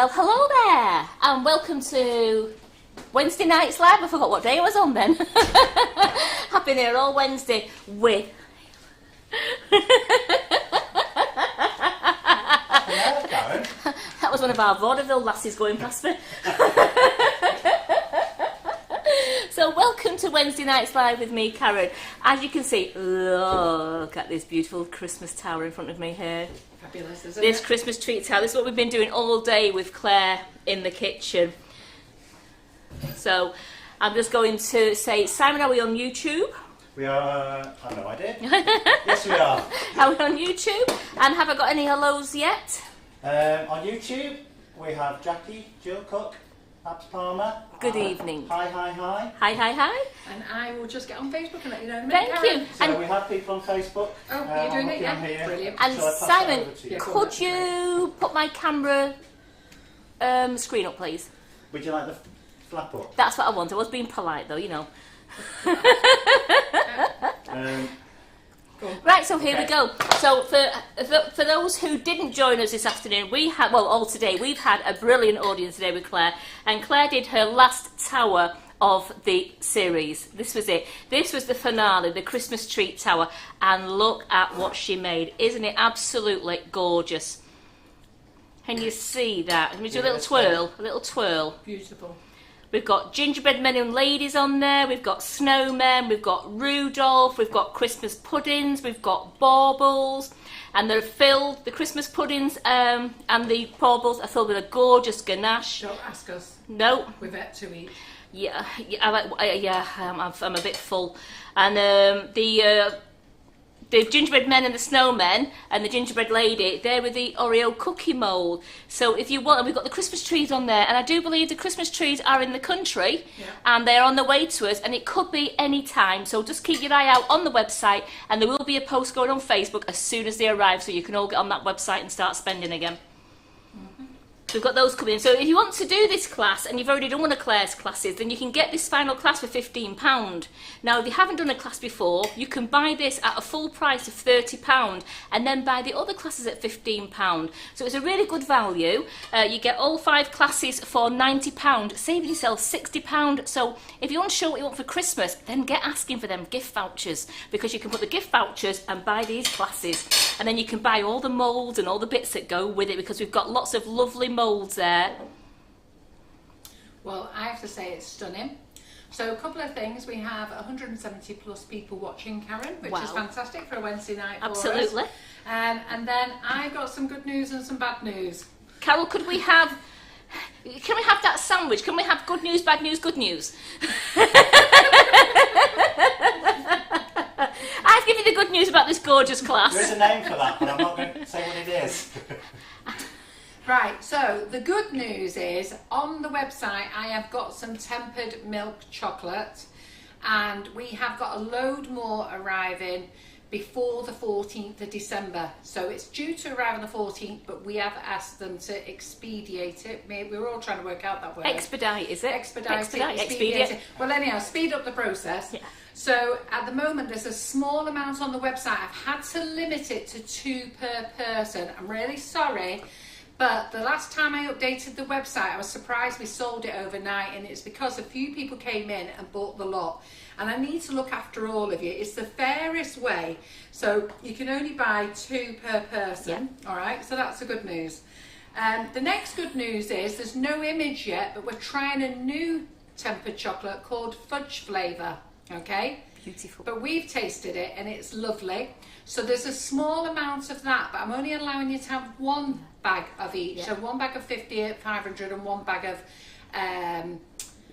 Well, hello there, and welcome to Wednesday Nights Live. I forgot what day it was on then. I've been here all Wednesday with... That was one of our vaudeville lasses going past me. So welcome to Wednesday Nights Live with me, Karen. As you can see, look at this beautiful Christmas tower in front of me here. Fabulous, isn't This it? Christmas tree tower. This is what we've been doing all day with Claire in the kitchen. So I'm just going to say, Simon, are we on YouTube? We are, I have no idea. Yes, we are. Are we on YouTube? And have I got any hellos yet? On YouTube, we have Jackie, Jill Cook, Abs Palmer. Good evening. Hi, hi, hi. Hi, hi, hi. And I will just get on Facebook and let you know in a minute. Thank you. So And, we have people on Facebook. Oh, you're doing it, yeah? Here. Brilliant. and Shall I pass that Simon, over to you? Yeah. could you put my camera screen up, please? Would you like the flap up? That's what I want. I was being polite, though, you know. Go on. Right, so here we go. So for those who didn't join us this afternoon, all today, we've had a brilliant audience today with Claire, and Claire did her last tower of the series. This was it. This was the finale, the Christmas tree tower, and look at what she made. Isn't it absolutely gorgeous? Can you see that? Let me do a little twirl, a little twirl. Beautiful. We've got gingerbread men and ladies on there, we've got snowmen, we've got Rudolph, we've got Christmas puddings, we've got baubles, and they're filled, the Christmas puddings and the baubles are filled with a gorgeous ganache. Don't ask us. No, We've had to eat. I'm a bit full. And the gingerbread men and the snowmen and the gingerbread lady, they're with the Oreo cookie mould. So if you want, and we've got the Christmas trees on there, and I do believe the Christmas trees are in the country, Yeah. and they're on the way to us, and it could be any time. So just keep your eye out on the website, and there will be a post going on Facebook as soon as they arrive, so you can all get on that website and start spending again. So we've got those coming in. So if you want to do this class and you've already done one of Claire's classes, then you can get this final class for £15. Now, if you haven't done a class before, you can buy this at a full price of £30 and then buy the other classes at £15. So it's a really good value. You get all 5 classes for £90, saving yourself £60. So if you want to show what you want for Christmas, then get asking for them gift vouchers, because you can put the gift vouchers and buy these classes. And then you can buy all the moulds and all the bits that go with it, because we've got lots of lovely moulds there. Well, I have to say it's stunning. So a couple of things. We have 170 plus people watching, Karen, which Wow. is fantastic for a Wednesday night for Absolutely. us. And then I've got some good news and some bad news. Carol, can we have that sandwich? Can we have good news, bad news, good news? I've given you the good news about this gorgeous class. There is a name for that, but I'm not going to say what it is. Right, so the good news is on the website I have got some tempered milk chocolate, and we have got a load more arriving before the 14th of December. So it's due to arrive on the 14th, but we have asked them to expedite it. We're all trying to work out that word. Expedite, is it? Expedite. Expedite. Well, anyhow, speed up the process. Yeah. So at the moment, there's a small amount on the website. I've had to limit it to 2 per person. I'm really sorry. But the last time I updated the website, I was surprised we sold it overnight, and it's because a few people came in and bought the lot. And I need to look after all of you. It's the fairest way. So you can only buy 2 per person. Yeah. All right, so that's the good news. The next good news is there's no image yet, but we're trying a new tempered chocolate called fudge flavour. Okay? Beautiful. But we've tasted it and it's lovely. So there's a small amount of that, but I'm only allowing you to have 1 bag of each. Yeah. So 1 bag of 50 at 500 and 1 bag of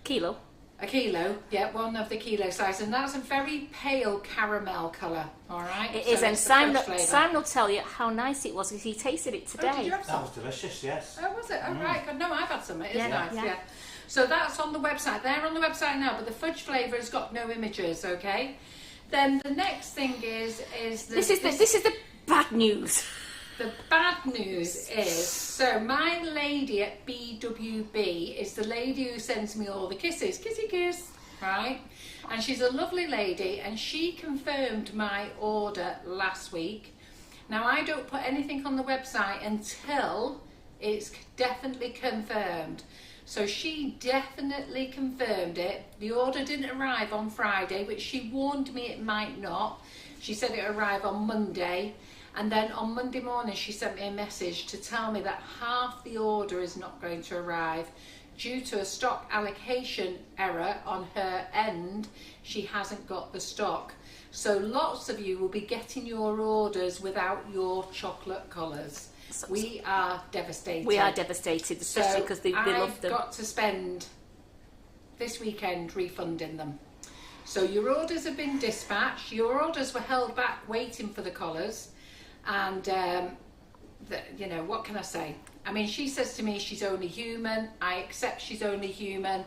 Kilo. a kilo. Yeah, 1 of the kilo size, and that's a very pale caramel colour. All right. It So is, and it's the fudge flavour. Simon will tell you how nice it was because he tasted it Oh, today. did you have That some? was delicious, yes. Oh, was it? Oh, right. God, no, I've had some. It is Yeah, nice, yeah. yeah. So that's on the website. They're on the website now, but the fudge flavour has got no images, okay? Then the next thing is This is the bad news. The bad news is, so my lady at BWB is the lady who sends me all the kisses. Kissy kiss, right? And she's a lovely lady, and she confirmed my order last week. Now, I don't put anything on the website until It's definitely confirmed. So she definitely confirmed it. The order didn't arrive on Friday, which she warned me it might not. She said it would arrive on Monday. And then on Monday morning, she sent me a message to tell me that half the order is not going to arrive. Due to a stock allocation error on her end, she hasn't got the stock. So lots of you will be getting your orders without your chocolate colours. We are devastated. We are devastated, especially because they love them. I've got to spend this weekend refunding them. So your orders have been dispatched. Your orders were held back waiting for the colours. And, you know, what can I say? I mean, she says to me she's only human. I accept she's only human.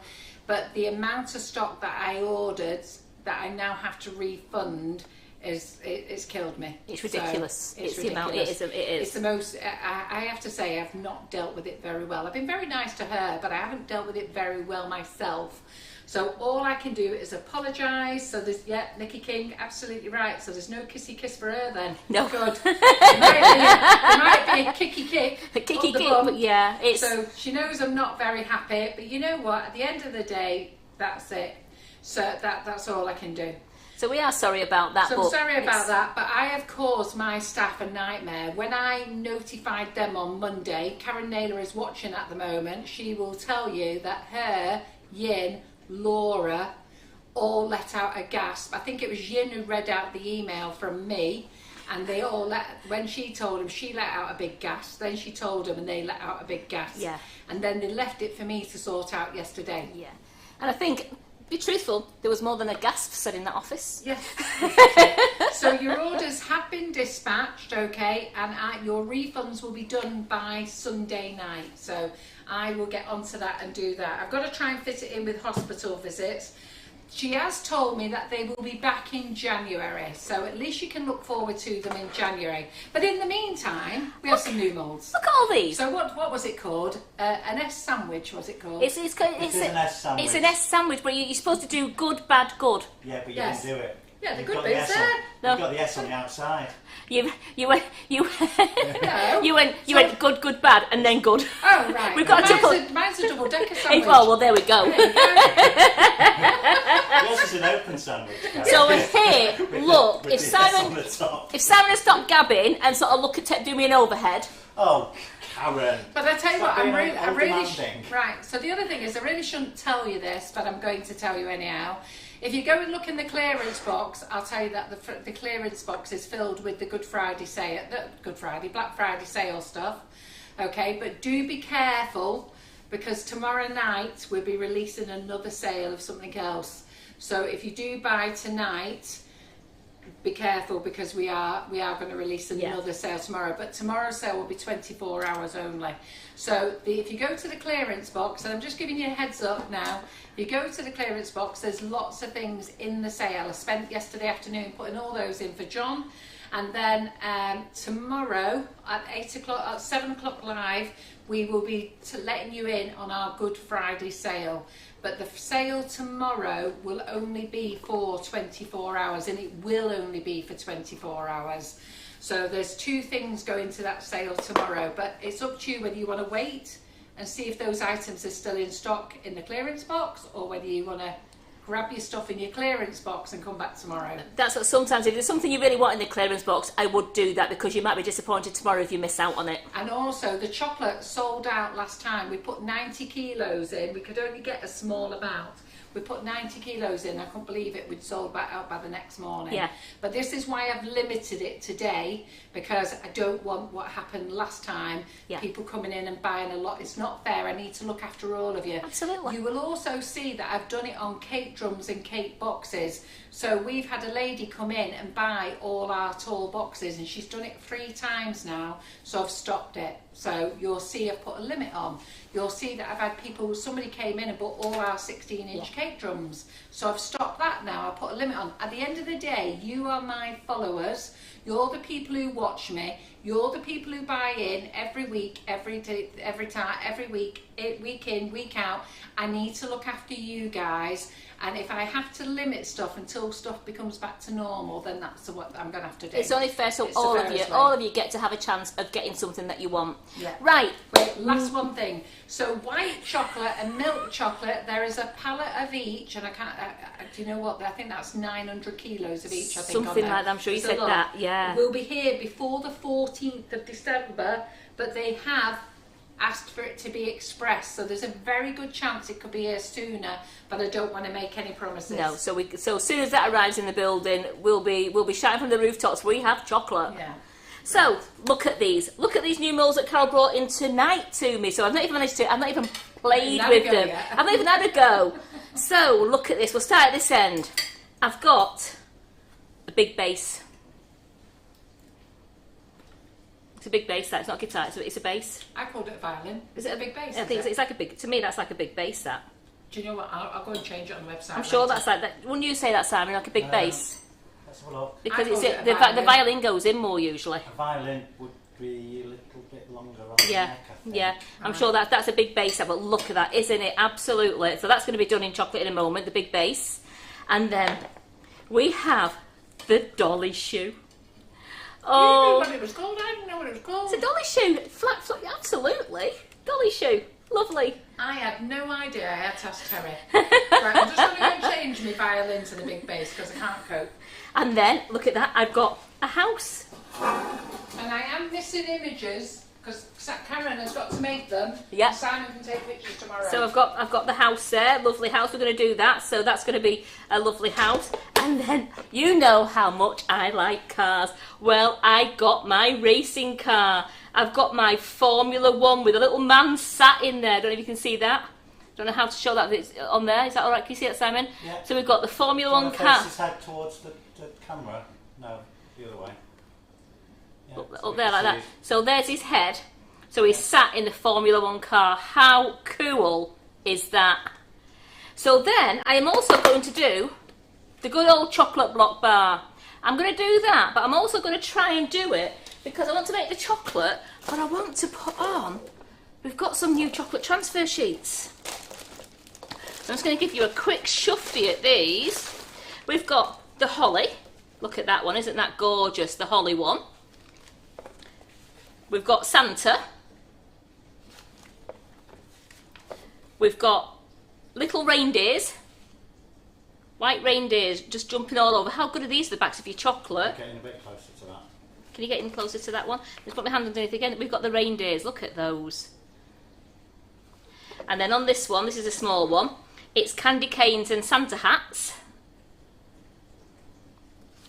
But the amount of stock that I ordered that I now have to refund it's killed me. It's ridiculous. So it's ridiculous. The amount. It is. It's the most. I have to say I've not dealt with it very well. I've been very nice to her, but I haven't dealt with it very well myself. So all I can do is apologise. So there's Nikki King, absolutely right. So there's no kissy kiss for her then. No. Good. There might be a kicky kick. A kicky kick, bum. but yeah, it's. So she knows I'm not very happy. But you know what? At the end of the day, that's it. So that's all I can do. So we are sorry about that. So I'm sorry about that, but I have caused my staff a nightmare. When I notified them on Monday, Karen Naylor is watching at the moment, she will tell you that her, Yin, Laura, all let out a gasp. I think it was Yin who read out the email from me, and they all when she told them, she let out a big gasp. Then she told them and they let out a big gasp. Yeah. And then they left it for me to sort out yesterday. Yeah. And I think, be truthful, there was more than a gasp said in that office. Yes. So your orders have been dispatched, okay, and your refunds will be done by Sunday night. So I will get onto that and do that. I've got to try and fit it in with hospital visits. She has told me that they will be back in January, so at least you can look forward to them in January. But in the meantime, we have some new moulds. Look at all these. So what was it called? An S sandwich, was it called? It's an S sandwich. It's an S sandwich, but you're supposed to do good, bad, good. Yeah, but you Yes. didn't do it. Yeah, the You've good got bits S on- there. No. You've got the S on the outside. You No. went good, good, bad, and then good. Oh, right. We've got mine's a double-decker sandwich. Well, there we go. There you go. Yours is an open sandwich. Karen. So here, look, With if the S on Simon the top. had stopped gabbing and sort of do me an overhead. Oh, Karen. But I tell you what, Stop being I all really demanding. right. So the other thing is, I really shouldn't tell you this, but I'm going to tell you anyhow. If you go and look in the clearance box, I'll tell you that the clearance box is filled with the Black Friday sale stuff. Okay, but do be careful, because tomorrow night we'll be releasing another sale of something else. So if you do buy tonight, be careful, because we are going to release another sale tomorrow. But tomorrow's sale will be 24 hours only. So if you go to the clearance box, and I'm just giving you a heads up now, if you go to the clearance box, there's lots of things in the sale. I spent yesterday afternoon putting all those in for John. And then tomorrow at 7 o'clock live, we will be letting you in on our Good Friday sale. But the sale tomorrow will only be for 24 hours, and it will only be for 24 hours. So there's two things going to that sale tomorrow, but it's up to you whether you want to wait and see if those items are still in stock in the clearance box, or whether you want to grab your stuff in your clearance box and come back tomorrow. That's what sometimes, if there's something you really want in the clearance box, I would do that, because you might be disappointed tomorrow if you miss out on it. And also, the chocolate sold out last time. We put 90 kilos in. We could only get a small amount. We put 90 kilos in. I couldn't believe it. We'd sold back out by the next morning. Yeah. But this is why I've limited it today, because I don't want what happened last time. Yeah. People coming in and buying a lot. It's not fair. I need to look after all of you. Absolutely. You will also see that I've done it on cake drums and cake boxes. So we've had a lady come in and buy all our tall boxes, and she's done it 3 times now. So I've stopped it. So you'll see I've put a limit on. You'll see that I've had people, somebody came in and bought all our 16-inch cake drums. So I've stopped that now. I put a limit on. At the end of the day, you are my followers. You're the people who watch me. You're the people who buy in every week, every day, every time, every week, week in, week out. I need to look after you guys. And if I have to limit stuff until stuff becomes back to normal, then that's what I'm going to have to do. It's only fair, so It's the all fairest way. of you get to have a chance of getting something that you want. Yeah. Right. Wait, last one thing. So white chocolate and milk chocolate, there is a pallet of each, and I can't. Do you know what? I think that's 900 kilos of each. I think Something on like there. that. I'm sure you It's a said lot. that. Yeah. We'll be here before the 14th of December, but they have asked for it to be express, so there's a very good chance it could be here sooner, but I don't want to make any promises. No. So as soon as that arrives in the building, we'll be shouting from the rooftops. We have chocolate. Yeah. So look at these. Look at these new molds that Carol brought in tonight to me. So I've not even played with them. I've not even had a go. So look at this. We'll start at this end. I've got a big bass. It's a big bass. That it's not a guitar. It's a bass. I called it a violin. Is it a big bass? I think it's like a big. To me, that's like a big bass. That. Do you know what? I'll go and change it on the website. I'm sure later. that's like that. Wouldn't you say that, Simon? Like a big bass? Let's have a look. Because I it's called it a the violin. violin goes in more usually. A violin would be a little bit longer on Yeah, the neck, I think. yeah. I'm sure that's a big bass, but look at that, isn't it? Absolutely. So that's going to be done in chocolate in a moment, the big bass. And then we have the dolly shoe. You knew what it was called. I didn't know what it was called. It's a dolly shoe. Flat, absolutely. Dolly shoe. Lovely. I had no idea. I had to ask Terry. Right, I'm just going to go and change my violin to the big bass because I can't cope. And then, look at that, I've got a house. And I am missing images because Karen has got to make them. Yeah. And Simon can take pictures tomorrow. So I've got the house there, lovely house. We're going to do that, so that's going to be a lovely house. And then you know how much I like cars. Well, I got my racing car. I've got my Formula One with a little man sat in there. Don't know if you can see that. Don't know how to show that it's on there. Is that all right? Can you see that, Simon? Yeah. So we've got the Formula One Face car. his head towards the camera. No, the other way. Yeah, Up so we there can like see that. his- So there's his head. So he's sat in the Formula One car. How cool is that? So then I am also going to do the good old chocolate block bar. I'm going to do that, but I'm also going to try and do it because I want to make the chocolate, but I want to put on, we've got some new chocolate transfer sheets. I'm just going to give you a quick shufty at these. We've got the holly. Look at that one, isn't that gorgeous? The holly one. We've got Santa. We've got little reindeers. White reindeers just jumping all over. How good are these, the backs of your chocolate? Getting a bit closer to that. Can you get in closer to that one? Let's put my hand underneath again. We've got the reindeers. Look at those. And then on this one, this is a small one. It's candy canes and Santa hats.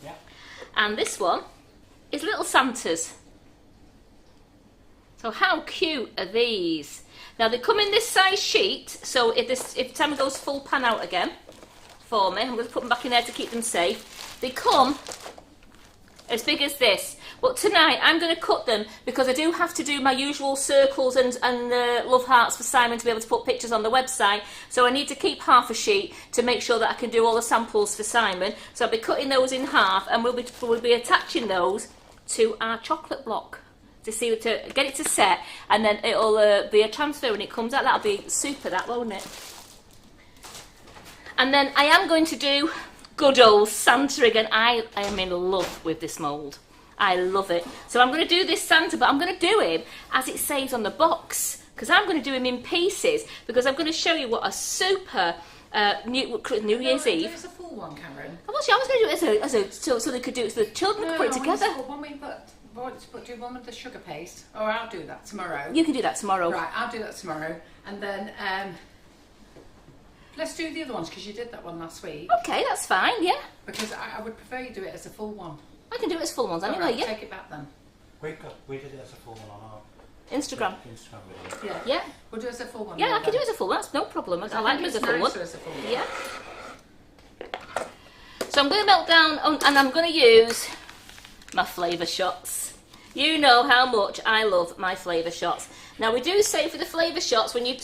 Yeah. And this one is little Santas. So how cute are these? Now they come in this size sheet, so if Tammy goes full pan out again for me, I'm going to put them back in there to keep them safe. They come as big as this, but tonight I'm going to cut them because I do have to do my usual circles and love hearts for Simon to be able to put pictures on the website, so I need to keep half a sheet to make sure that I can do all the samples for Simon. So I'll be cutting those in half and we'll be attaching those to our chocolate block to get it to set, and then it'll be a transfer when it comes out. That'll be super, that, won't it? And then I am going to do good old Santa again. I am in love with this mould. I love it. So I'm going to do this Santa, but I'm going to do him as it says on the box, because I'm going to do him in pieces, because I'm going to show you what a super New Year's Eve. There's a full one, Karen. I was going to do it so they could do it, so the children could put it together. When we do one with the sugar paste, or I'll do that tomorrow. You can do that tomorrow. Right, I'll do that tomorrow, and then let's do the other ones because you did that one last week. Okay, that's fine, yeah. Because I would prefer you do it as a full one. I can do it as full ones anyway, Alright, yeah. take it back then. We did it as a full one on our Instagram. Instagram video. Yeah. Yeah. We'll do it as a full one. Yeah, I can do then. it as a full one, that's no problem. I I like think it as a it's full one. nicer as a full one. Yeah. So I'm going to melt down and I'm going to use my flavour shots. You know how much I love my flavour shots. Now we do say for the flavour shots, when you're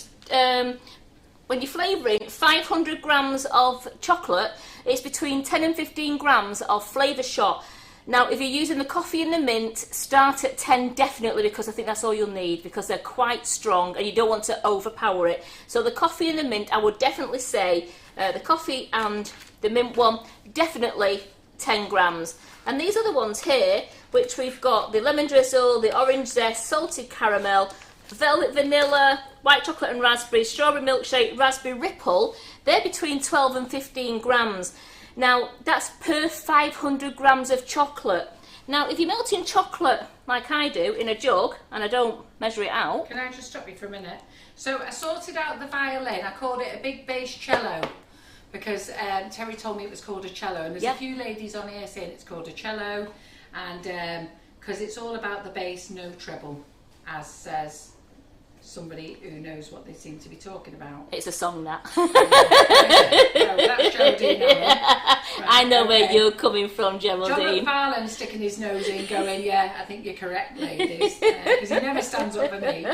flavouring 500 grams of chocolate, it's between 10 and 15 grams of flavour shot. Now if you're using the coffee and the mint, start at 10 definitely, because I think that's all you'll need, because they're quite strong and you don't want to overpower it. So the coffee and the mint, I would definitely say The coffee and the mint one, definitely 10 grams. And these are the ones here, which we've got the lemon drizzle, the orange zest, salted caramel, velvet vanilla, white chocolate and raspberry, strawberry milkshake, raspberry ripple. They're between 12 and 15 grams. Now, that's per 500 grams of chocolate. Now, if you're melting chocolate like I do in a jug, and I don't measure it out... Can I just stop you for a minute? So I sorted out the violin. I called it a big bass cello because Terry told me it was called a cello. And there's a few ladies on here saying it's called a cello. And because it's all about the bass, no treble, as says somebody who knows what they seem to be talking about. It's a song, that. No, that's Geraldine. Right, I know where you're coming from, Geraldine. John McFarlane sticking his nose in going, yeah, I think you're correct, ladies. Because he never stands up for me.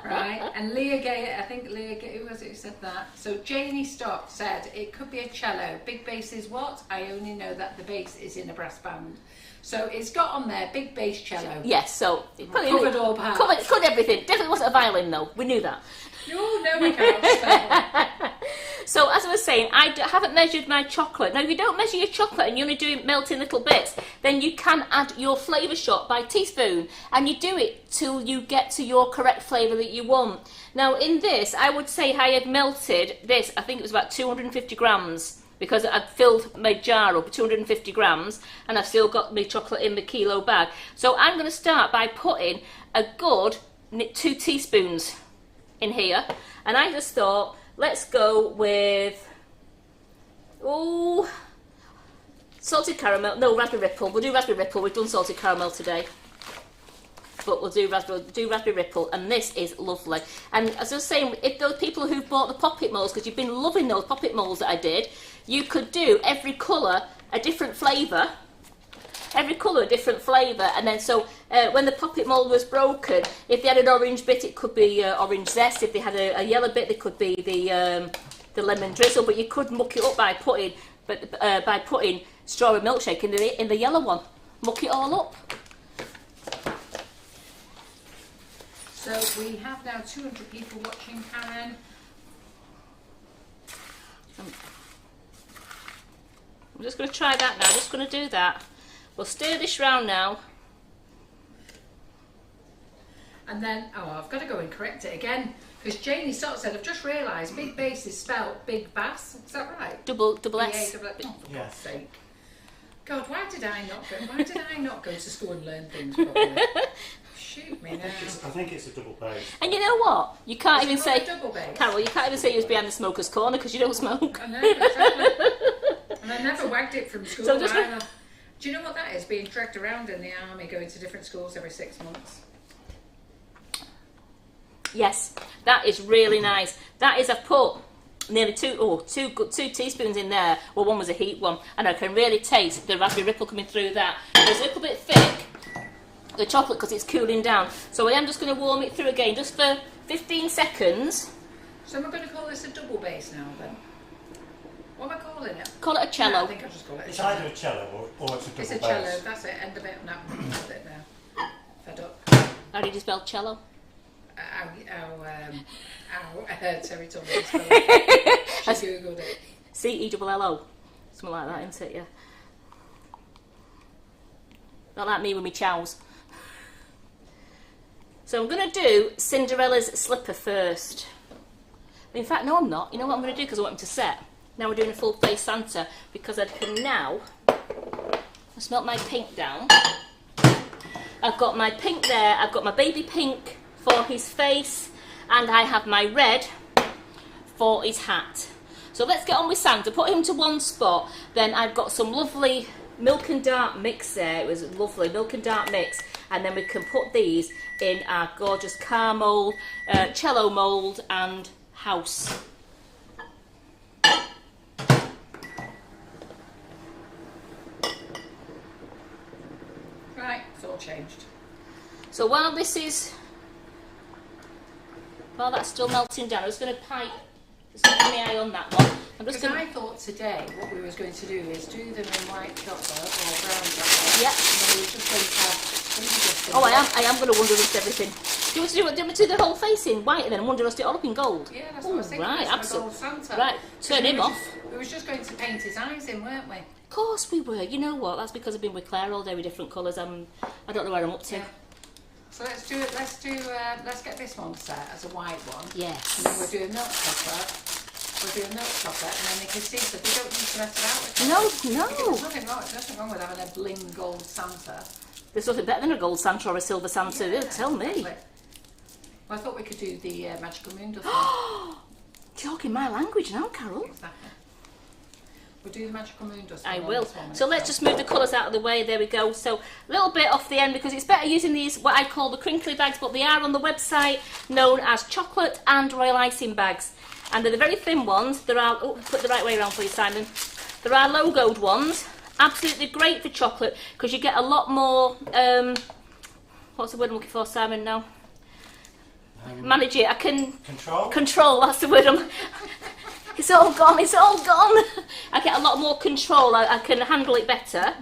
Right? And Leah Gay, I think Leah Gay, who was it who said that? So Janie Stott said, it could be a cello. Big bass is what? I only know that the bass is in a brass band. So it's got on there, big bass cello. Yes, so it covered all parts. Covered everything. Definitely wasn't a violin though. We knew that. Oh, no, we can't. So as I was saying, I haven't measured my chocolate. Now, if you don't measure your chocolate and you only do melting little bits, then you can add your flavour shot by teaspoon, and you do it till you get to your correct flavour that you want. Now, in this, I would say I had melted this. I think it was about 250 grams. Because I've filled my jar up with 250 grams and I've still got my chocolate in the kilo bag. So I'm going to start by putting a good 2 teaspoons in here. And I just thought, let's go with, salted caramel. No, raspberry ripple. We'll do raspberry ripple. We've done salted caramel today. But we'll do raspberry ripple, and this is lovely. And as I was saying, if those people who've bought the poppet moulds, because you've been loving those poppet moulds that I did, you could do every colour a different flavour. Every colour a different flavour, and then so when the poppet mould was broken, if they had an orange bit, it could be orange zest. If they had a yellow bit, it could be the lemon drizzle. But you could muck it up by putting strawberry milkshake in the yellow one. Muck it all up. So we have now 200 people watching, Karen. I'm just going to try that now. I'm just going to do that. We'll stir this round now. And then, I've got to go and correct it again. Because Janie Stott said, I've just realised big bass is spelled big bass. Is that right? Double S. Oh, for God's sake. God, why did I not go to school and learn things properly? Shoot me now. I think it's a double bass. And you know what? You can't even say, double bass. Carol, you can't even say you was behind the smoker's corner because you don't smoke. I know, exactly. And I never wagged it from school. So just do you know what that is? Being dragged around in the army, going to different schools every 6 months. Yes, that is really nice. That is, I've put nearly two teaspoons in there. Well, one was a heat one, and I can really taste the raspberry ripple coming through that. It's a little bit thick, the chocolate, because it's cooling down. So I am just going to warm it through again, just for 15 seconds. So am I going to call this a double bass now then? What am I calling it? Call it a cello. No, I think I'll just call it a cello. It's either a cello or it's a double bass. It's a cello, that's it, end of it. No, that's it now. Fed up. How do you spell cello? Terry told me to spell it. She googled it. C-E-L-L-O. Something like that, isn't it? Yeah. Not like me with my chows. So I'm going to do Cinderella's slipper first. In fact, no, I'm not. You know what I'm going to do because I want him to set? Now we're doing a full face Santa because I can now smelt my pink down. I've got my pink there. I've got my baby pink for his face, and I have my red for his hat. So let's get on with Santa. Put him to one spot. Then I've got some lovely milk and dark mix there. It was lovely milk and dark mix, and then we can put these in our gorgeous car mould, cello mould, and house. Right, it's all changed. So while that's still melting down, I'm just going to pipe. Just keep my eye on that one. Because I thought today what we was going to do is do them in white chocolate or brown chocolate. Yep. And then we were just going to have I am going to wonder with everything. Do you want to do the whole face in white and then wonder us to it all up in gold? Yeah, that's what I was thinking. Right, That's my gold Santa. Right, turn him off. We was just going to paint his eyes in, weren't we? Of course we were. You know what? That's because I've been with Claire all day with different colours. I don't know where I'm up to. Yeah. So let's do it. Let's get this one set as a white one. Yes. And then we'll do a milk chocolate. We'll do a milk chocolate, and then they can see that they don't need to mess it out with it. No. There's nothing wrong with having a bling gold Santa. There's nothing better than a gold Santa or a silver Santa. Yeah, Tell me. exactly. Well, I thought we could do the magical moon dust one. Talking my language now, Carol. Exactly. We'll do the magical moon dust. I one will. on this one So let's just move the colours out of the way. There we go. So a little bit off the end because it's better using these, what I call the crinkly bags, but they are on the website known as chocolate and royal icing bags. And they're the very thin ones. There are, put it the right way around for you, Simon. There are logoed ones. Absolutely great for chocolate because you get a lot more, what's the word I'm looking for, Simon, now? Manage it. I can... Control, that's the word It's all gone. I get a lot more control. I can handle it better.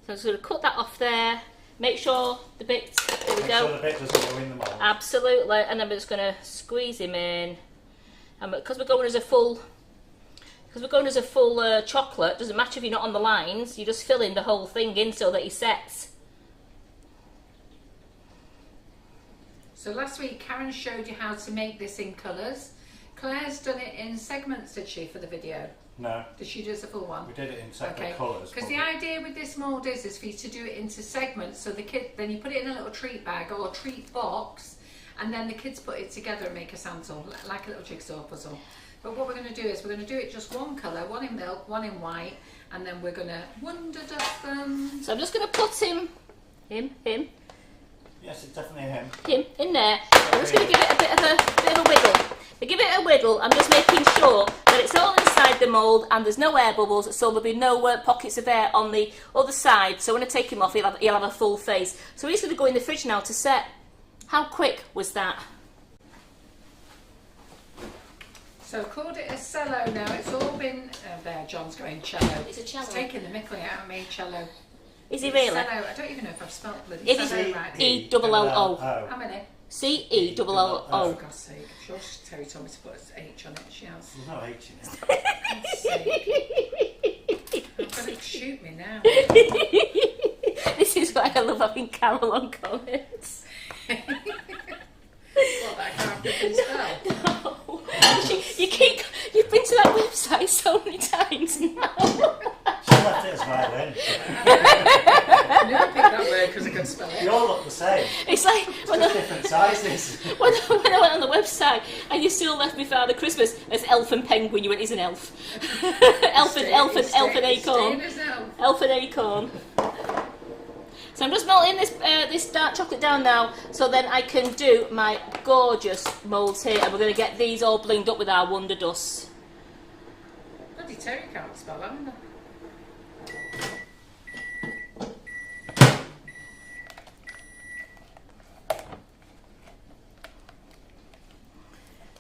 So I'm just going to cut that off there. Make sure the bit, there we go. Make sure the bit doesn't go in the mould. Absolutely. And then we're just going to squeeze him in. And because we're going as a full chocolate, doesn't matter if you're not on the lines, you just fill in the whole thing in so that he sets. So last week Karen showed you how to make this in colours. Claire's done it in segments, did she, for the video? No. Did she do the full one? We did it in separate colours. Because the idea with this mould is for you to do it into segments, so the kid, then you put it in a little treat bag or a treat box, and then the kids put it together and make a Santa, like a little jigsaw puzzle. But what we're going to do is we're going to do it just one colour, one in milk, one in white, and then we're going to wonder dust them. So I'm just going to put him. Yes, it's definitely him. Him in there. I'm just going to give it a bit of a wiggle. To give it a wiggle, I'm just making sure that it's all inside the mould and there's no air bubbles, so there'll be no pockets of air on the other side. So when I take him off, he'll have a full face. So he's going to go in the fridge now to set. How quick was that? So I've called it a cello now. It's all been... Oh, there, John's going cello. It's a cello. It's taking the mickle out of me, cello. Is he really? Cello. I don't even know if I've spelt bloody It is cello right. E-double-L-O. How many? C-E-double-L-O. For God's sake. Sure, Terry told me to put an H on it. She has. There's no H in it. For God's sake. You're going to shoot me now. This is why I love having Carol on comments. What, that I can't freaking spell? No. You've been to that website so many times now. She left it as violin. I knew I picked that word because I couldn't spell it. You all look the same. It's like when Just different sizes. when I went on the website and you still left me Father Christmas as elf and penguin, you went, he's an elf. elf and acorn. Elf and acorn. So I'm just melting this dark chocolate down now, so then I can do my gorgeous moulds here, and we're going to get these all blinged up with our Wonder Dust. Bloody Terry can't spell that, either.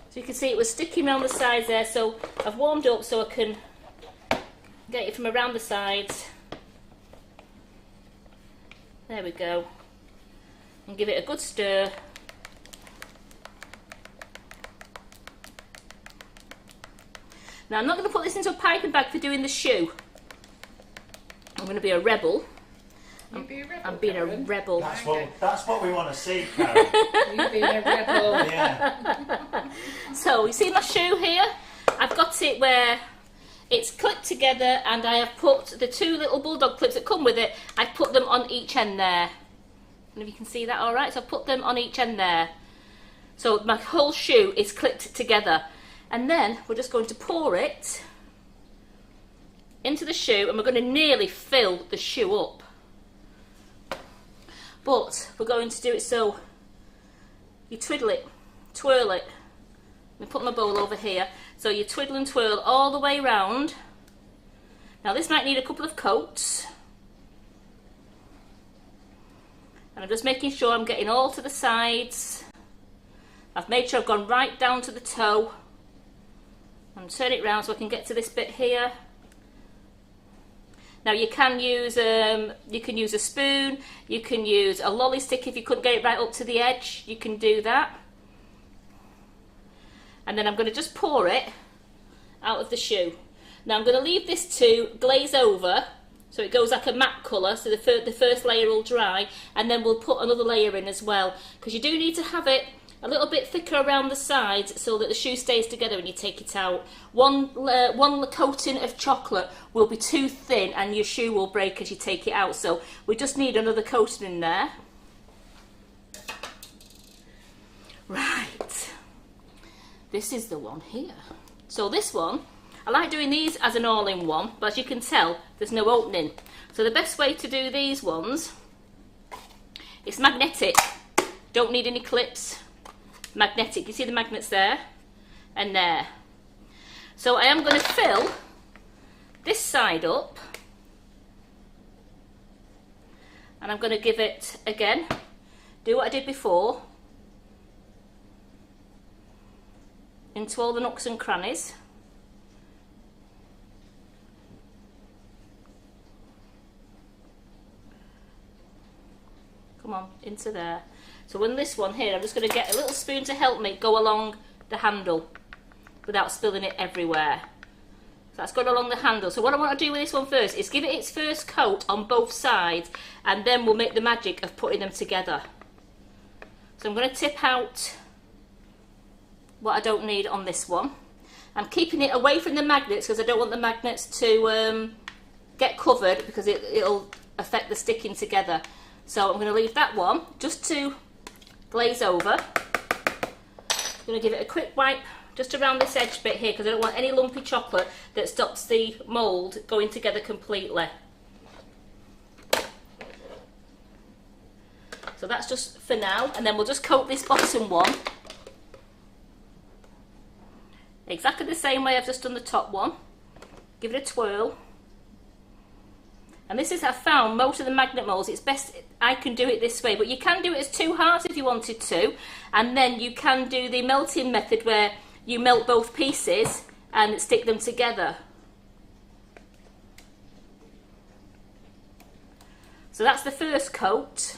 So you can see it was sticking around the sides there, so I've warmed up so I can get it from around the sides. There we go. And give it a good stir. Now I'm not going to put this into a piping bag for doing the shoe. I'm going to be a rebel. You be a rebel, I'm being Karen. a rebel. That's what we want to see, Karen. You being a rebel. Yeah. So you see my shoe here? I've got it where it's clipped together, and I have put the two little bulldog clips that come with it, I've put them on each end there. I don't know if you can see that all right. So I've put them on each end there. So my whole shoe is clipped together. And then we're just going to pour it into the shoe, and we're going to nearly fill the shoe up. But we're going to do it so you twiddle it, twirl it. I'm putting my bowl over here. So you twiddle and twirl all the way round. Now this might need a couple of coats. And I'm just making sure I'm getting all to the sides. I've made sure I've gone right down to the toe. And turn it round so I can get to this bit here. Now you can use a spoon, you can use a lolly stick if you couldn't get it right up to the edge, you can do that. And then I'm going to just pour it out of the shoe. Now I'm going to leave this to glaze over so it goes like a matte colour, so the first layer will dry, and then we'll put another layer in as well, because you do need to have it a little bit thicker around the sides so that the shoe stays together when you take it out. One coating of chocolate will be too thin and your shoe will break as you take it out, so we just need another coating in there. Right, this is the one here. So this one, I like doing these as an all-in-one, but as you can tell there's no opening, so the best way to do these ones, it's magnetic, don't need any clips. Magnetic, you see the magnets there and there. So I am going to fill this side up, and I'm going to give it again, do what I did before, into all the nooks and crannies. Come on, into there. So on this one here, I'm just going to get a little spoon to help me go along the handle without spilling it everywhere. So that's going along the handle. So what I want to do with this one first is give it its first coat on both sides, and then we'll make the magic of putting them together. So I'm going to tip out what I don't need on this one. I'm keeping it away from the magnets because I don't want the magnets to get covered, because it'll affect the sticking together. So I'm going to leave that one just to glaze over. I'm going to give it a quick wipe just around this edge bit here, because I don't want any lumpy chocolate that stops the mould going together completely. So that's just for now, and then we'll just coat this bottom one exactly the same way I've just done the top one. Give it a twirl. And this is, I've found most of the magnet moulds, it's best I can do it this way, but you can do it as two halves if you wanted to, and then you can do the melting method where you melt both pieces and stick them together. So that's the first coat.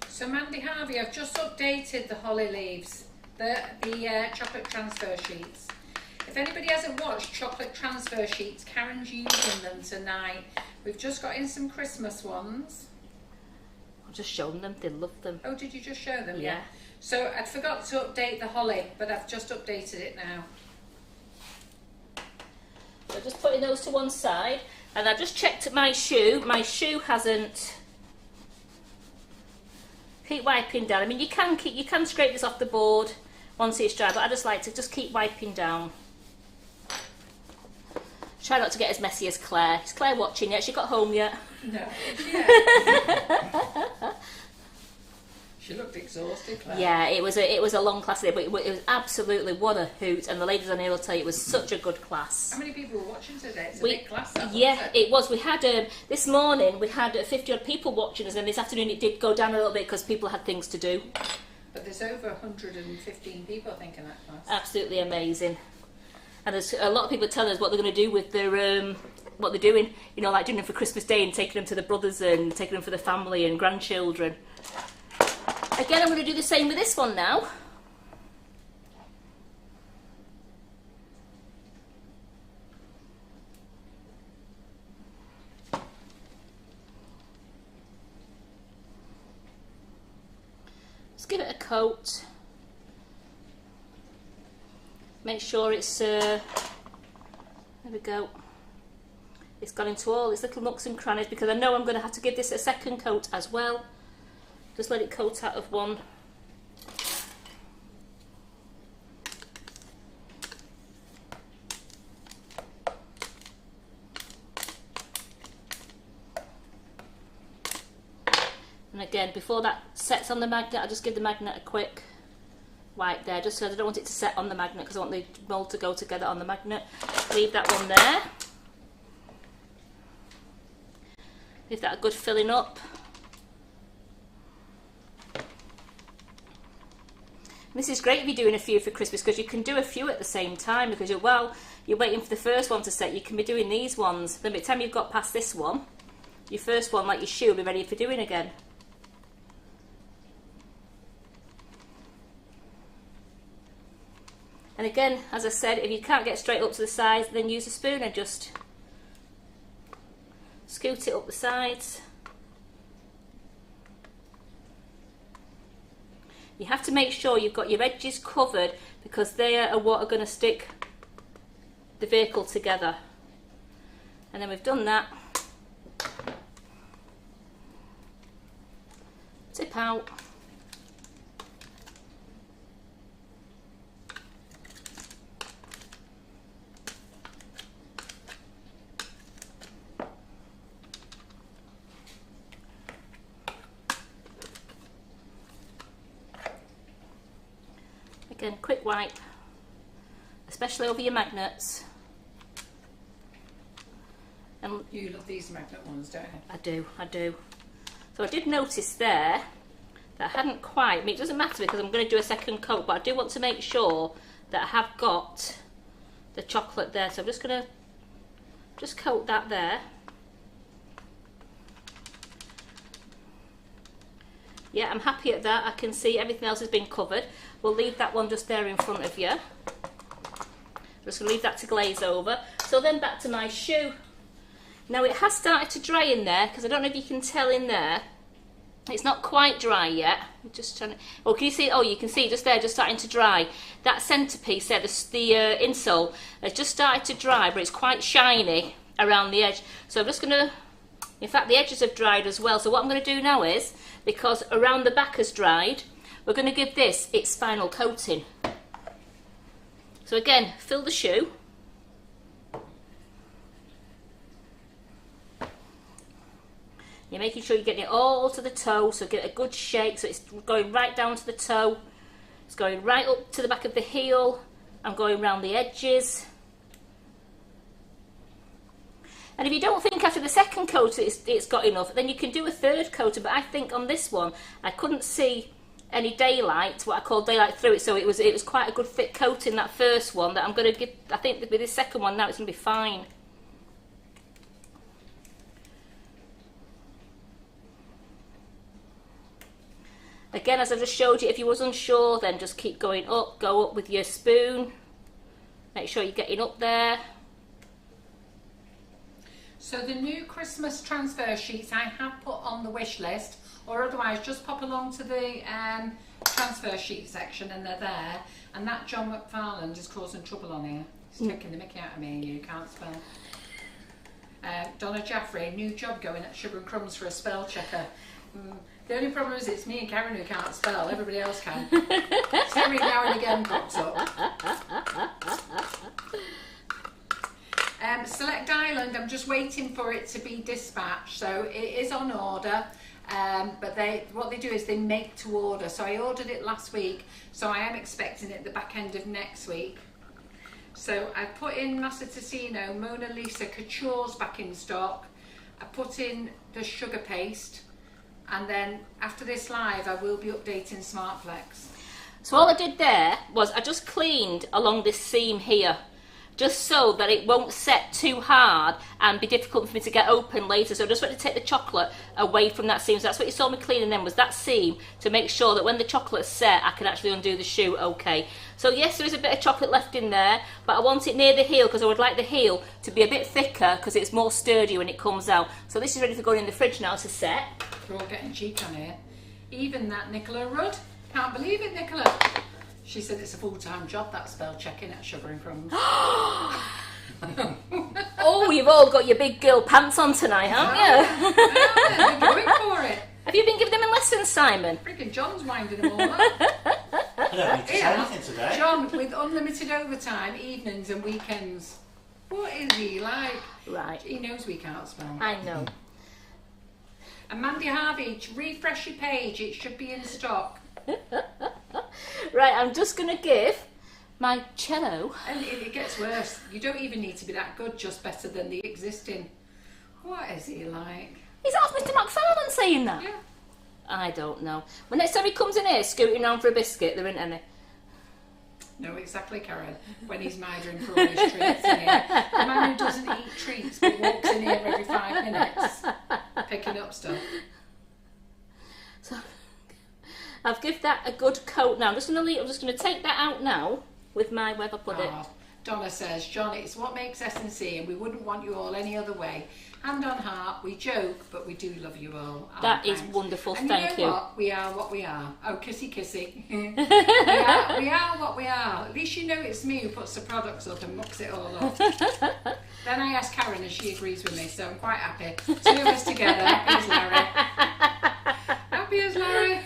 So Mandy Harvey, I've just updated the holly leaves, the chocolate transfer sheets. If anybody hasn't watched chocolate transfer sheets, Karen's using them tonight. We've just got in some Christmas ones. I've just shown them, they love them. Oh, did you just show them? Yeah. So I'd forgot to update the holly, but I've just updated it now. So just putting those to one side, and I've just checked my shoe. My shoe hasn't. Keep wiping down. I mean, you can scrape this off the board once it's dry, but I just like to just keep wiping down. Try not to get as messy as Claire. Is Claire watching yet? She got home yet? No. Yeah. She looked exhausted, Claire. Yeah, it was a long class today, but it was absolutely what a hoot. And the ladies on here will tell you it was such a good class. How many people were watching today? It's a big class. Yeah, it was. We had this morning we had 50 odd people watching us, and this afternoon it did go down a little bit because people had things to do. But there's over 115 people, I think, in that class. Absolutely amazing. And there's a lot of people telling us what they're going to do with their what they're doing. You know, like doing them for Christmas Day and taking them to the brothers and taking them for the family and grandchildren. Again, I'm going to do the same with this one now. Let's give it a coat. Make sure it's, there we go. It's gone into all its little nooks and crannies, because I know I'm going to have to give this a second coat as well. Just let it coat out of one. And again, before that sets on the magnet, I just give the magnet a quick wipe there, just because I don't want it to set on the magnet, because I want the mould to go together on the magnet. Leave that one there. Give that a good filling up. This is great if you're doing a few for Christmas, because you can do a few at the same time, because you're waiting for the first one to set. You can be doing these ones. Then by the time you've got past this one, your first one, like your shoe, will be ready for doing again. And again, as I said, if you can't get straight up to the sides, then use a spoon and just scoot it up the sides. You have to make sure you've got your edges covered, because they are what are going to stick the vehicle together. And then we've done that. Tip out. Again, quick wipe, especially over your magnets. And You love these magnet ones, don't you? I do. So I did notice there that I hadn't quite, I mean, it doesn't matter because I'm going to do a second coat, but I do want to make sure that I have got the chocolate there. So I'm just going to just coat that there. Yeah, I'm happy at that. I can see everything else has been covered. We'll leave that one just there in front of you. Just going to leave that to glaze over. So then back to my shoe. Now it has started to dry in there, because I don't know if you can tell in there. It's not quite dry yet. I'm just trying to, oh, can you see? Oh, you can see just there, just starting to dry. That centrepiece there, the insole, has just started to dry, but it's quite shiny around the edge. So I'm just going to, in fact, the edges have dried as well. So what I'm going to do now is, because around the back has dried, we're going to give this its final coating. So again, fill the shoe. You're making sure you're getting it all to the toe, so get a good shake, so it's going right down to the toe. It's going right up to the back of the heel. I'm going around the edges. And if you don't think after the second coat it's got enough, then you can do a third coating. But I think on this one, I couldn't see any daylight, what I call daylight through it. So it was quite a good thick coating, that first one, that I'm going to give. I think with this second one now, it's going to be fine. Again, as I just showed you, if you was unsure, then just keep going up, go up with your spoon. Make sure you're getting up there. So the new Christmas transfer sheets I have put on the wish list, or otherwise just pop along to the transfer sheet section and they're there. And that John McFarland is causing trouble on here. He's taking the mickey out of me and you can't spell. Donna Jaffrey, new job going at Sugar and Crumbs for a spell checker. The only problem is it's me and Karen who can't spell, everybody else can. Every now and again pops up. Select Island, I'm just waiting for it to be dispatched, so it is on order, but what they do is they make to order. So I ordered it last week, so I am expecting it at the back end of next week. So I put in Massa Tessino, Mona Lisa Couture's back in stock. I put in the sugar paste, and then after this live I will be updating Smartflex. So all I did there was I just cleaned along this seam here, just so that it won't set too hard and be difficult for me to get open later. So I just want to take the chocolate away from that seam. So that's what you saw me cleaning then, was that seam, to make sure that when the chocolate's set, I can actually undo the shoe okay. So yes, there is a bit of chocolate left in there, but I want it near the heel because I would like the heel to be a bit thicker because it's more sturdy when it comes out. So this is ready for going in the fridge now to set. We're all getting cheek on here. Even that Nicola Rudd. Can't believe it, Nicola. She said it's a full-time job, that spell checking at Sugar and Crumbs. Oh, you've all got your big girl pants on tonight, haven't you? Yeah, they're going for it. Have you been giving them a lesson, Simon? Freaking John's winding them all up. I don't need to say anything today. John, with unlimited overtime, evenings and weekends. What is he like? Right. He knows we can't spell. I know. And Mandy Harvey, refresh your page, it should be in stock. Right, I'm just going to give my cello. And it gets worse. You don't even need to be that good, just better than the existing. What is he like? Is that Mr. McFarlane saying that? Yeah. I don't know. When next time he comes in here scooting around for a biscuit, there isn't any. No, exactly, Karen. When he's mithering for all his treats in here. The man who doesn't eat treats but walks in here every 5 minutes picking up stuff. So I've given that a good coat now. I'm just going to take that out now with my, where have I put it? Donna says, John, it's what makes S&C and we wouldn't want you all any other way. Hand on heart, we joke, but we do love you all. That is wonderful, and thank you. You know what? We are what we are. Oh, kissy kissy. we are what we are. At least you know it's me who puts the products up and mucks it all up. Then I asked Karen and she agrees with me, so I'm quite happy. 2 of us together, happy as Larry. Happy as Larry.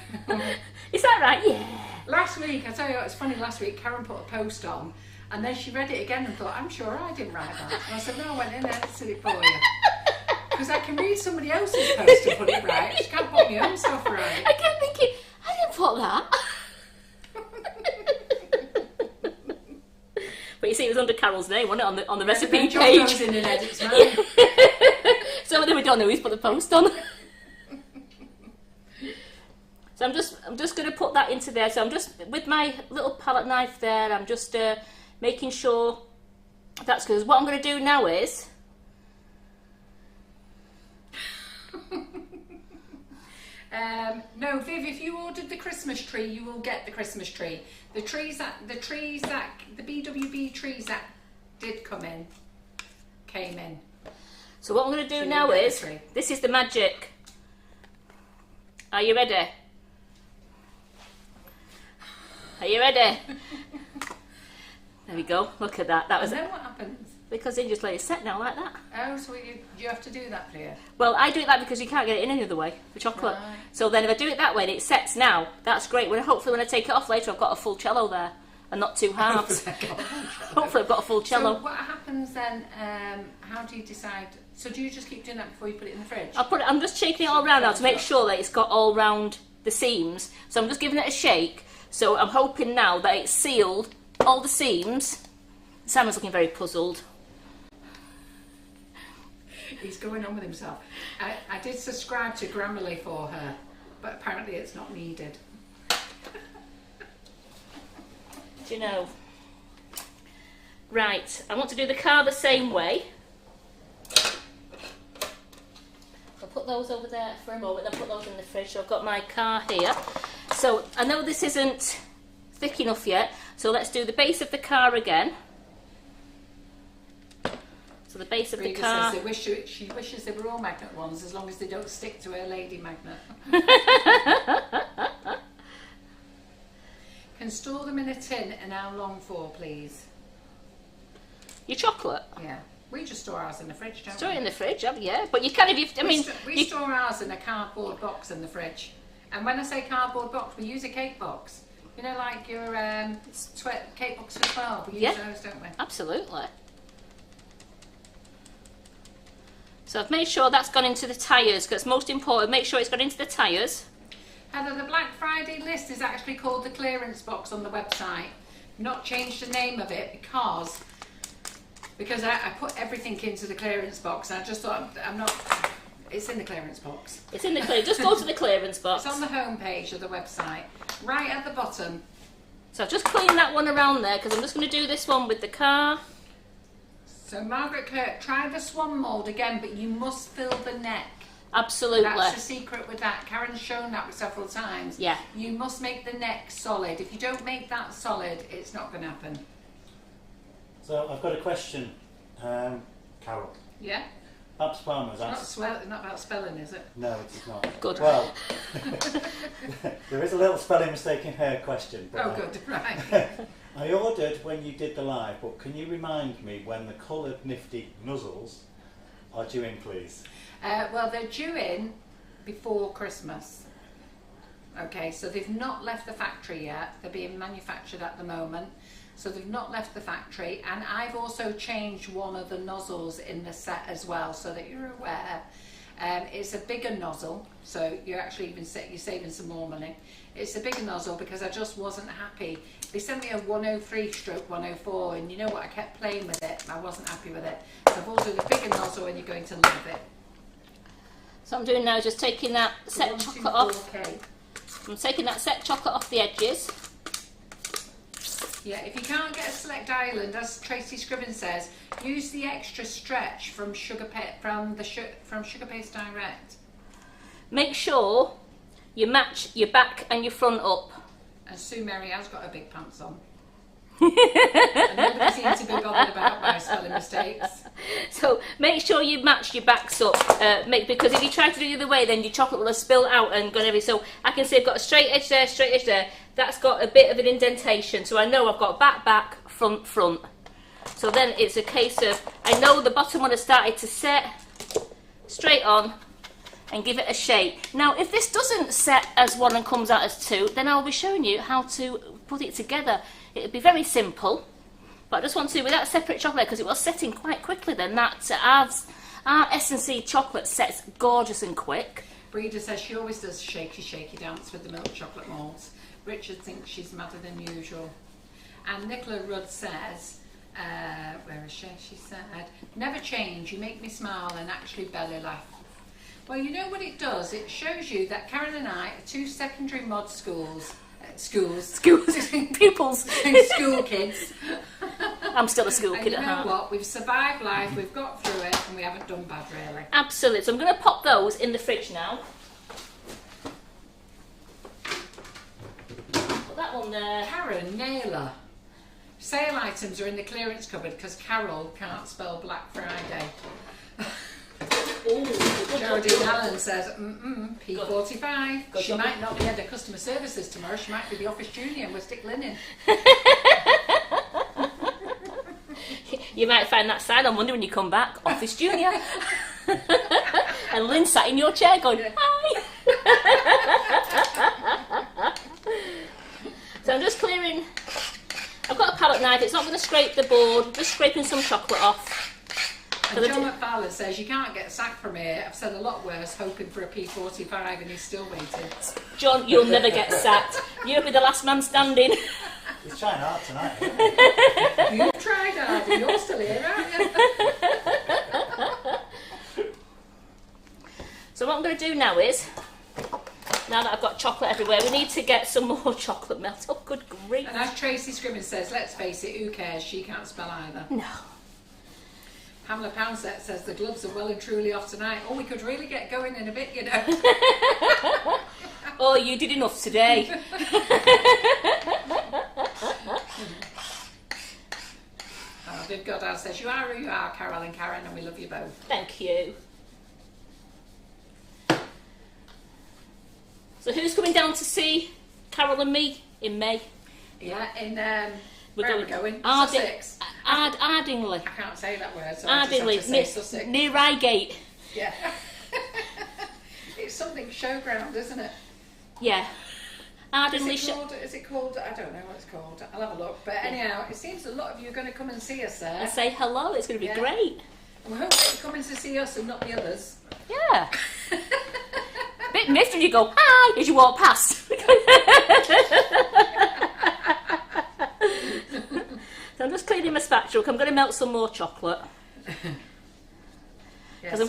Is that right? Yeah. Last week, I tell you what, it's funny, last week Karen put a post on and then she read it again and thought, I'm sure I didn't write that. And I said, no, I went in there and said it for you. Because I can read somebody else's post and put it right. She can't put my own stuff right. I kept thinking, I didn't put that. But you see, it was under Carol's name, wasn't it, on the recipe John page? goes in and edits mine. Some of them we don't know who's put the post on. So I'm just going to put that into there. So I'm just, with my little palette knife there, I'm just making sure that's good. What I'm going to do now is... no, Viv, if you ordered the Christmas tree, you will get the Christmas tree. The BWB trees that did came in. So what I'm going to do now is, this is the magic. Are you ready? Are you ready? There we go. Look at that. That was. And then what happens? Because they just let it set now like that. Oh, so you have to do that, Priya? Well, I do it that because you can't get it in any other way for chocolate. Right. So then if I do it that way and it sets now, that's great. Hopefully when I take it off later, I've got a full cello there and not 2 halves. Hopefully I've got a full cello. So what happens then? How do you decide? So do you just keep doing that before you put it in the fridge? I'm just shaking it all around now to make sure that it's got all round the seams. So I'm just giving it a shake. So I'm hoping now that it's sealed all the seams. Simon's looking very puzzled. He's going on with himself. I did subscribe to Grammarly for her, but apparently it's not needed. Do you know? Right, I want to do the car the same way. I'll put those over there for a moment, then put those in the fridge. So I've got my car here. So I know this isn't thick enough yet, so let's do the base of the car again. So the base of the car. Says she wishes they were all magnet ones, as long as they don't stick to her lady magnet. Can store them in a tin, and how long for, please? Your chocolate? Yeah. We just store ours in the fridge, don't Store we? it in the fridge, yeah. But you can if you... We store ours in a cardboard box in the fridge. And when I say cardboard box, we use a cake box. You know, like your cake box for 12. We use those, don't we? Absolutely. So I've made sure that's gone into the tyres, because it's most important. Make sure it's gone into the tyres. Heather, the Black Friday list is actually called the clearance box on the website. Not changed the name of it because I put everything into the clearance box. I just thought it's in the clearance box. It's in the clearance. Just go to the clearance box. It's on the home page of the website, right at the bottom. So I've just cleaned that one around there because I'm just going to do this one with the car. So Margaret Kirk, try the swan mould again, but you must fill the neck. Absolutely. That's the secret with that. Karen's shown that several times. Yeah. You must make the neck solid. If you don't make that solid, it's not going to happen. So I've got a question, Carol. Yeah? Babs Palmer's It's not about spelling, is it? No, it is not. Good. Well, there is a little spelling mistake in her question. But Oh, good, right. I ordered when you did the live, but can you remind me when the coloured nifty nuzzles are due in, please? Well, they're due in before Christmas. Okay, so they've not left the factory yet. They're being manufactured at the moment. So they've not left the factory. And I've also changed one of the nozzles in the set as well, so that you're aware. It's a bigger nozzle, so you're actually you're saving some more money. It's a bigger nozzle because I just wasn't happy. They sent me a 103/104, and you know what? I kept playing with it. I wasn't happy with it. So I've ordered a bigger nozzle, and you're going to love it. So I'm doing now is just taking that set chocolate off. I'm taking that set chocolate off the edges. Yeah, if you can't get a select island, as Tracy Scriven says, use the extra stretch from Sugar Paste Direct. Make sure you match your back and your front up. And Sue Mary has got her big pants on. And nobody seems to be bothered about my spelling mistakes. So make sure you match your backs up, because if you try to do the other way, then your chocolate will have spilled out and gone everywhere. So I can see I've got a straight edge there, straight edge there. That's got a bit of an indentation, so I know I've got back, front. So then it's a case of, I know the bottom one has started to set straight on and give it a shape. Now, if this doesn't set as one and comes out as two, then I'll be showing you how to put it together. It'll be very simple, but I just want to, without separate chocolate, because it was setting quite quickly then, that our S&C chocolate sets gorgeous and quick. Breeder says she always does shaky dance with the milk chocolate moulds. Richard thinks she's madder than usual. And Nicola Rudd says, where is she? She said, never change, you make me smile and actually belly laugh. Well, you know what it does? It shows you that Karen and I are two secondary mod pupils. School kids. I'm still a school kid at heart. heart. You know what? We've survived life, we've got through it, and we haven't done bad, really. Absolutely. So I'm going to pop those in the fridge now. Put that one there. Karen Naylor. Sale items are in the clearance cupboard because Carol can't spell Black Friday. Geraldine Allen says, P45. Good She job. might not be at the customer services tomorrow. She might be the office junior with stick linen. You might find that sign on Monday when you come back, Office Junior. And Lynn sat in your chair going, hi. So I'm just clearing. I've got a palette knife. It's not going to scrape the board. Just scraping some chocolate off. And John McFarlane says, you can't get sacked from here. I've said a lot worse, hoping for a P45, and he's still waiting. John, you'll never get sacked. You'll be the last man standing. He's trying hard tonight. You've tried hard, and you're still here, aren't you? So what I'm going to do now is, now that I've got chocolate everywhere, we need to get some more chocolate melt. Oh, good grief. And as Tracy Scrimmage says, let's face it, who cares? She can't spell either. No. Pamela Poundset says the gloves are well and truly off tonight. Oh, we could really get going in a bit, you know. Oh, you did enough today. Viv Goddard says, you are who you are, Carol and Karen, and we love you both. Thank you. So who's coming down to see Carol and me in May? Yeah, in We're where are we going? Sussex. Ardingly. I can't say that word, so Ardingly, I just have to say Sussex. near Reigate. Yeah. It's something showground, isn't it? Yeah. Ardingly. Is it called? I don't know what it's called. I'll have a look. But anyhow, it seems a lot of you are going to come and see us there. And say hello. It's going to be great. And we hope that you're coming to see us and not the others. Yeah. Bit miffed when you go hi as you walk past. So I'm just cleaning my spatula. I'm going to melt some more chocolate. Yeah, so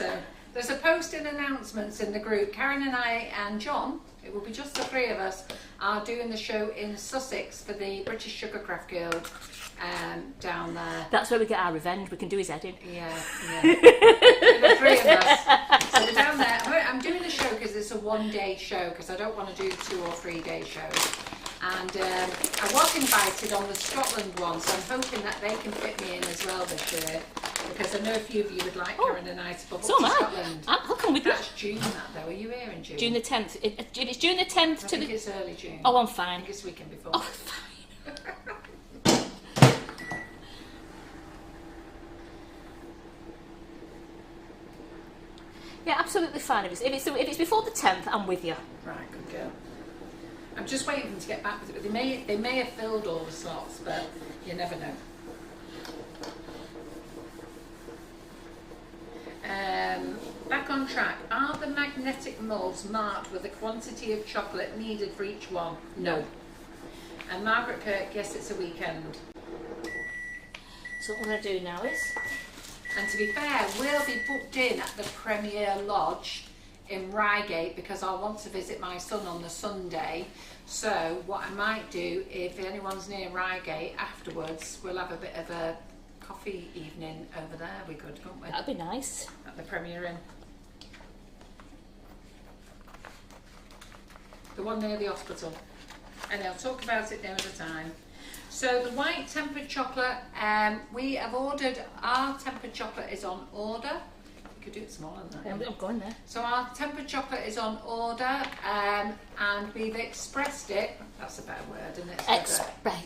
there's a post in announcements in the group. Karen and I and John, it will be just the three of us, are doing the show in Sussex for the British Sugarcraft Guild down there. That's where we get our revenge. We can do his head in. Yeah. The three of us. So we're down there. I'm doing the show because it's a one-day show because I don't want to do 2 or 3 day shows. And I was invited on the Scotland one, so I'm hoping that they can fit me in as well this year. Because I know a few of you would like Karen and I to pop up to Scotland. I'll come with you. That's June, that though. Are you here in June? June the 10th. It's June the 10th I to think the. it's early June. Oh, I'm I fine. think it's weekend before. Oh, fine. Yeah, absolutely fine. If it's before the 10th, I'm with you. Right, good girl. I'm just waiting for them to get back with it. They may have filled all the slots, but you never know. Back on track. Are the magnetic moulds marked with the quantity of chocolate needed for each one? No. And Margaret Kirk, yes, it's a weekend. So what I'm going to do now is... And to be fair, we'll be booked in at the Premier Lodge in Reigate because I want to visit my son on the Sunday. So what I might do, if anyone's near Reigate afterwards, we'll have a bit of a coffee evening over there. We could, couldn't we? That'd be nice. At the Premier Inn. The one near the hospital. And I'll talk about it near the time. So the white tempered chocolate, we have ordered, our tempered chocolate is on order. You could do it smaller than that. I'm going there. So our tempered chocolate is on order, and we've expressed it. That's a better word, isn't it?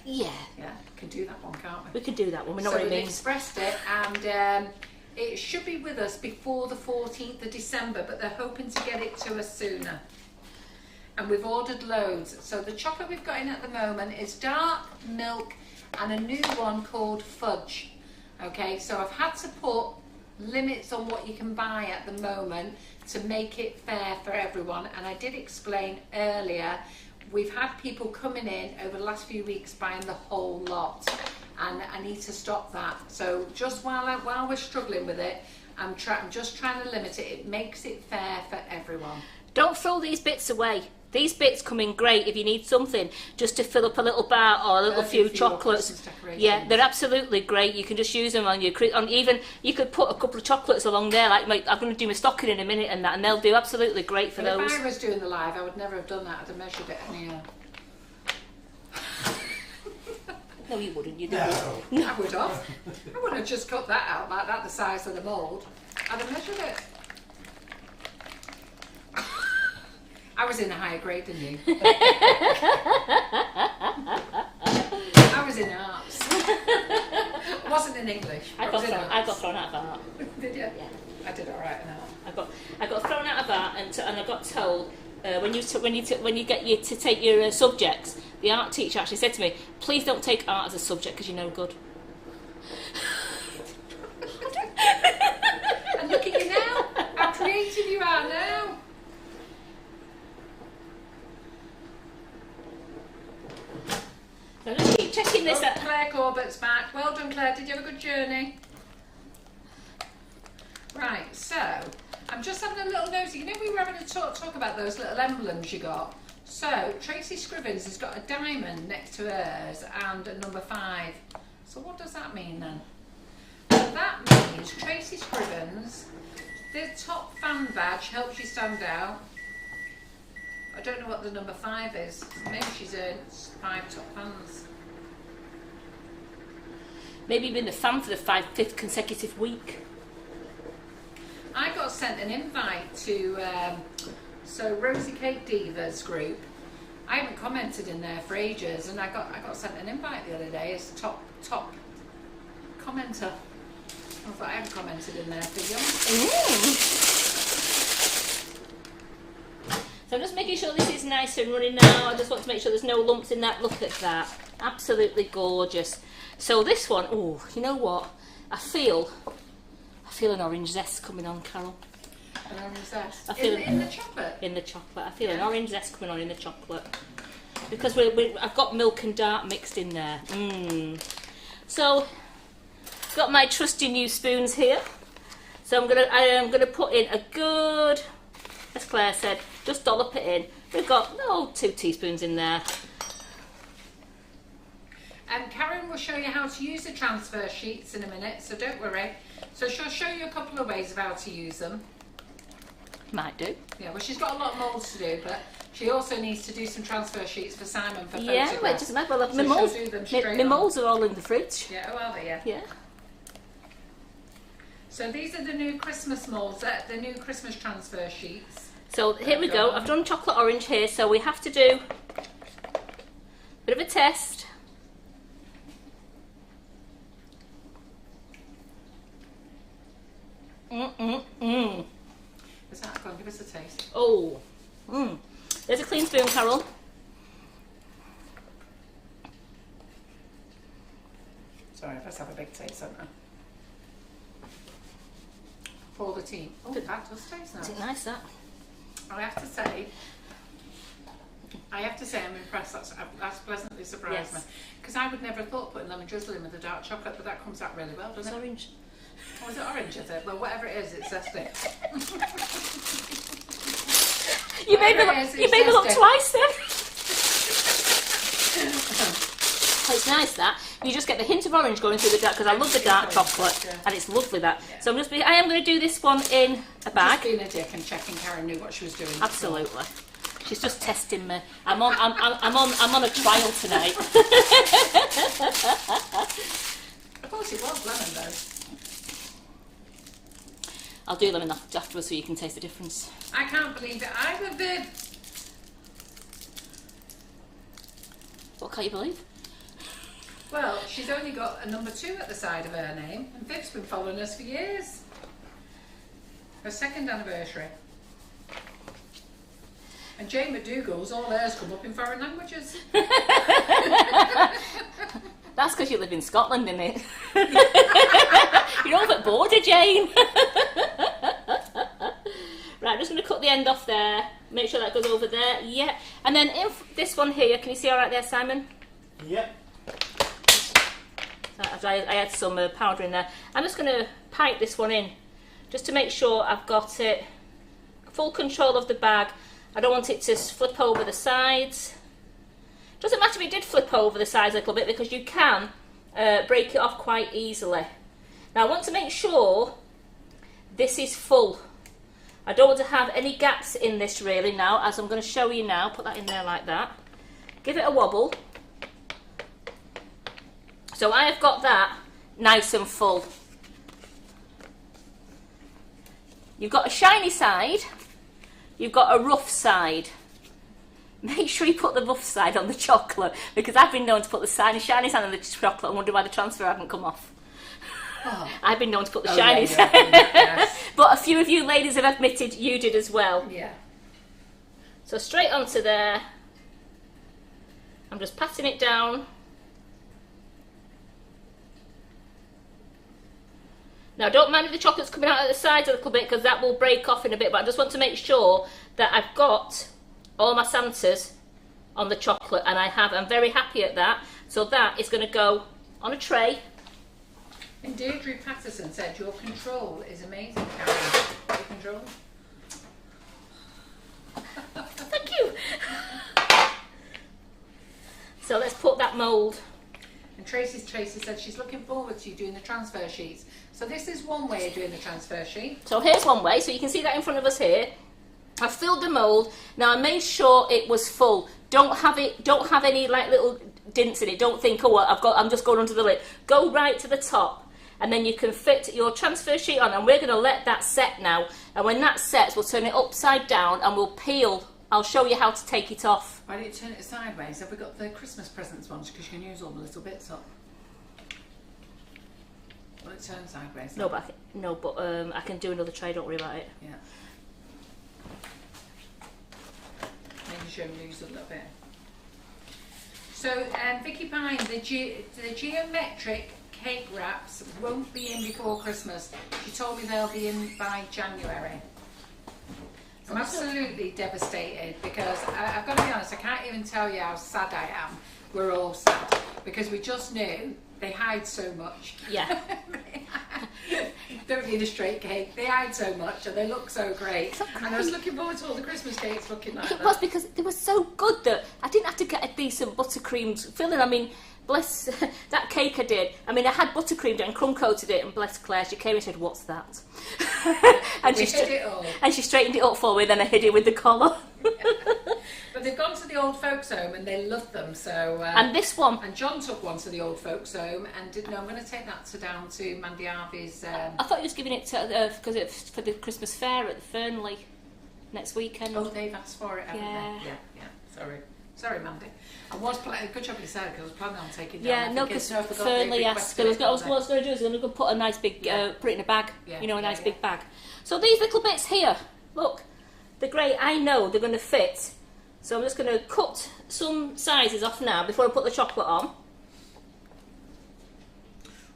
Yeah. Yeah, can do that one, can't we? We can do that one. We know So what it we've means. expressed it, and it should be with us before the 14th of December, but they're hoping to get it to us sooner. And we've ordered loads. So the chocolate we've got in at the moment is dark milk and a new one called fudge. Okay, so I've had to put limits on what you can buy at the moment to make it fair for everyone. And I did explain earlier, we've had people coming in over the last few weeks buying the whole lot, and I need to stop that. So just while we're struggling with it, I'm just trying to limit it. It makes it fair for everyone. Don't throw these bits away. These bits come in great if you need something just to fill up a little bar or a little few chocolates. Yeah, they're absolutely great. You can just use them on your even you could put a couple of chocolates along there. Like I'm going to do my stocking in a minute and that, and they'll do absolutely great for those. If I was doing the live, I would never have done that. I'd have measured it anyhow. No, you wouldn't. You No, I would have. I wouldn't have just cut that out like that, the size of the mould. I'd have measured it. I was in a higher grade than you. I was in arts. I wasn't in English. I got thrown out of art. Did you? Yeah. I did all right in art. I got thrown out of art, and I got told when you get to take your subjects, the art teacher actually said to me, "Please don't take art as a subject because you're no good." And look at you now. How creative you are now. So just keep checking this out. Claire Corbett's back. Well done, Claire. Did you have a good journey? Right, so I'm just having a little nosy. You know, we were having a talk about those little emblems you got. So Tracy Scrivens has got a diamond next to hers and a number 5. So what does that mean then? Well, that means Tracy Scrivens, the top fan badge helps you stand out. I don't know what the number 5 is. Maybe she's earned 5 top fans. Maybe been a fan for the 5th consecutive week. I got sent an invite to Rosie Cake Divas group. I haven't commented in there for ages, and I got sent an invite the other day as top commenter. I thought I haven't commented in there for So I'm just making sure this is nice and running now. I just want to make sure there's no lumps in that. Look at that. Absolutely gorgeous. So this one, oh, you know what? I feel an orange zest coming on, Carol. An orange zest? I feel in the chocolate? In the chocolate. I feel an orange zest coming on in the chocolate. Because I've got milk and dark mixed in there. So, got my trusty new spoons here. So I am gonna put in a good, as Claire said, just dollop it in. We've got 2 teaspoons in there. And Karen will show you how to use the transfer sheets in a minute, so don't worry. So she'll show you a couple of ways of how to use them. Might do. Yeah, well, she's got a lot of moulds to do, but she also needs to do some transfer sheets for Simon for Yeah, photographs. well, it doesn't matter. Well, So my moulds, she'll do them straight my on. moulds are all in the fridge. Yeah, oh, are they? Yeah. Yeah. So these are the new Christmas moulds, the new Christmas transfer sheets. So here we go. I've done chocolate orange here, so we have to do a bit of a test. Is that going to give us a taste? Oh, there's a clean spoon, Carol. Sorry, let's have a big taste, don't I? For the team. Oh, that does taste nice. Is it nice, that? I have to say I'm impressed. That's pleasantly surprised me. Because I would never have thought putting lemon drizzle in with the dark chocolate, but that comes out really well, doesn't It's it? orange. Oh, is it orange, is it? Well, whatever it is, it's zesty. You made me look twice then. Oh, it's nice that. You just get the hint of orange going through the dark, because I love the dark chocolate, and it's lovely that. Yeah. So I am going to do this one in a bag. Just being a dick and checking Karen knew what she was doing. Absolutely. She's just testing me. I'm on a trial tonight. Of course it was lemon though. I'll do lemon afterwards so you can taste the difference. I can't believe it either, Viv. What can't you believe? Well, she's only got a number 2 at the side of her name, and Viv's been following us for years. Her 2nd anniversary. And Jane McDougall's, all hers come up in foreign languages. That's because you live in Scotland, isn't it? You're over at border, Jane. Right, I'm just going to cut the end off there. Make sure that goes over there. Yeah. And then in this one here, can you see all right there, Simon? Yep. I had some powder in there. I'm just going to pipe this one in, just to make sure I've got it full control of the bag. I don't want it to flip over the sides. Doesn't matter if it did flip over the sides a little bit, because you can break it off quite easily. Now I want to make sure this is full. I don't want to have any gaps in this really now, as I'm going to show you now. Put that in there like that. Give it a wobble. So I have got that nice and full. You've got a shiny side, you've got a rough side. Make sure you put the rough side on the chocolate, because I've been known to put the shiny side on the chocolate and wonder why the transfer hasn't come off. Oh. I've been known to put the shiny side. Yes. But a few of you ladies have admitted you did as well. Yeah. So straight onto there. I'm just patting it down. Now don't mind if the chocolate's coming out at the sides a little bit, because that will break off in a bit, but I just want to make sure that I've got all my Santas on the chocolate, and I have. I'm very happy at that. So that is going to go on a tray. And Deirdre Patterson said your control is amazing, Karen. Your control. Thank you. So let's put that mould. And Tracy said she's looking forward to you doing the transfer sheets. So this is one way of doing the transfer sheet. So here's one way. So you can see that in front of us here. I filled the mould. Now I made sure it was full. Don't have any like little dints in it. Don't think, oh, I'm just going under the lid. Go right to the top, and then you can fit your transfer sheet on. And we're going to let that set now. And when that sets, we'll turn it upside down and we'll peel. I'll show you how to take it off. Why don't you turn it sideways? Have we got the Christmas presents ones? Because you can use all the little bits up. Will it turn sideways? No, but I can do another tray. Don't worry about it. Yeah. Making sure we lose a little bit. So, Vicky Pine, the geometric cake wraps won't be in before Christmas. She told me they'll be in by January. I'm absolutely devastated, because I've got to be honest, I can't even tell you how sad I am. We're all sad, because we just knew they hide so much. Yeah. Don't need a straight cake. They hide so much and they look so great. And I was looking forward to all the Christmas cakes looking like that. It was, because they were so good that I didn't have to get a decent buttercream filling. I mean, bless that cake I did. I mean, I had buttercreamed it and crumb coated it, and bless Claire, she came and said, "What's that?" And she hid it all. And she straightened it up for me. Then I hid it with the collar. But they've gone to the old folks home and they love them. So and this one. And John took one to the old folks home and did. No, I'm going to take that down to Mandy Harvey's. I thought he was giving it to because it's for the Christmas fair at the Fernley next weekend. Oh, they've asked for it, haven't they? Yeah. Sorry, Mandy. I was planning. Good job you said, because I was planning on taking. Yeah, no, because Fernley asked. What I was going to do is I'm going to put a nice big, put it in a bag. Yeah, a nice big bag. So these little bits here, look, they're great. I know they're going to fit. So I'm just going to cut some sizes off now before I put the chocolate on.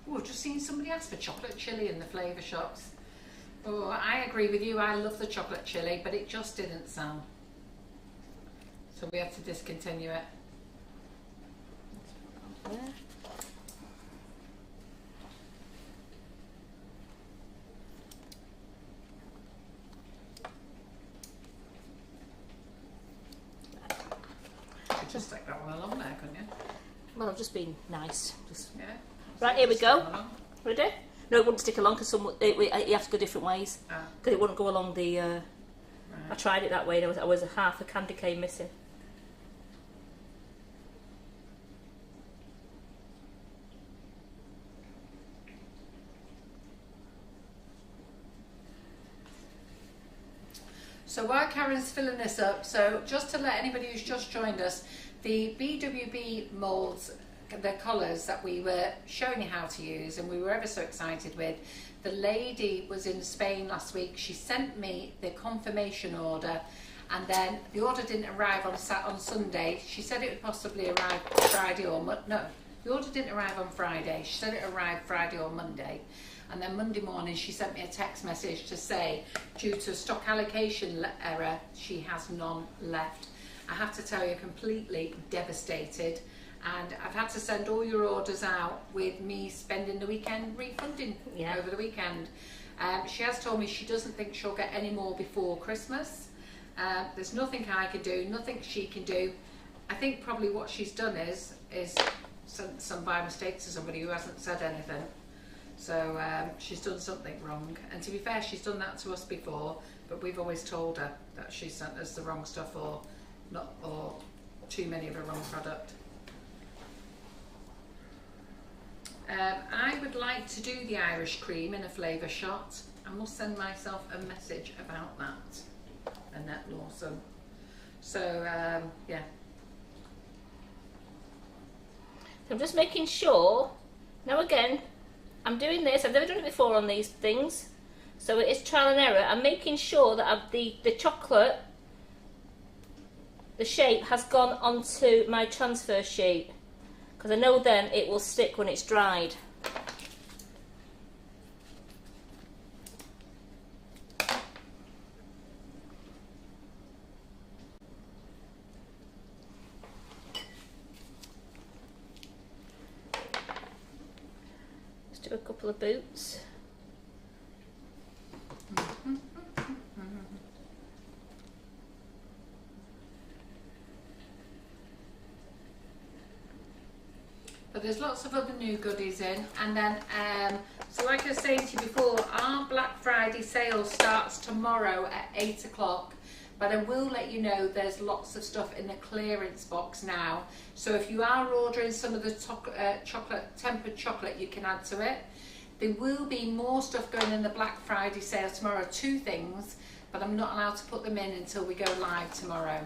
Oh, I've just seen somebody ask for chocolate chilli in the flavour shops. Oh, I agree with you. I love the chocolate chilli, but it just didn't sell. So we have to discontinue it. Just take that one along there, couldn't you? Well, I've just been nice. Yeah. Right, here we go. Along. Ready? No, it wouldn't stick along because you have to go different ways. Ah, Because it wouldn't go along the... I right. tried it that way and I was a half a candy cane missing. So while Karen's filling this up, so just to let anybody who's just joined us, the BWB moulds, the colours that we were showing you how to use and we were ever so excited with, the lady was in Spain last week. She sent me the confirmation order and then the order didn't arrive on Sunday. She said it would possibly arrive Friday or no, the order didn't arrive on Friday. She said it arrived Friday or Monday. And then Monday morning she sent me a text message to say, due to stock allocation error, she has none left. I have to tell you, completely devastated. And I've had to send all your orders out with me spending the weekend refunding over the weekend. She has told me she doesn't think she'll get any more before Christmas. There's nothing I can do, nothing she can do. I think probably what she's done is some by mistake to somebody who hasn't said anything. So she's done something wrong, and to be fair, she's done that to us before, but we've always told her that she sent us the wrong stuff or too many of a wrong product. I would like to do the Irish cream in a flavour shot. I must send myself a message about that, Annette Lawson. So yeah. So I'm just making sure, now again, I'm doing this, I've never done it before on these things, so it is trial and error. I'm making sure that the chocolate, the shape has gone onto my transfer sheet, because I know then it will stick when it's dried. Do a couple of boots. But there's lots of other new goodies in, and then so like I was saying to you before, our Black Friday sale starts tomorrow at 8 o'clock. But I will let you know there's lots of stuff in the clearance box now. So if you are ordering some of the tempered chocolate, you can add to it. There will be more stuff going in the Black Friday sale tomorrow, 2 things, but I'm not allowed to put them in until we go live tomorrow.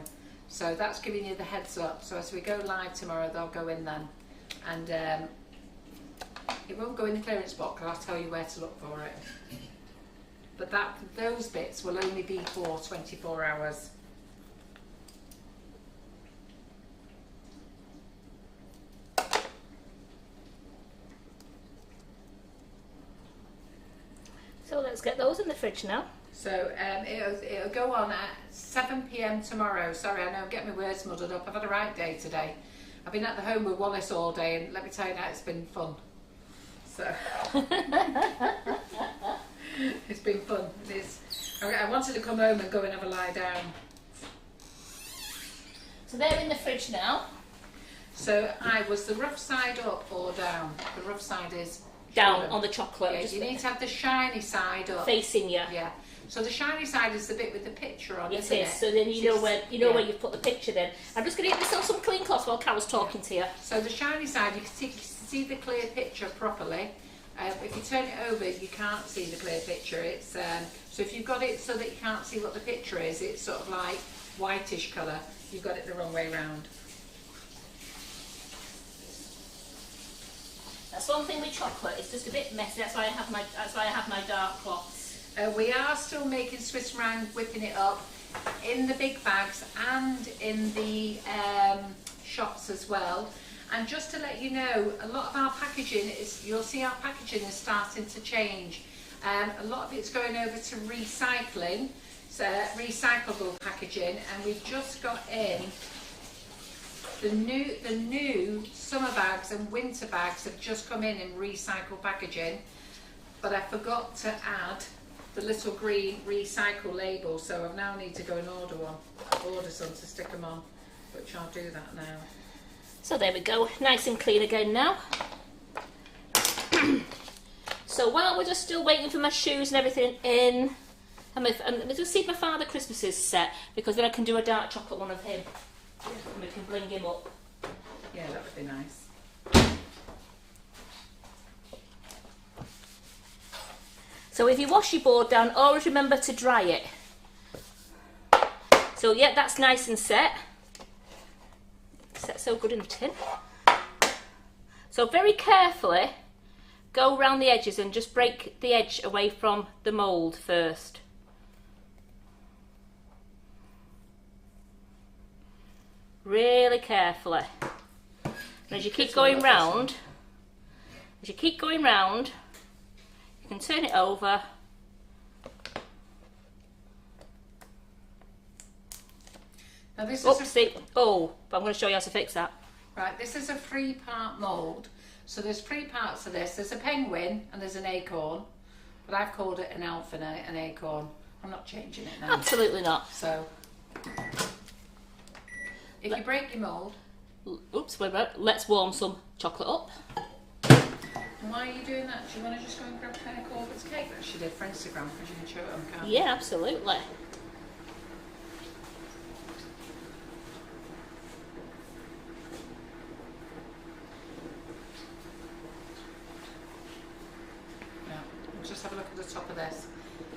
So that's giving you the heads up. So as we go live tomorrow, they'll go in then. And it won't go in the clearance box, I'll tell you where to look for it. But those bits will only be for 24 hours. So let's get those in the fridge now. So it'll go on at 7 PM tomorrow. Sorry, I know I'm getting my words muddled up. I've had a right day today. I've been at the home with Wallace all day, and let me tell you now, it's been fun. So it's been fun. It is. I wanted to come home and go and have a lie down. So they're in the fridge now. So was the rough side up or down? The rough side is Down on the chocolate. Yeah, you need to have the shiny side up. Facing you. Yeah. So the shiny side is the bit with the picture on, It isn't is. it? So then you know where where you've put the picture then. I'm just going to get myself some clean cloths while Carol's talking to you. So the shiny side, you can see the clear picture properly. If you turn it over, you can't see the clear picture. It's so if you've got it so that you can't see what the picture is, it's sort of like whitish colour. You've got it the wrong way round. That's one thing with chocolate. It's just a bit messy. That's why I have my dark cloths. We are still making Swiss meringue, whipping it up in the big bags and in the shops as well. And just to let you know, a lot of our packaging you'll see our packaging is starting to change. A lot of it's going over to recycling, so recyclable packaging, and we've just got in the new summer bags and winter bags have just come in recycled packaging, but I forgot to add the little green recycle label, so I now need to go and order some to stick them on. which I'll do that now. So there we go, nice and clean again now. So while we're just still waiting for my shoes and everything in, I'm just see if my Father Christmas is set, because then I can do a dark chocolate one of him. And we can bling him up. Yeah, that would be nice. So if you wash your board down, always remember to dry it. So yeah, that's nice and set. Set so good in the tin. So very carefully go around the edges and just break the edge away from the mould first. Really carefully. And as you keep going round, you can turn it over. Now this Oopsie. Oh, but I'm going to show you how to fix that. Right, this is a 3-part mould. So there's 3 parts of this. There's a penguin and there's an acorn. But I've called it an elf and an acorn. I'm not changing it now. Absolutely not. So, if you break your mould... Oops, wait a minute. Let's warm some chocolate up. And why are you doing that? Do you want to just go and grab Claire Corbett's cake that she did for Instagram? Because you can show it on camera. Yeah, absolutely. Just have a look at the top of this.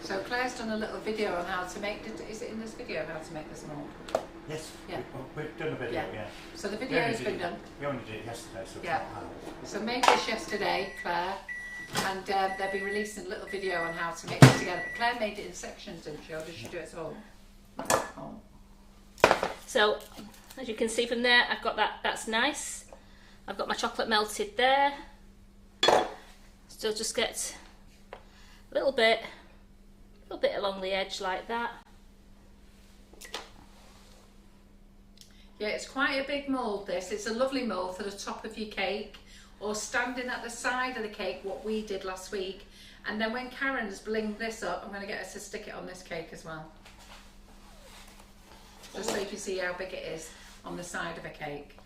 So Claire's done a little video on how to make, is it in this video how to make this mould? Yes, Yeah. we've done a video, yeah. So the video has been done. We only did it yesterday, so it's Yeah. not hard. So made this yesterday, Claire, and they'll be releasing a little video on how to mix it together. But Claire made it in sections, didn't she? Or did she do it all? Oh. So, as you can see from there, I've got that, that's nice. I've got my chocolate melted there. Still just get a little bit along the edge like that. Yeah, it's quite a big mould this. It's a lovely mould for the top of your cake, or standing at the side of the cake, what we did last week. And then when Karen's blinged this up, I'm going to get her to stick it on this cake as well. Just so you can see how big it is on the side of a cake.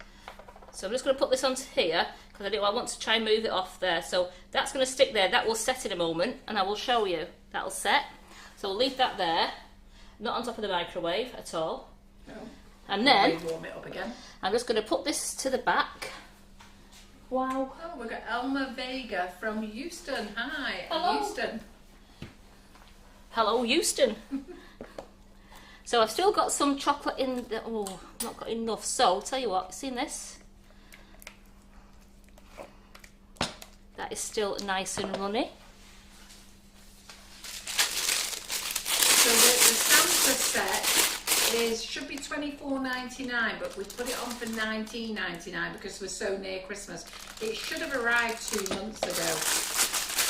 So I'm just going to put this onto here, because I want to try and move it off there. So that's going to stick there. That will set in a moment, and I will show you. That'll set. So we'll leave that there, not on top of the microwave at all. No. And then warm it up again. I'm just going to put this to the back. Wow. Oh, we've got Elma Vega from Houston. Hi, Hello. Houston. Hello, Houston. So I've still got some chocolate in the, oh, I've not got enough. So, tell you what, seen this? That is still nice and runny. So the Santa set should be $24.99, but we put it on for $19.99 because we're so near Christmas. It should have arrived 2 months ago.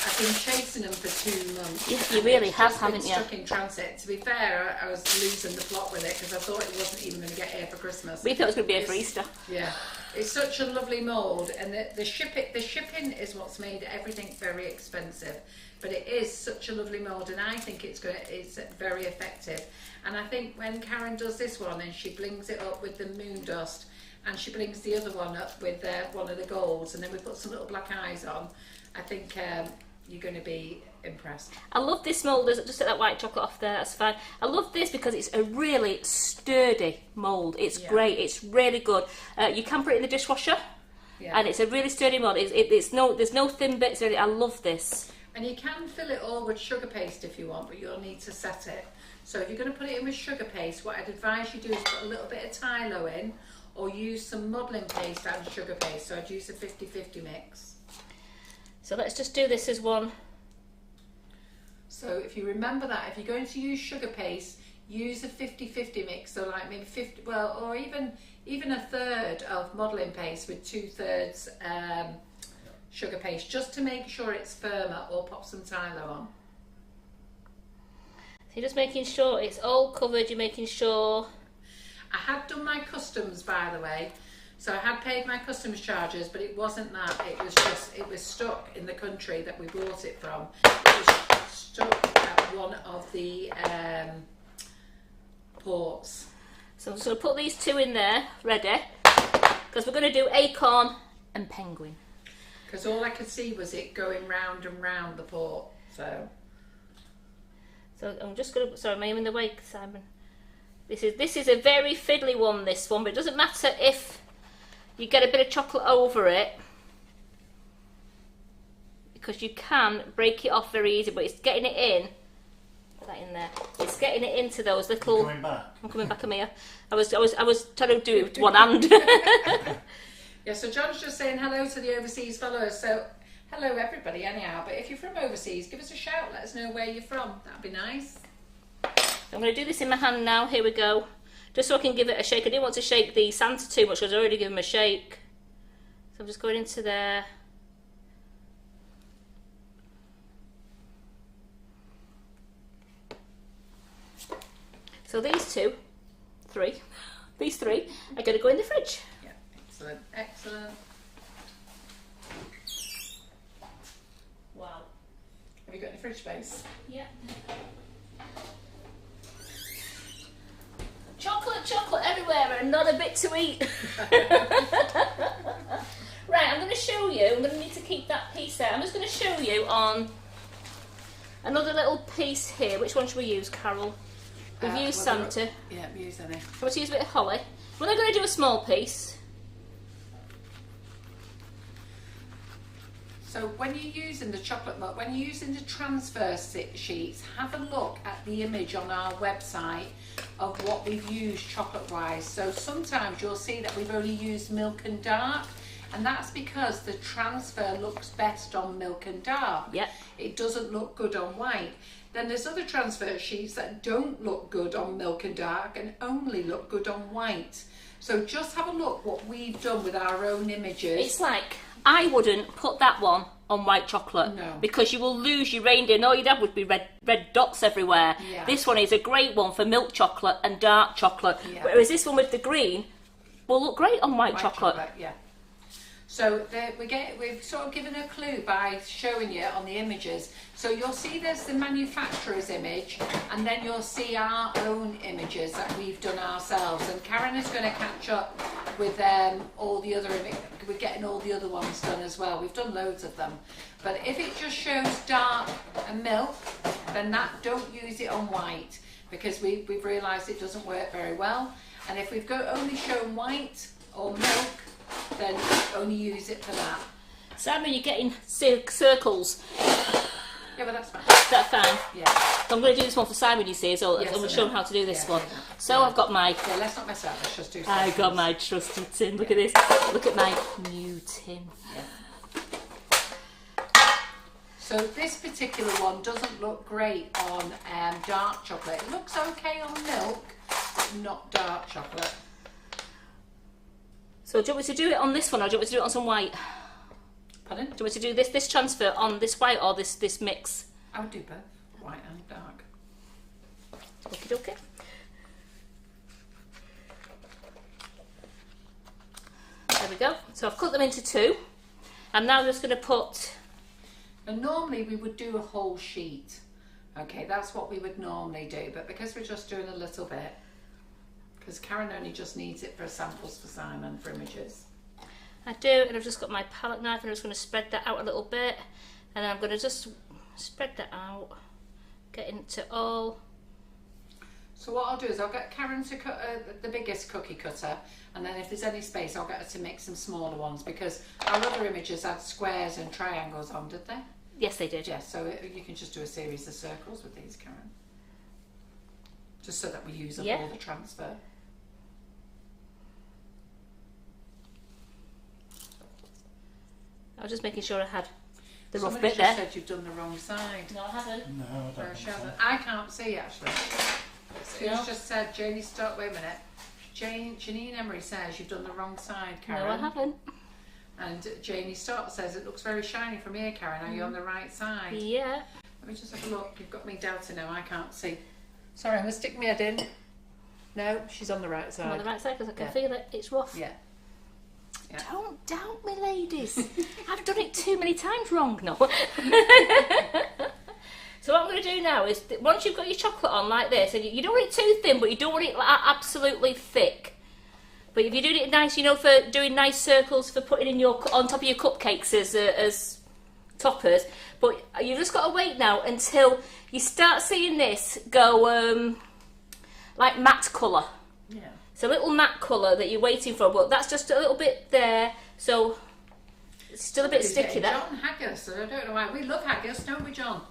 I've been chasing them for 2 months. You really have, haven't you? Stuck in transit. To be fair, I was losing the plot with it because I thought it wasn't even going to get here for Christmas. We thought it was going to be here for Easter. Yeah, it's such a lovely mould, and the shipping is what's made everything very expensive. But it is such a lovely mould, and I think it's very effective. And I think when Karen does this one and she blings it up with the moon dust, and she blings the other one up with one of the golds, and then we put some little black eyes on, I think you're going to be impressed. I love this mould. Just take that white chocolate off there, that's fine. I love this because it's a really sturdy mould. It's great, it's really good. You can put it in the dishwasher, and it's a really sturdy mould. There's no thin bits in it. I love this. And you can fill it all with sugar paste if you want, but you'll need to set it. So if you're going to put it in with sugar paste, what I'd advise you do is put a little bit of Tylo in, or use some modelling paste and sugar paste. So I'd use a 50-50 mix. So let's just do this as one. So if you remember that, if you're going to use sugar paste, use a 50-50 mix. So like maybe 50, well, or even a third of modelling paste with 2/3 sugar paste, just to make sure it's firmer, or pop some Tylo on. So you're just making sure it's all covered, you're making sure. I had done my customs, by the way, so I had paid my customs charges, but it wasn't that, it was stuck in the country that we bought it from. It was stuck at one of the ports. So I'm just going to put these two in there, ready, because we're going to do acorn and penguin. Because all I could see was it going round and round the pot, so I'm just going to, sorry, am I in the way, Simon? This is a very fiddly one, this one, but it doesn't matter if you get a bit of chocolate over it, because you can break it off very easy, but it's getting it in. Put that in there. It's getting it into those little. You're coming back. I'm coming back, Amir. I was trying to do it with one hand. yeah. So John's just saying hello to the overseas followers. So hello everybody, anyhow. But if you're from overseas, give us a shout. Let us know where you're from. That'd be nice. I'm going to do this in my hand now. Here we go. Just so I can give it a shake. I didn't want to shake the Santa too much because I already given him a shake. So I'm just going into there. So these three are going to go in the fridge. Yeah, excellent, excellent. Wow. Have you got any fridge space? Yeah. Chocolate everywhere and not a bit to eat. Right, I'm going to show you. I'm going to need to keep that piece there. I'm just going to show you on another little piece here. Which one should we use, Carol? We've used Santa. Yeah, use any. I want to use a bit of holly. We're not going to do a small piece. So when you're using the chocolate mug, when you're using the transfer sheets, have a look at the image on our website of what we've used chocolate-wise. So sometimes you'll see that we've only used milk and dark, and that's because the transfer looks best on milk and dark. Yep. It doesn't look good on white. Then there's other transfer sheets that don't look good on milk and dark and only look good on white. So just have a look what we've done with our own images. It's like, I wouldn't put that one on white chocolate. No. Because you will lose your reindeer and all you'd have would be red dots everywhere. Yeah. This one is a great one for milk chocolate and dark chocolate. Yeah. Whereas this one with the green will look great on white chocolate. Yeah. So we've sort of given a clue by showing you on the images. So you'll see there's the manufacturer's image, and then you'll see our own images that we've done ourselves. And Karen is going to catch up with all the other images. We're getting all the other ones done as well. We've done loads of them. But if it just shows dark and milk, then don't use it on white, because we've realised it doesn't work very well. And if we've only shown white or milk, then only use it for that. Simon, you're getting circles. Yeah, but that's fine. Is that fine? Yeah. So I'm going to do this one for Simon, you see, so Yes, I'm going I to show know. him how to do this Yeah, one. I know. So Yeah. I've got my... Yeah, let's not mess up. Let's just do I something. got my trusty tin. Look at this. Look at my new tin. Yeah. So this particular one doesn't look great on dark chocolate. It looks okay on milk, but not dark chocolate. So do you want me to do it on this one, or do you want me to do it on some white? Pardon? Do you want me to do this transfer on this white or this mix? I would do both, white and dark. Okie dokie. There we go. So I've cut them into two. I'm now just going to put... And normally we would do a whole sheet. Okay, that's what we would normally do. But because we're just doing a little bit, because Karen only just needs it for samples for Simon, for images. I do, and I've just got my palette knife and I'm just going to spread that out a little bit. And then I'm going to just spread that out, get into all... So what I'll do is I'll get Karen to cut the biggest cookie cutter, and then if there's any space I'll get her to make some smaller ones, because our other images had squares and triangles on, did they? Yes, they did. Yeah, so you can just do a series of circles with these, Karen. Just so that we use up all the transfer. I was just making sure I had the rough Somebody bit just there. said you've done the wrong side. No, I haven't. No, I don't She think so. hasn't. I can't see actually. No. It's just said Janie Stott. Wait a minute. Janine Emery says you've done the wrong side, Karen. No, I haven't. And Janie Stott says it looks very shiny from here, Karen. Are you on the right side? Yeah. Let me just have a look. You've got me doubting now. I can't see. Sorry, I'm going to stick my head in. No, she's on the right side. I'm on the right side because I can Yeah. feel it. It's rough. Yeah. Yeah. Don't doubt me, ladies. I've done it too many times wrong, no. So what I'm going to do now is, once you've got your chocolate on like this, and you don't want it too thin, but you don't want it absolutely thick. But if you're doing it nice, you know, for doing nice circles for putting in your on top of your cupcakes as toppers. But you've just got to wait now until you start seeing this go like matte colour. Yeah. It's a little matte colour that you're waiting for, but that's just a little bit there, so it's still a bit sticky there. John haggis, I don't know why. We love haggis, don't we, John?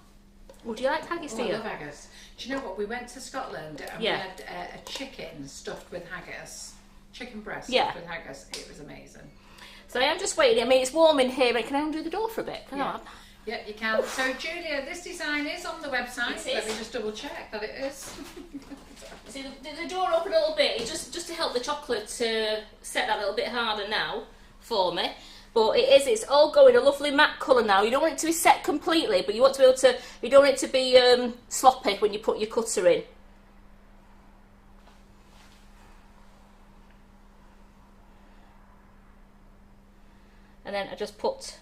Would you like haggis, do I you? love haggis. Do you know what? We went to Scotland and Yeah. we had a chicken stuffed with haggis. Chicken breast Yeah. stuffed with haggis. It was amazing. So I am just waiting. I mean, it's warm in here. Can I undo the door for a bit? Can I? Yeah, you can. So, Julia, this design is on the website. It Let is. me just double check that it is. See, the door open a little bit, it's just to help the chocolate to set that little bit harder now for me. But it's all going a lovely matte colour now. You don't want it to be set completely, but you want to be able to, you don't want it to be sloppy when you put your cutter in. And then I just put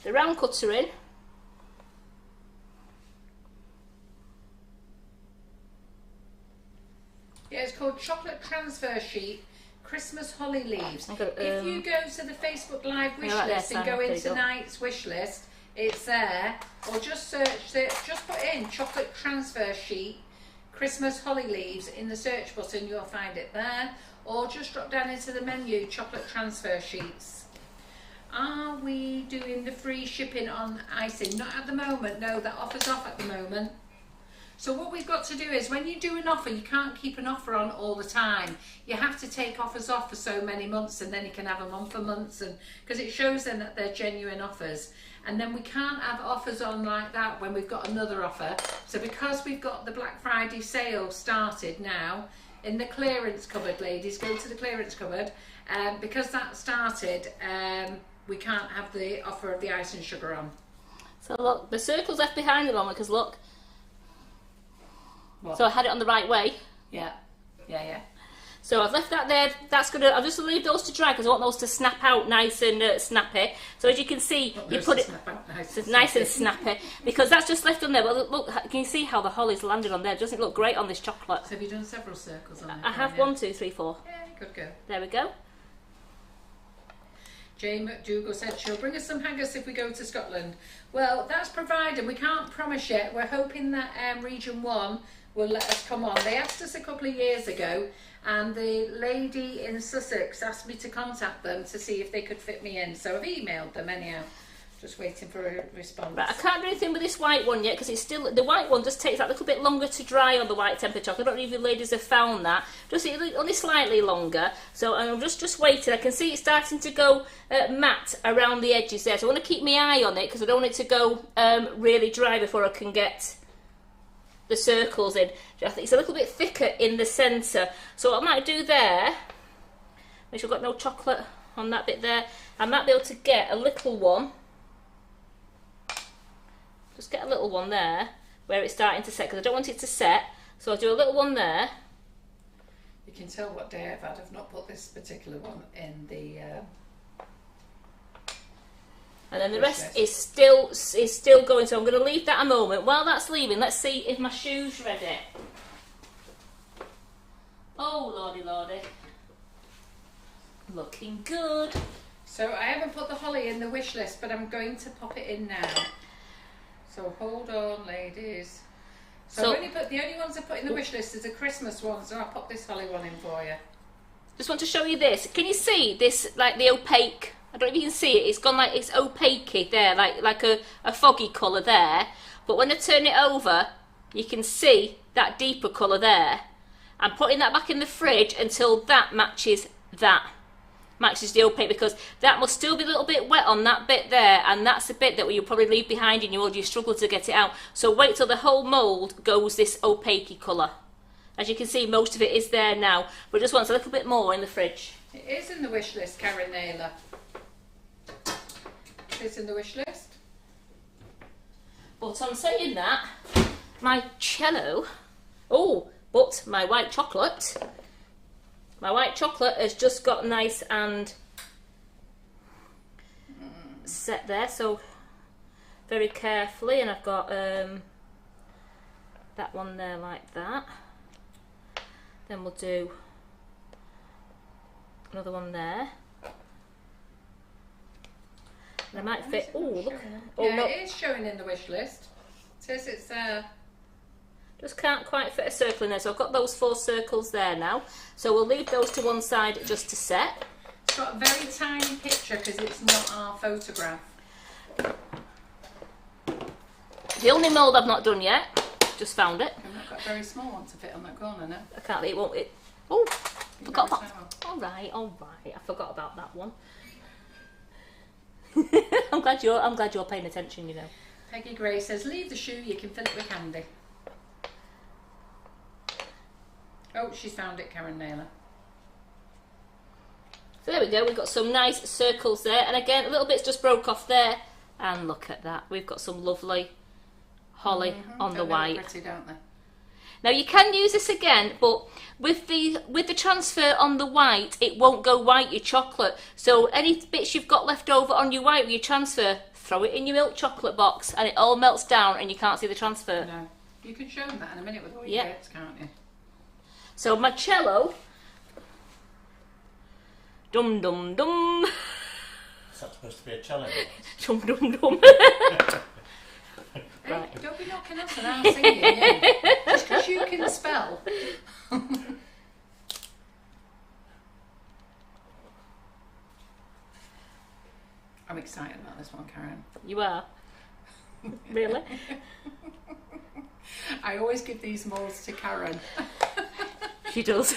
the round cutter in. Yeah, it's called Chocolate Transfer Sheet Christmas Holly Leaves. If you go to the Facebook Live wish list and go in tonight's wish list, it's there. Or just search it, just put in Chocolate Transfer Sheet Christmas Holly Leaves in the search button, you'll find it there. Or just drop down into the menu, Chocolate Transfer Sheets. Are we doing the free shipping on icing? Not at the moment, no, that offer's off at the moment. So what we've got to do is, when you do an offer, you can't keep an offer on all the time. You have to take offers off for so many months, and then you can have them on for months, and because it shows then that they're genuine offers. And then we can't have offers on like that when we've got another offer. So because we've got the Black Friday sale started now, in the clearance cupboard, ladies, go to the clearance cupboard, because that started, we can't have the offer of the ice and sugar on. So look, the circle's left behind at the moment, because look. What? So I had it on the right way. Yeah, yeah, yeah. So I've left that there. That's gonna. I'll just leave those to dry because I want those to snap out nice and snappy. So as you can see, you put it nice and snappy because that's just left on there. But look, can you see how the holly's landed on there? Doesn't it look great on this chocolate? So have you done several circles on it? I have 1, 2, 3, 4. Yeah, good go. There we go. Jane McDougall said she'll bring us some haggis if we go to Scotland. Well, that's provided. We can't promise yet. We're hoping that Region 1 will let us come on. They asked us a couple of years ago, and the lady in Sussex asked me to contact them to see if they could fit me in. So I've emailed them anyhow. Just waiting for a response. Right, I can't do anything with this white one yet because it's still, the white one just takes that little bit longer to dry on the white tempered chocolate. I don't know if you ladies have found that. Just only slightly longer. So I'm just waiting. I can see it's starting to go matte around the edges there. So I want to keep my eye on it because I don't want it to go really dry before I can get the circles in. I think it's a little bit thicker in the centre. So what I might do there, make sure I've got no chocolate on that bit there, I might be able to get a little one. Just get a little one there where it's starting to set because I don't want it to set. So I'll do a little one there. You can tell what day I've had. I've not put this particular one in the... And then the rest is still going, so I'm going to leave that a moment. While that's leaving, let's see if my shoe's ready. Oh, lordy, lordy. Looking good. So I haven't put the holly in the wish list, but I'm going to pop it in now. So hold on, ladies. So I've only put, the only ones I put in the wish list is the Christmas ones, so I'll pop this holly one in for you. Just want to show you this. Can you see this, like the opaque? I don't know if you can see it. It's gone like it's opaque there, like a foggy colour there. But when I turn it over, you can see that deeper colour there. I'm putting that back in the fridge until that matches the opaque, because that must still be a little bit wet on that bit there, and that's the bit that you'll probably leave behind in you or you struggle to get it out. So wait till the whole mould goes this opaque colour. As you can see, most of it is there now, but it just wants a little bit more in the fridge. It is in the wish list, Karen Naylor. It's in the wish list. But on saying that, my cello, but my white chocolate has just got nice and set there, so very carefully, and I've got that one there like that. Then we'll do another one there. And I might fit. Oh, look! Oh, yeah, no. it is showing in the wish list. It says it's there. Just can't quite fit a circle in there, so I've got those 4 circles there now. So we'll leave those to one side just to set. It's got a very tiny picture because it's not our photograph. The only mould I've not done yet, just found it. I've got a very small one to fit on that corner now. I can't leave it, won't it? Oh, forgot very about. All right, I forgot about that one. I'm glad you're paying attention, you know. Peggy Gray says, leave the shoe, you can fill it with candy. Oh, she's found it, Karen Naylor. So there we go, we've got some nice circles there, and again, a little bit's just broke off there, and look at that, we've got some lovely holly on the white. Pretty, don't they? Now you can use this again, but with the transfer on the white, it won't go white, your chocolate. So any bits you've got left over on your white with your transfer, throw it in your milk chocolate box, and it all melts down, and you can't see the transfer. No, you can show them that in a minute with all your bits, can't you? So my cello, dum dum dum. Is that supposed to be a challenge? Dum dum dum. Hey, Right. don't be knocking us around singing, yeah. Just because you can spell. I'm excited about this one, Karen. You are? Really? I always give these moulds to Karen. She does.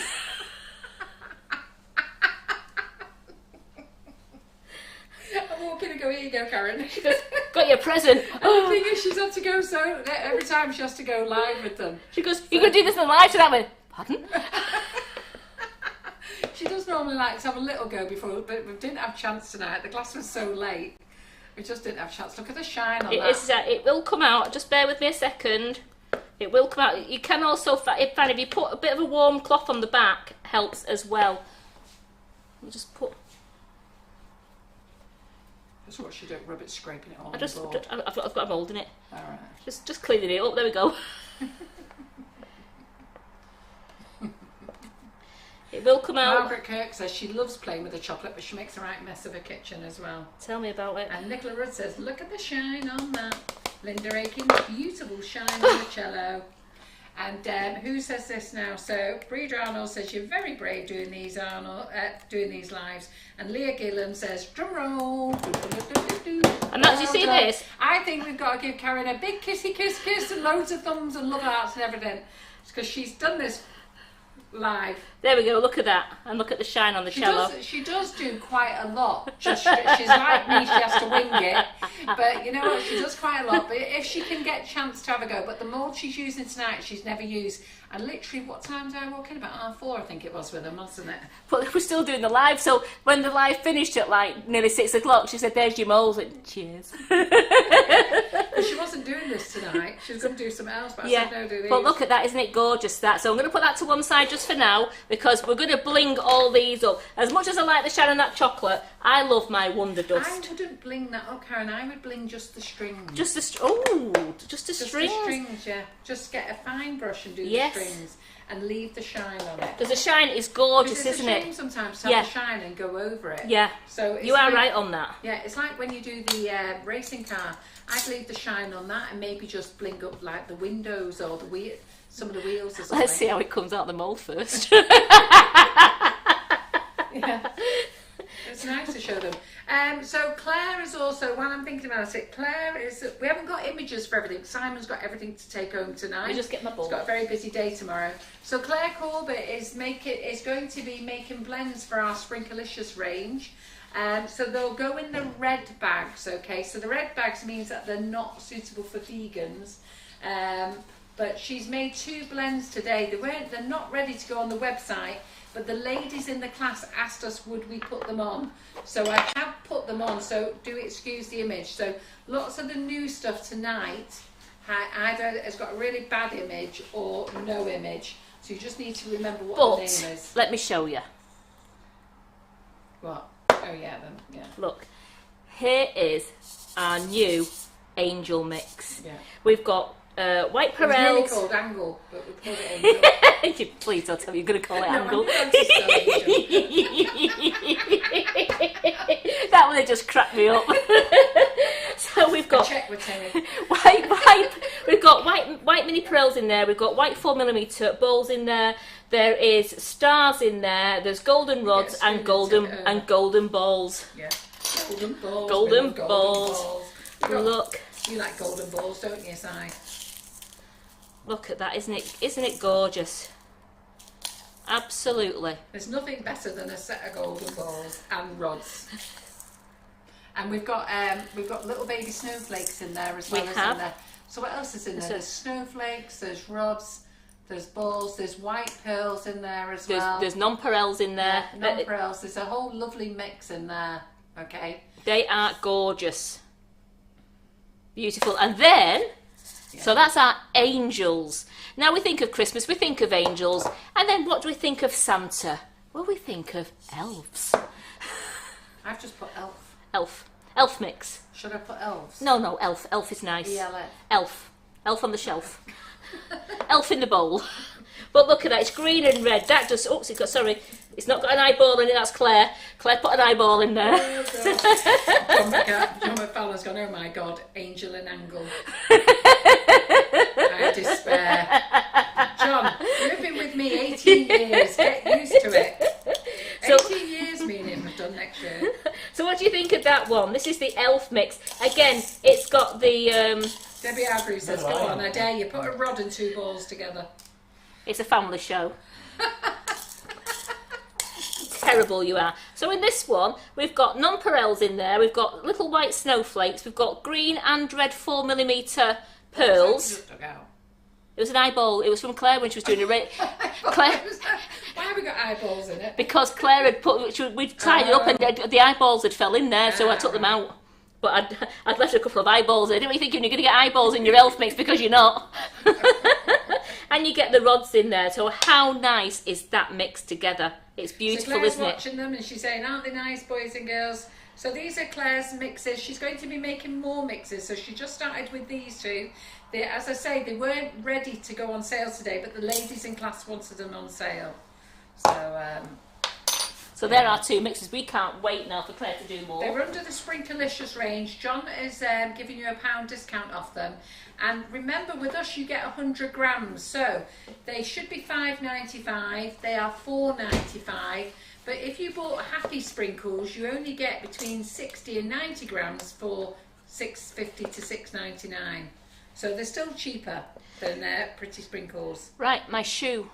I'm walking and go, here you go, Karen. She goes, got your present. And the thing is, she's had to go so every time she has to go live with them. She goes, you're going to do this in live tonight? I went, pardon? She does normally like to have a little go before, but we didn't have a chance tonight. The glass was so late. We just didn't have a chance. Look at the shine on that. It will come out. Just bear with me a second. It will come out. You can also, if you put a bit of a warm cloth on the back, helps as well. You just put. That's what she do. Rub it, scraping it all. I've got a mould in it. All right. Just cleaning it up. There we go. It will come out. Margaret Kirk says she loves playing with the chocolate, but she makes a right mess of her kitchen as well. Tell me about it. And Nicola Rudd says, look at the shine on that. Linda Aiken's beautiful shine on the cello. And who says this now? So Breeder Arnold says, you're very brave doing these, Arnold, doing these lives. And Leah Gillan says, drum roll. And as you see this, I think we've got to give Karen a big kissy kiss and loads of thumbs and love hearts and everything. It's because she's done this live. there we go, look at that. And look at the shine on the cello. She does do quite a lot. She's like me, she has to wing it. But you know what, she does quite a lot. But if she can get a chance to have a go. But the mould she's using tonight, she's never used. And literally, what time did I walk in? About 4:30, I think it was, with them, wasn't it? But we're still doing the live, so when the live finished at like nearly 6 o'clock, she said, there's your mould. And cheers. But she wasn't doing this tonight. She was going to do something else, but I said, no, do these. But look at that, isn't it gorgeous, that? So I'm going to put that to one side just for now, because we're going to bling all these up. As much as I like the shine on that chocolate, I love my Wonder Dust. I wouldn't bling that up, Karen. I would bling just the strings. Just the just the strings. The strings, yeah. Just get a fine brush and do the strings. And leave the shine on it. Because the shine is gorgeous, isn't it? It's a shame sometimes to have the shine and go over it. Yeah. So you are right on that. Yeah, it's like when you do the racing car. I'd leave the shine on that and maybe just bling up like the windows or the wheel, some of the wheels or something. Let's see how it comes out the mould first. Yeah. It's nice to show them. So Claire is also, while I'm thinking about it, Claire is, we haven't got images for everything. Simon's got everything to take home tonight. Let me just get my bowl. He's got a very busy day tomorrow. So Claire Corbett is going to be making blends for our Sprinklicious range. So they'll go in the red bags, okay? So the red bags means that they're not suitable for vegans. But she's made 2 blends today. They're not ready to go on the website, but the ladies in the class asked us would we put them on. So I have put them on, so do excuse the image. So lots of the new stuff tonight either has got a really bad image or no image. So you just need to remember what the name is. Let me show you. What? Oh yeah, then, yeah. Look, here is our new Angel Mix. Yeah. We've got white It was really Perels. called Angle, but we called it Angel. Please don't tell me you're going to call it No, Angle. I'm going to That one just cracked me up. So we've got check with Terry. we've got white mini Perels in there. We've got white 4mm bowls in there. There is stars in there. There's golden rods Yes, and golden balls. Yeah. Golden balls. Golden Golden balls. Look. You like golden balls, don't you, Si? Look at that, isn't it gorgeous? Absolutely. There's nothing better than a set of golden balls and rods. And we've got little baby snowflakes in there as well. We have. In there. So what else is in there? There's snowflakes, there's rods, there's balls, there's white pearls in there as well. There's non-Perels in there. Yeah, non-Perels. There's a whole lovely mix in there. Okay. They are gorgeous. Beautiful. And then, so that's our angels. Now we think of Christmas, we think of angels. And then what do we think of Santa? Well, we think of elves. I've just put elf. Elf mix. Should I put elves? No, elf. Elf is nice. ELF. Elf on the shelf. Elf in the bowl. But look at that, it's green and red. That just, it's not got an eyeball in it, that's Claire. Claire put an eyeball in there. Oh my God. John McFarlane's gone, oh my God, angel and angle. I despair. John, you've been with me 18 years, get used to it. 18 years me and him have done next year. So what do you think of that one? This is the elf mix. Again, it's got the... Debbie Hargreaves says, go on, I dare you, put a rod and two balls together. It's a family show. Terrible you are. So in this one, we've got non-Perels in there, we've got little white snowflakes, we've got green and red 4mm pearls. It was an eyeball. It was from Claire when she was doing Claire. Why have we got eyeballs in it? Because Claire had we'd tied it up and the eyeballs had fell in there, so I took them out. But I'd left a couple of eyeballs in. I didn't really think you're going to get eyeballs in your elf mix because you're not. And you get the rods in there. So how nice is that mixed together? It's beautiful, so Claire's isn't it? watching them and she's saying, aren't they nice, boys and girls? So these are Claire's mixes. She's going to be making more mixes. So she just started with these two. As I say, they weren't ready to go on sale today, but the ladies in class wanted them on sale. So there are two mixes. We can't wait now for Claire to do more. They're under the Sprinklicious range. John is giving you a £1 discount off them. And remember, with us you get 100 grams. So they should be $5.95. They are $4.95. But if you bought Happy Sprinkles, you only get between 60 and 90 grams for $6.50 to $6.99. So they're still cheaper than Pretty Sprinkles. Right, my shoe.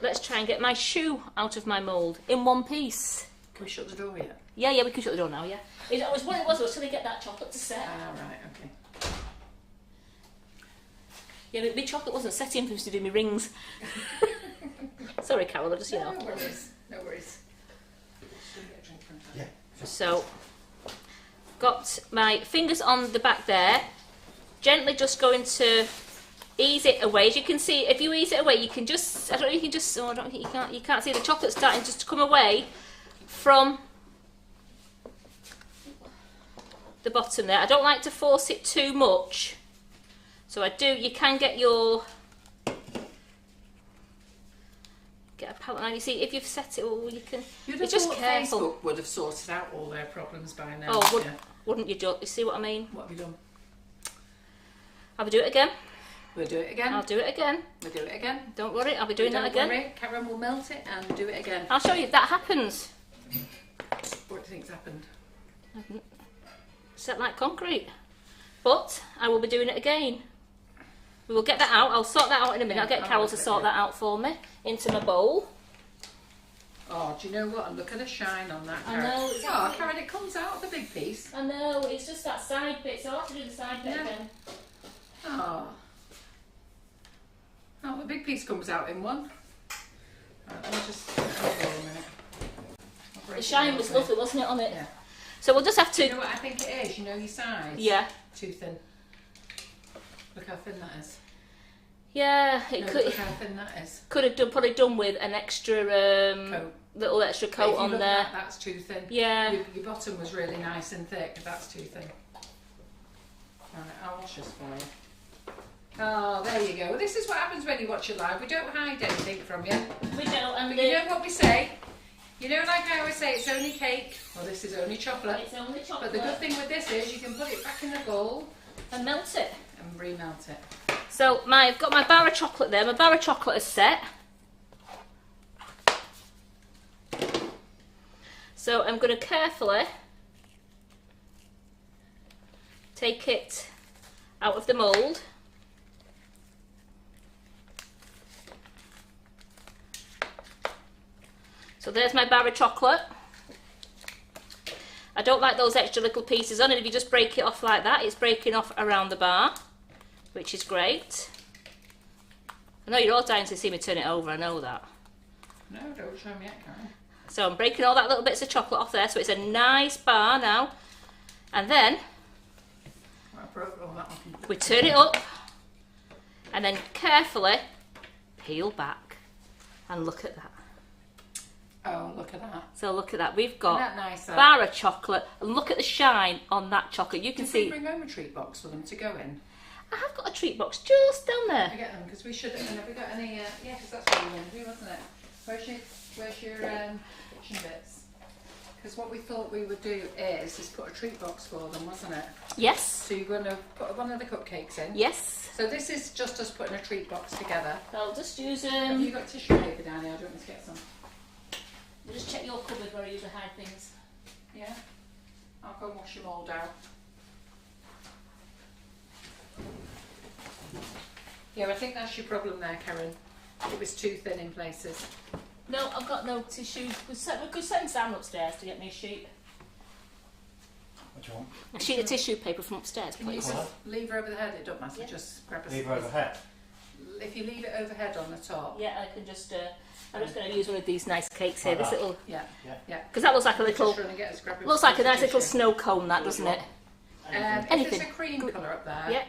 Let's try and get my shoe out of my mould in one piece. Can we shut the door yet? Yeah, we can shut the door now, yeah. It was what it was till we get that chocolate to set. Ah, right, okay. Yeah, but my chocolate wasn't setting for me to do my rings. Sorry, Carol, I just, No worries. Yeah. So, got my fingers on the back there. Gently just going to ease it away. As you can see, if you ease it away, you can just, I don't know if you can just, oh, I don't think you can't see the chocolate starting just to come away from the bottom there. I don't like to force it too much. So you can get a palette knife. You see, if you've set it, you can, You'd have just thought careful. Facebook would have sorted out all their problems by now. Oh, wouldn't you, Jo? You see what I mean? What have you done? I'll do it again. We'll do it again. I'll do it again. We'll do it again. Don't worry, I'll be doing that again. Worry. Karen will melt it and do it again. I'll show you if that happens. What do you think's happened? Set like concrete. But I will be doing it again. We will get that out. I'll sort that out in a minute. I'll get Carol to sort that out for me into my bowl. Oh, do you know what? And look at the shine on that. I know. Oh, Karen, it comes out of the big piece. I know. It's just that side bit. So I'll have to do the side bit again. Oh. Oh, the big piece comes out in one. Right, let me just hold on a minute. The shine was lovely, wasn't it, on it? Yeah. So we'll just have to... You know what I think it is? You know your size? Yeah. Too thin. Look how thin that is. Yeah, Look how thin that is. Could have probably done with an extra little extra coat on there. That's too thin. Yeah. Your bottom was really nice and thick. That's too thin. Right, I'll wash this for you. Oh, there you go. Well, this is what happens when you watch it live. We don't hide anything from you. We don't, and But you know what we say? You know, like I always say, it's only cake. Well, this is only chocolate. it's only chocolate. But the good thing with this is you can put it back in the bowl and melt it. and remelt it. So I've got my bar of chocolate there. My bar of chocolate is set. So I'm going to carefully take it out of the mould. So there's my bar of chocolate. I don't like those extra little pieces on it. If you just break it off like that, it's breaking off around the bar, which is great. I know you're all dying to see me turn it over, I know that. No, don't show me yet, Karen. So I'm breaking all that little bits of chocolate off there, so it's a nice bar now. And then Well, I broke all that off. we turn it up and then carefully peel back and look at that. Oh, look at that. So look at that, we've got Isn't that nice, though? bar of chocolate, and look at the shine on that chocolate. You can Did we see, bring home a treat box for them to go in? I have got a treat box just down I there. get them because we should. And have we got any? Yeah, because that's what we wanted to do, wasn't it? Where's your kitchen bits? Because what we thought we would do is put a treat box for them, wasn't it? Yes, So you're going to put one of the cupcakes in. yes. So this is just us putting a treat box together. I'll just use Have you got tissue paper down here? I don't want to get some. just check your cupboard where I usually hide things. Yeah. I'll go and wash them all down. Yeah, I think that's your problem there, Karen. It was too thin in places. No, I've got no tissue. We could send Sam upstairs to get me a sheet. What do you want? A sheet of tissue paper from upstairs, Can you please. just leave her overhead? It don't matter. Yeah. Just grab a Leave her overhead. If you leave it overhead on the top. Yeah, I can just. I'm just going to use one of these nice cakes here. Like This that? little, Yeah. Yeah. Yeah. because that looks like a little. Just run and get a scrap of Looks like a nice tissue. little snow cone, that doesn't it? Anything? If Anything. there's a cream colour up there. Yeah.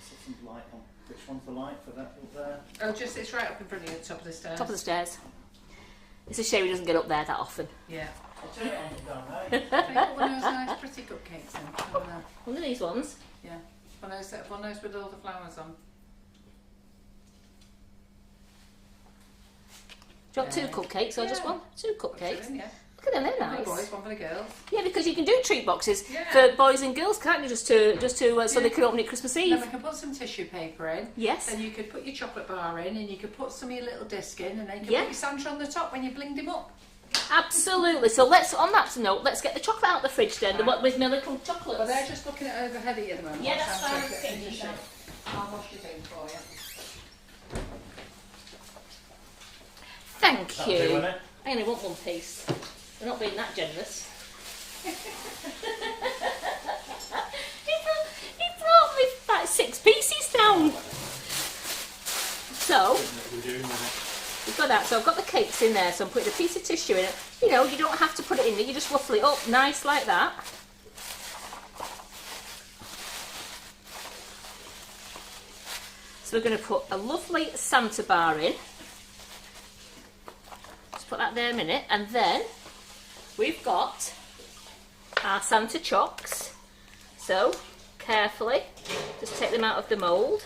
Set some light on. Which one's the light for that up there? Oh, just it's right up in front of you, at the top of the stairs. Top of the stairs. It's a shame he doesn't get up there that often. Yeah. I'll turn it on from down there. Can you put one of those nice pretty cupcakes in? One of these ones. Yeah. One of those with all the flowers on. Do you want two Yeah. cupcakes or just Yeah. one? Two cupcakes. Put 'em in, yeah. Look at them, they're One for nice. the boys, one for the girls. Yeah, because you can do treat boxes Yeah. for boys and girls, can't you? Just to so Yeah. they can open it Christmas Then Eve. we can put some tissue paper in. Yes. Then you could put your chocolate bar in, and you could put some of your little disc in, and then you can Yeah. put your Santa on the top when you blinged him up. Absolutely. So on that note, let's get the chocolate out of the fridge then. Right. With my little chocolates. Well, they're just looking at overhead at you at the moment. Yeah, while that's Sam's fine. getting Get tissue. it I'll wash your thing for you. Thank That'll you. do, won't it? I only want one piece. We're not being that generous. he brought me like 6 pieces down. So We're doing with we've got that. So I've got the cakes in there. So I'm putting a piece of tissue in it. You know, you don't have to put it in there. You just ruffle it up nice like that. So we're going to put a lovely Santa bar in. Just put that there a minute, and then we've got our Santa chocks. So carefully, just take them out of the mould,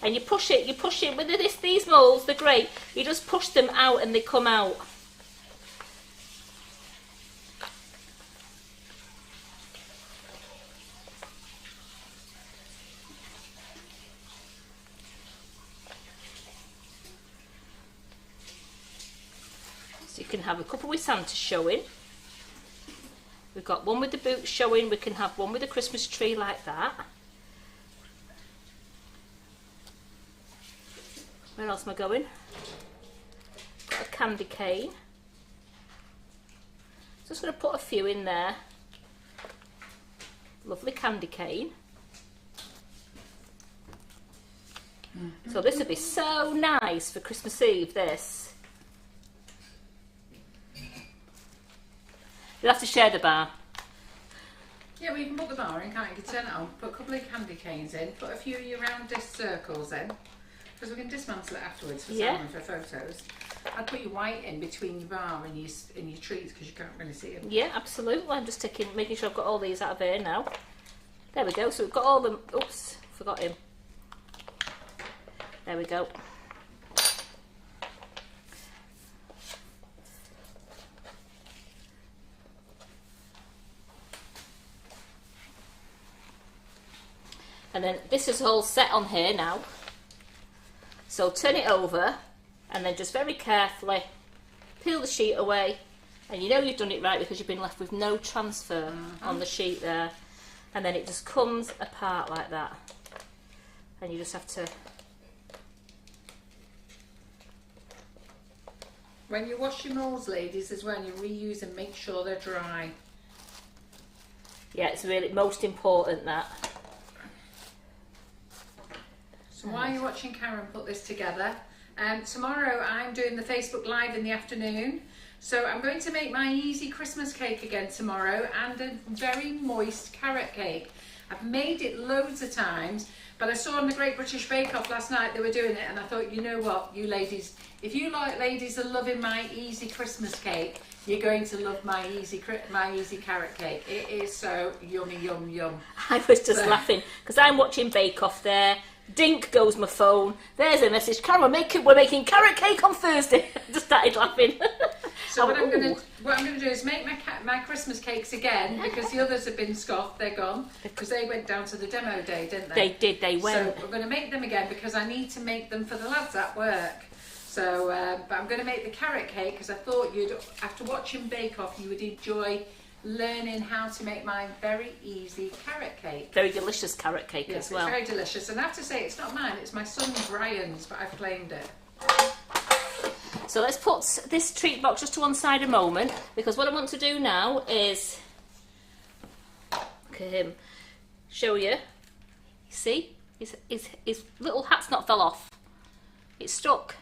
and you push it with these moulds. They're great. You just push them out, and they come out. So you can have a couple with Santa showing. We've got one with the boots showing. We can have one with a Christmas tree like that. Where else am I going? Got a candy cane. Just going to put a few in there. Lovely candy cane. So this would be so nice for Christmas Eve, this. You'll have to share the bar. Yeah, well, you can put the bar in, can't you? You can turn it on, put a couple of candy canes in, put a few of your round disc circles in, because we can dismantle it afterwards for Yeah. Sam and for photos. I'd put your white in between your bar and your treats, because you can't really see them. Yeah, absolutely. I'm just making sure I've got all these out of here now. There we go. So we've got all them. Oops, forgot him. There we go. And then this is all set on here now. So turn it over and then just very carefully peel the sheet away, and you know you've done it right because you've been left with no transfer on the sheet there. And then it just comes apart like that. And you just have to... When you wash your moulds, ladies, is when you reuse and make sure they're dry. Yeah, it's really most important that. So while you're watching Karen put this together, tomorrow I'm doing the Facebook Live in the afternoon. So I'm going to make my easy Christmas cake again tomorrow, and a very moist carrot cake. I've made it loads of times, but I saw on the Great British Bake Off last night they were doing it, and I thought, you know what, you ladies, if you like ladies are loving my easy Christmas cake, you're going to love my easy carrot cake. It is so yummy, yum, yum. I was just laughing because I'm watching Bake Off there. Dink goes my phone. There's a message. Karen, we're making carrot cake on Thursday. I just started laughing. So what I'm going to do is make my Christmas cakes again, because the others have been scoffed. They're gone because they went down to the demo day, didn't they? They did. They went. So we're going to make them again because I need to make them for the lads at work. So, but I'm going to make the carrot cake because I thought you'd, after watching Bake Off, you would enjoy learning how to make my very easy carrot cake. Very delicious carrot cake as well. It's very delicious, and I have to say it's not mine, it's my son Brian's, but I've claimed it. So let's put this treat box just to one side a moment, because what I want to do now is look at him, show you. See, his little hat's not fell off. It's stuck.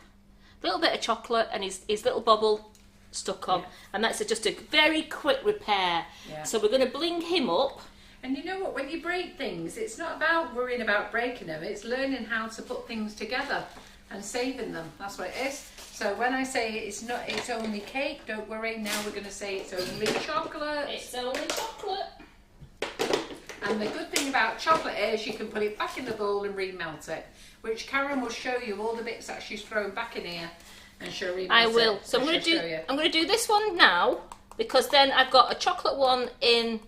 A little bit of chocolate and his little bubble stuck on, and that's just a very quick repair. So we're going to bling him up. And you know what, when you break things, it's not about worrying about breaking them, it's learning how to put things together and saving them. That's what it is. So when I say it's only cake, don't worry, now we're going to say it's only chocolate. It's only chocolate. And the good thing about chocolate is you can put it back in the bowl and remelt it, which Karen will show you all the bits that she's thrown back in here. And she'll remelt I will. it. So I'm going to do this one now, because then I've got a chocolate one in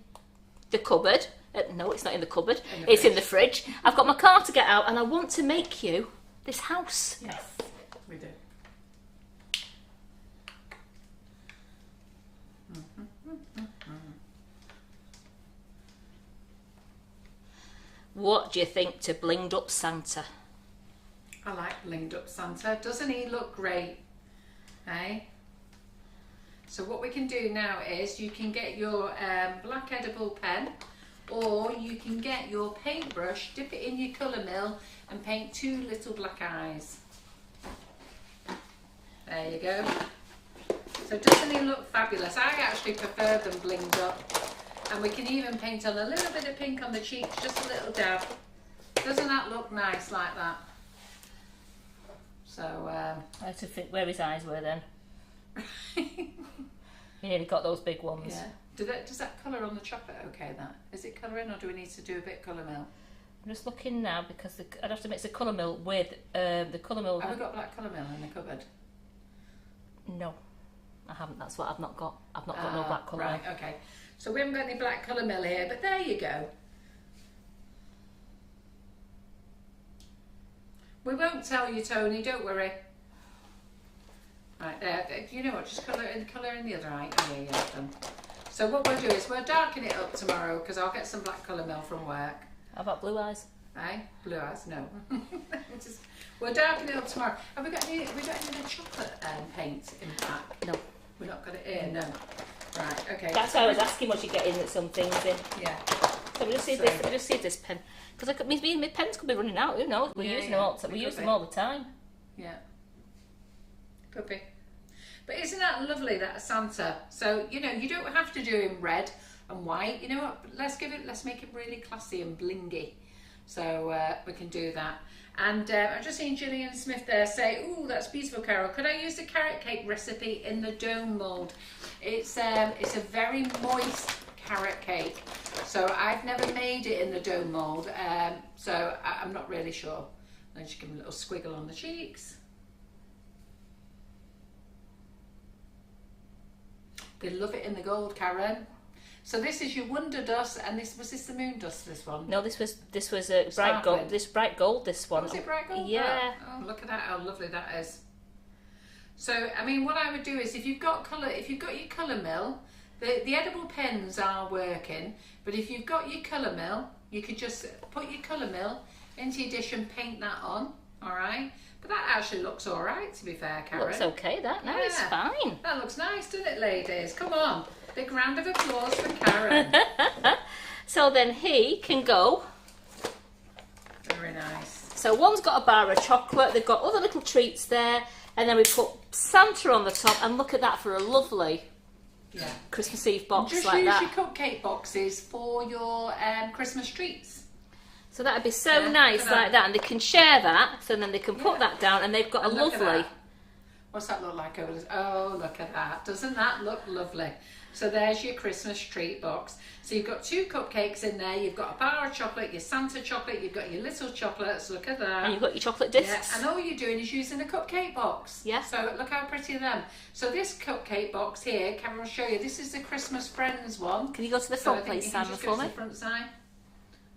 the cupboard. No, it's not in the cupboard. It's in the fridge. I've got my car to get out, and I want to make you this house. Yes, we do. What do you think to blinged up Santa? I like blinged up Santa. Doesn't he look great? Eh? So what we can do now is you can get your black edible pen, or you can get your paintbrush, dip it in your colour mill and paint 2 little black eyes. There you go. So doesn't he look fabulous? I actually prefer them blinged up. And we can even paint on a little bit of pink on the cheeks, just a little dab. Doesn't that look nice like that? So, I have to think where his eyes were then. He nearly got those big ones. Yeah. Does that colour on the chocolate okay, that? Is it colouring, or do we need to do a bit colour mill? I'm just looking now, because I'd have to mix the colour mill with the colour mill. Have we got black colour mill in the cupboard? No, I haven't. That's what I've not got. I've not got no black colour. Right, okay. So we haven't got any black colour mill here, but there you go. We won't tell you, Tony, don't worry. Right, there. You know what, just colour in the other eye. Oh, yeah, done. So what we'll do is we'll darken it up tomorrow, because I'll get some black colour mill from work. How about blue eyes? Eh? Blue eyes? No. We'll darken it up tomorrow. Have we got any of the chocolate paint in black? No. We've not got it here, no. Right, okay. That's why I was asking what you get in some things in. Yeah. So we just see this. We just see this pen, because my pens could be running out. Who knows? We're using them all. We use them all the time. Yeah. Could be. But isn't that lovely, that Santa? So you know, you don't have to do him red and white. You know what? Let's make it really classy and blingy. So we can do that. And I've just seen Gillian Smith there say, "Ooh, that's beautiful, Carol. Could I use the carrot cake recipe in the dome mould?" It's a very moist carrot cake. So I've never made it in the dough mould, so I'm not really sure. Then just give him a little squiggle on the cheeks. They love it in the gold, Karen. So this is your Wonder Dust, and this was the Moon Dust. This one? No, this was a bright gold. This bright gold. This one. Was it bright gold? Yeah. Oh, look at that! How lovely that is. So I mean, what I would do is if you've got your colour mill, the edible pens are working. But if you've got your colour mill, you could just put your colour mill into your dish and paint that on. All right. But that actually looks all right, to be fair, Karen. Looks okay. That no, it's fine. That looks nice, doesn't it, ladies? Come on. Big round of applause for Karen. So then he can go. Very nice. So one's got a bar of chocolate, they've got other little treats there, and then we put Santa on the top, and look at that for a lovely Christmas Eve box just like that. Just use your cupcake boxes for your Christmas treats. So that would be so nice like that, and they can share that, so then they can put that down, and they've got a lovely... What's that look like over there? Oh, look at that. Doesn't that look lovely? So there's your Christmas treat box. So you've got 2 cupcakes in there. You've got a bar of chocolate, your Santa chocolate. You've got your little chocolates. Look at that. And you've got your chocolate discs. Yeah, and all you're doing is using a cupcake box. Yeah. So look how pretty them. So this cupcake box here, Cameron will show you. This is the Christmas Friends one. Can you go to the front, please, Sam, for me? The front side.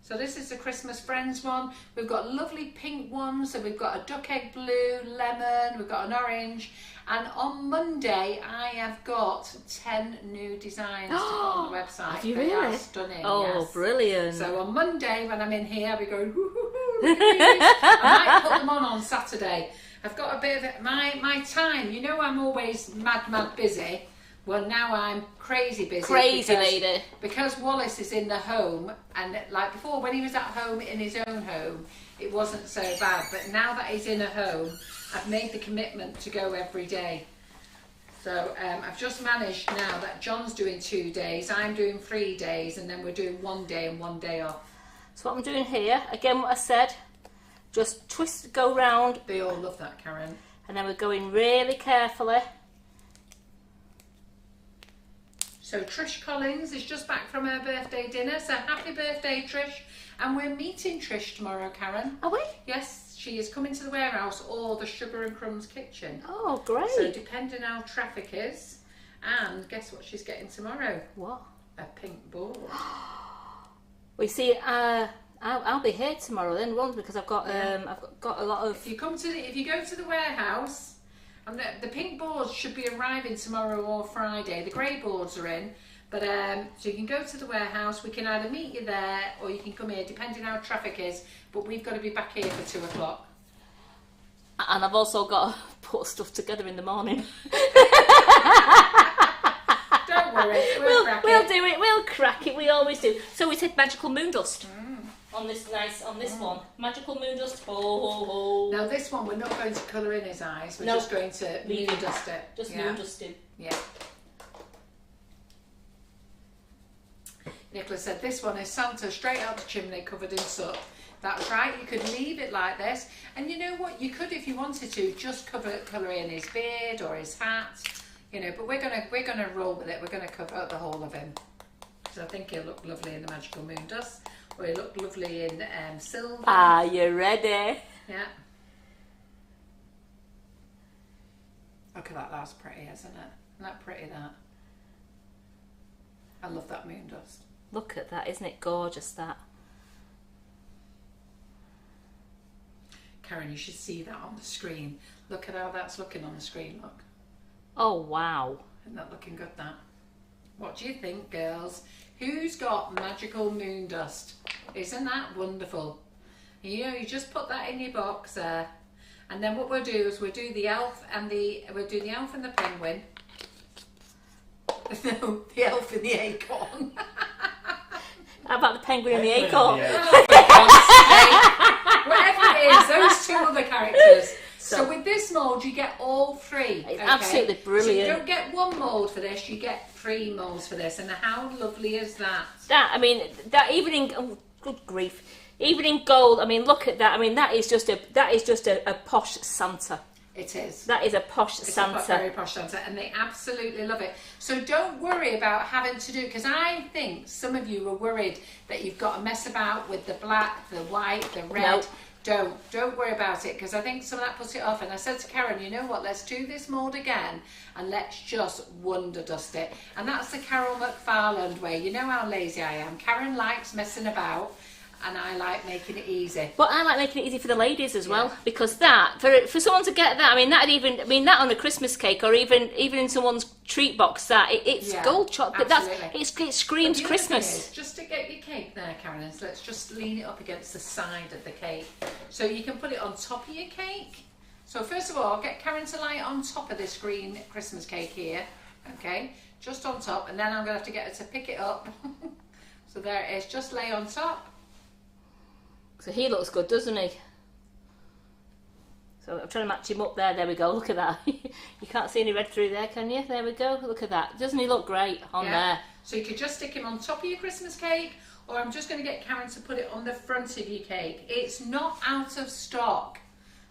So this is the Christmas Friends one. We've got lovely pink ones. So we've got a duck egg blue, lemon. We've got an orange. And on Monday, I have got 10 new designs to put on the website. Have you They really? are stunning. Oh, yes. Brilliant. So on Monday, when I'm in here, I'll be going, look at these. I might put them on Saturday. I've got a bit of my time. You know, I'm always mad busy. Well, now I'm crazy busy. Crazy lady. Because Wallace is in the home, and like before, when he was at home in his own home, it wasn't so bad. But now that he's in a home, I've made the commitment to go every day. So I've just managed now that John's doing 2 days, I'm doing 3 days, and then we're doing 1 day and 1 day off. So what I'm doing here, again what I said, just twist, go round. They all love that, Karen. And then we're going really carefully. So Trish Collins is just back from her birthday dinner, so happy birthday, Trish. And we're meeting Trish tomorrow, Karen. Are we? Yes, she is coming to the warehouse or the Sugar and Crumbs Kitchen. Oh, great. So depending how traffic is, and guess what she's getting tomorrow? What? A pink board. We see, I'll be here tomorrow then, Ron, because I've got a lot of... If you go to the warehouse, and the pink boards should be arriving tomorrow or Friday. The grey boards are in, but so you can go to the warehouse. We can either meet you there or you can come here, depending how traffic is. But we've got to be back here for 2 o'clock. And I've also got to put stuff together in the morning. Don't worry, we'll do it. We'll crack it. We always do. So we take magical moon dust on this one. Magical moon dust. Ho ho ho. Now this one we're not going to colour in his eyes. We're just going to moon dust it. Just moon dust it. Yeah. Nicholas said this one is Santa straight out the chimney covered in soot. That's right, you could leave it like this, and you know what, you could, if you wanted to, just colour in his beard or his hat, you know, but we're gonna roll with it. We're gonna cover up the whole of him, so I think he'll look lovely in the magical moon dust, or he'll look lovely in silver. Are you ready? Yeah. Look at that, that's pretty, isn't it? Isn't that pretty, that? I love that moon dust. Look at that, isn't it gorgeous, that? Karen, you should see that on the screen. Look at how that's looking on the screen, look. Oh, wow. Isn't that looking good, that? What do you think, girls? Who's got magical moon dust? Isn't that wonderful? You know, you just put that in your box there. And then what we'll do is we'll do the elf and the penguin. No, the elf and the acorn. How about the penguin and the acorn? Oh, for God's sake. Whatever it is, those 2 other characters. So with this mould, you get all 3. It's absolutely brilliant. So you don't get 1 mould for this, you get 3 moulds for this. And how lovely is that? That even in good grief, even in gold. I mean, look at that. I mean, that is just a posh Santa. It is. That is a posh It's Santa. a very posh Santa, and they absolutely love it. So don't worry about having to do, because I think some of you are worried that you've got to mess about with the black, the white, the red. Nope. Don't worry about it, because I think some of that puts it off. And I said to Karen, you know what, let's do this mould again and let's just wonder dust it. And that's the Carol McFarland way. You know how lazy I am. Karen likes messing about and I like making it easy. But I like making it easy for the ladies as well, because that for someone to get that, I mean that on a Christmas cake, or even in someone's treat box, it's gold chocolate. It screams But the Christmas. other thing is, just to get your cake there, Karen, is let's just lean it up against the side of the cake, so you can put it on top of your cake. So first of all, get Karen to lay it on top of this green Christmas cake here, okay, just on top, and then I'm going to have to get her to pick it up. So there it is, just lay on top. So he looks good, doesn't he? So I'm trying to match him up there. There we go. Look at that. You can't see any red through there, can you? There we go. Look at that. Doesn't he look great on there? So you could just stick him on top of your Christmas cake, or I'm just going to get Karen to put it on the front of your cake. It's not out of stock.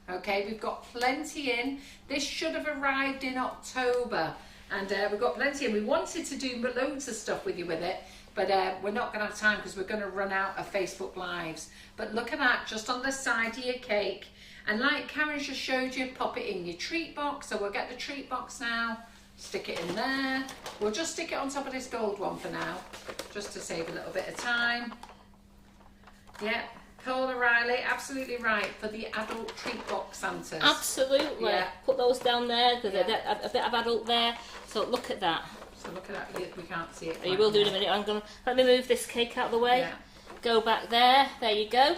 Okay, we've got plenty in. This should have arrived in October, and we've got plenty in. We wanted to do loads of stuff with you with it, but we're not going to have time because we're going to run out of Facebook Lives. But look at that, just on the side of your cake. And like Karen just showed you, pop it in your treat box. So we'll get the treat box now, stick it in there. We'll just stick it on top of this gold one for now, just to save a little bit of time. Yeah, Paul O'Reilly, absolutely right, for the adult treat box Santas. Absolutely. Yeah. Put those down there. There's a bit of adult there. So look at that. So look at that, we can't see it. You will do in a minute. Let me move this cake out of the way. Yeah. Go back there. There you go.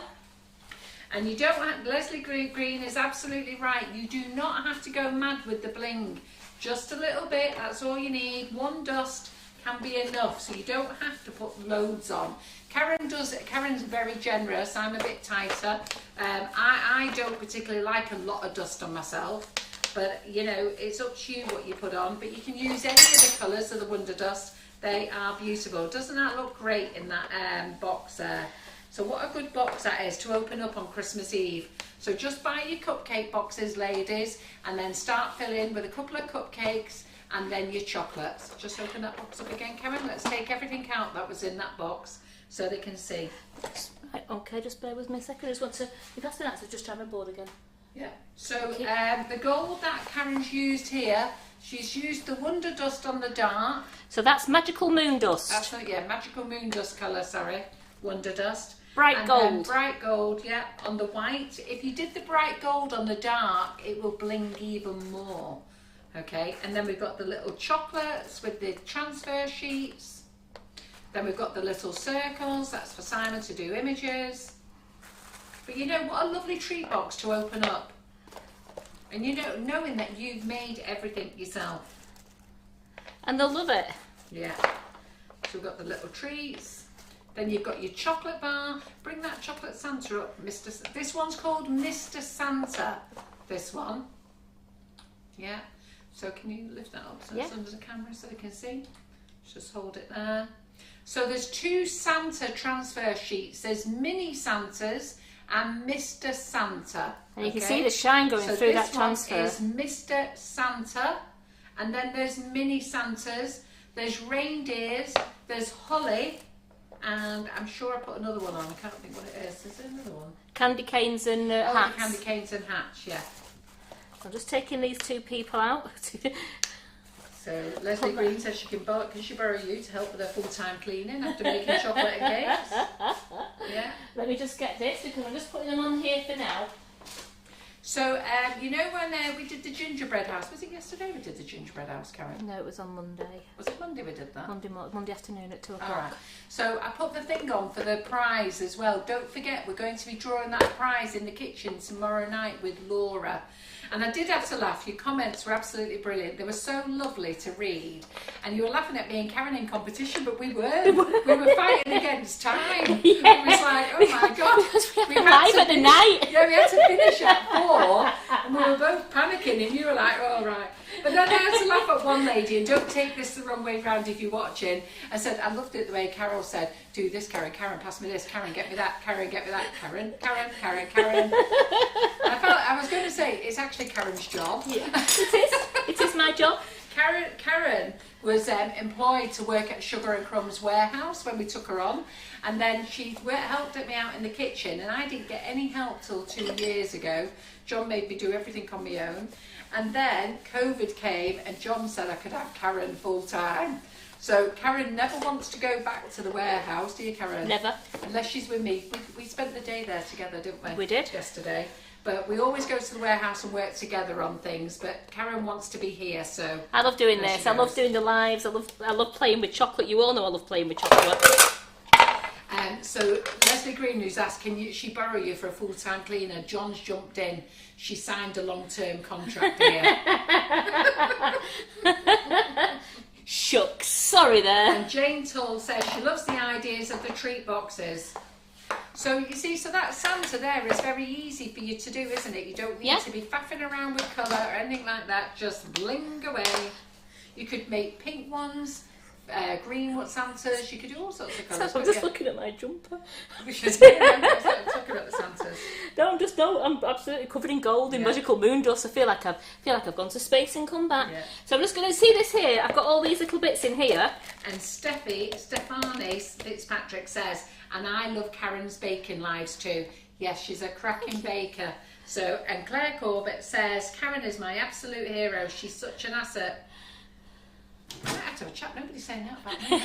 And you don't have, Leslie Green is absolutely right. You do not have to go mad with the bling. Just a little bit, that's all you need. One dust can be enough, so you don't have to put loads on. Karen's very generous, I'm a bit tighter. I don't particularly like a lot of dust on myself, but you know, it's up to you what you put on. But you can use any of the colours of the Wonder Dust. They are beautiful. Doesn't that look great in that box there? So what a good box that is to open up on Christmas Eve. So just buy your cupcake boxes, ladies, and then start filling with a couple of cupcakes and then your chocolates. Just open that box up again, Karen. Let's take everything out that was in that box so they can see. Right, okay, just bear with me a second. I just want to, if that's an answer, just try my board again. Yeah. So the gold that Karen's used here, she's used the Wonder Dust on the dark. So that's Magical Moon Dust. That's not, yeah, Magical Moon Dust colour, sorry. Wonder Dust. Bright gold. Bright gold, yeah, on the white. If you did the bright gold on the dark, it will bling even more. Okay, and then we've got the little chocolates with the transfer sheets. Then we've got the little circles, that's for Simon to do images. But you know, what a lovely treat box to open up. And you know, knowing that you've made everything yourself. And they'll love it. Yeah. So we've got the little treats. Then you've got your chocolate bar. Bring that chocolate Santa up, Mr. This one's called Mr. Santa. This one. Yeah. So can you lift that up so it's under the camera so they can see? Just hold it there. So there's two Santa transfer sheets. There's mini Santas and Mr. Santa. And you can see the shine going through that transfer. This one is Mr. Santa. And then there's mini Santas. There's reindeers. There's holly. And I'm sure I put another one on. I can't think what it is. Is there another one? Candy canes and hats. Candy canes and hats, yeah. I'm just taking these two people out. So Leslie Green says she can she borrow you to help with her full-time cleaning after making chocolate and cakes? Yeah. Let me just get this because I'm just putting them on here for now. So, you know when we did the gingerbread house, was it yesterday we did the gingerbread house, Karen? No, it was on Monday. Was it Monday we did that? Monday afternoon at 2 o'clock. All right. So I put the thing on for the prize as well. Don't forget, we're going to be drawing that prize in the kitchen tomorrow night with Laura. And I did have to laugh. Your comments were absolutely brilliant. They were so lovely to read. And you were laughing at me and Karen in competition, but we weren't. We were fighting against time. Yeah. It was like, oh my God. We had live at the night. Yeah, we had to finish at 4. And we were both panicking and you were like, oh, right. But then I had to laugh at one lady, and don't take this the wrong way round if you're watching. I said, I loved it the way Carol said, do this, Karen, Karen, pass me this, Karen, get me that, Karen, get me that, Karen, Karen, Karen, Karen. I was going to say, it's actually Karen's job. Yeah, it is. It is my job. Karen was employed to work at Sugar and Crumbs warehouse when we took her on, and then she helped me out in the kitchen, and I didn't get any help till 2 years ago. John made me do everything on my own, and then COVID came and John said I could have Karen full time. So Karen never wants to go back to the warehouse, do you, Karen? Never. Unless she's with me. We spent the day there together, didn't we? We did. Yesterday. But we always go to the warehouse and work together on things. But Karen wants to be here, so... I love doing this. I love doing the lives. I love playing with chocolate. You all know I love playing with chocolate. So Leslie Green, who's asked, can she borrow you for a full-time cleaner? John's jumped in. She signed a long-term contract here. Shucks. Sorry there. And Jane Tull says she loves the ideas of the treat boxes. So you see, so that Santa there is very easy for you to do, isn't it? You don't need to be faffing around with colour or anything like that. Just bling away. You could make pink ones, green Santas. You could do all sorts of colours. I'm just looking at my jumper. We should talking about the Santas. No, I'm absolutely covered in gold in magical moon dust. I feel like I've gone to space and come back. Yeah. So I'm just going to see this here. I've got all these little bits in here. And Stefani Fitzpatrick says, and I love Karen's baking lives too. Yes, she's a cracking baker. So, and Claire Corbett says, Karen is my absolute hero. She's such an asset. I might have to have a chat. Nobody's saying that about me.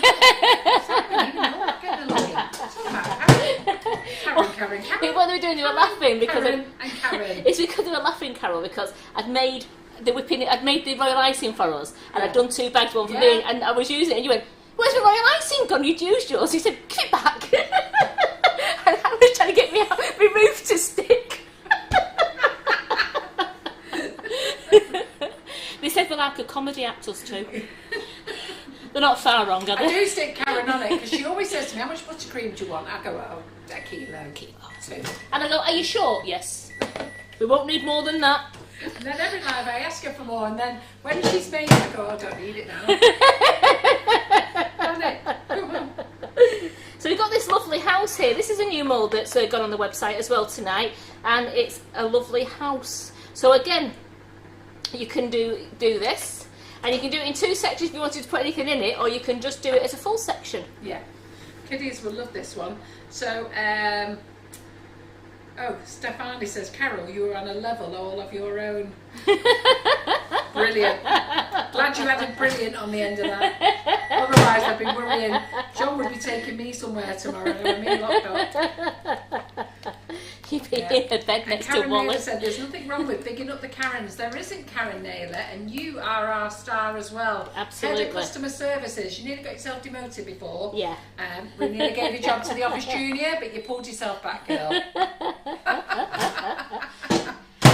Karen. What are we doing? They were laughing because Karen. It's because they were laughing, Carol, because I'd made the royal icing for us, and I'd done 2 bags, one for me, and I was using it, and you went, "Where's the royal icing gone? You'd used yours." He said, "Give it back." And I was trying to get my roof to stick. They said we're like a comedy actors too. They're not far wrong, are they? I do stick Karen on it because she always says to me, "How much buttercream do you want?" I go, "Oh, a kilo." And I go, "Are you sure?" "Yes." "We won't need more than that." And then every night I ask her for more, and then when she's made, I go, "I don't need it now." So we've got this lovely house here. This is a new mould that's gone on the website as well tonight, and it's a lovely house. So again, you can do this, and you can do it in 2 sections if you wanted to put anything in it, or you can just do it as a full section. Yeah, kiddies will love this one. So, Stefani says, Carol, you were on a level all of your own. Brilliant. Glad you added brilliant on the end of that. Otherwise, I'd be worrying. John would be taking me somewhere tomorrow, and I'm in locked up. You'd be in a bed next to Wallace. Karen said, there's nothing wrong with bigging up the Karens. There isn't, Karen Naylor, and you are our star as well. Absolutely. Head of Customer Services. You nearly got yourself demoted before. Yeah. We nearly gave you a job to the office junior, but you pulled yourself back, girl.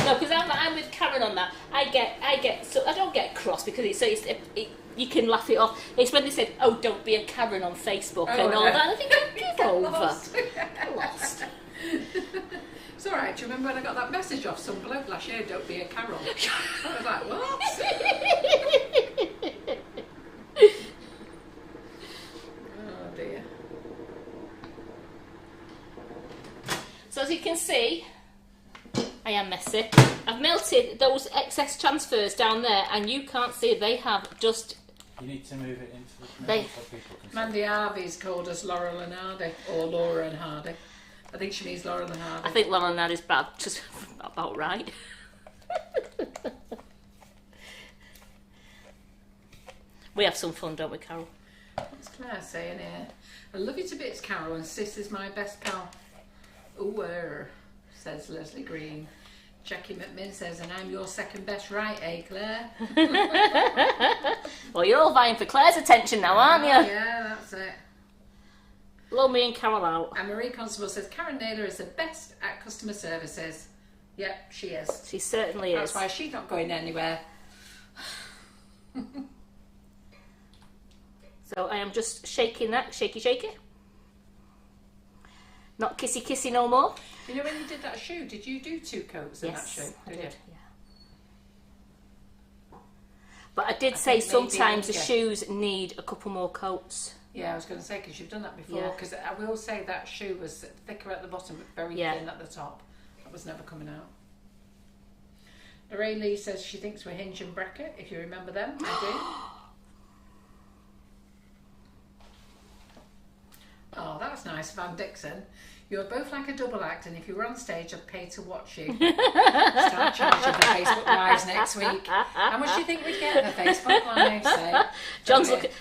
No, because I'm with Karen on that. So I don't get cross because you can laugh it off. It's when they said, "Oh, don't be a Karen on Facebook" and all that. I think, give over. Lost. It's all right. Do you remember when I got that message off some bloke last year? Don't be a Carol. I was like, what? Oh dear. So as you can see, I am messy. I've melted those excess transfers down there, and you can't see they have just. You need to move it into the middle so people can see. Mandy Harvey's called us Laurel and Hardy, or Laura and Hardy. I think she means Laurel and Hardy. I think Laurel and Hardy's just about right. We have some fun, don't we, Carol? What's Claire saying here? I love you to bits, Carol, and Sis is my best pal. Ooh, says Leslie Green. Jackie McMinn says, and I'm your second best, right, Claire? Well, you're all vying for Claire's attention now, aren't you? Yeah, that's it. Blow me and Carol out. And Marie Constable says, Karen Naylor is the best at customer services. Yep, she is. She certainly is. That's why she's not going anywhere. So I am just shaking that, shaky. Not kissy no more. You know when you did that shoe, did you do 2 coats in that shoe? I did. Yeah. But I did say think maybe sometimes the longer. shoes need a couple more coats. Yeah, I was going to say, because you've done that before. Yeah. Because I will say that shoe was thicker at the bottom, but very Yeah. thin at the top. That was never coming out. Lorraine Lee says she thinks we're Hinge and Bracket, if you remember them. I do. Oh, that's nice. Van Dixon. You're both like a double act, and if you were on stage, I'd pay to watch you. Start charging for Facebook Lives next week. How much do you think we'd get for Facebook Lives?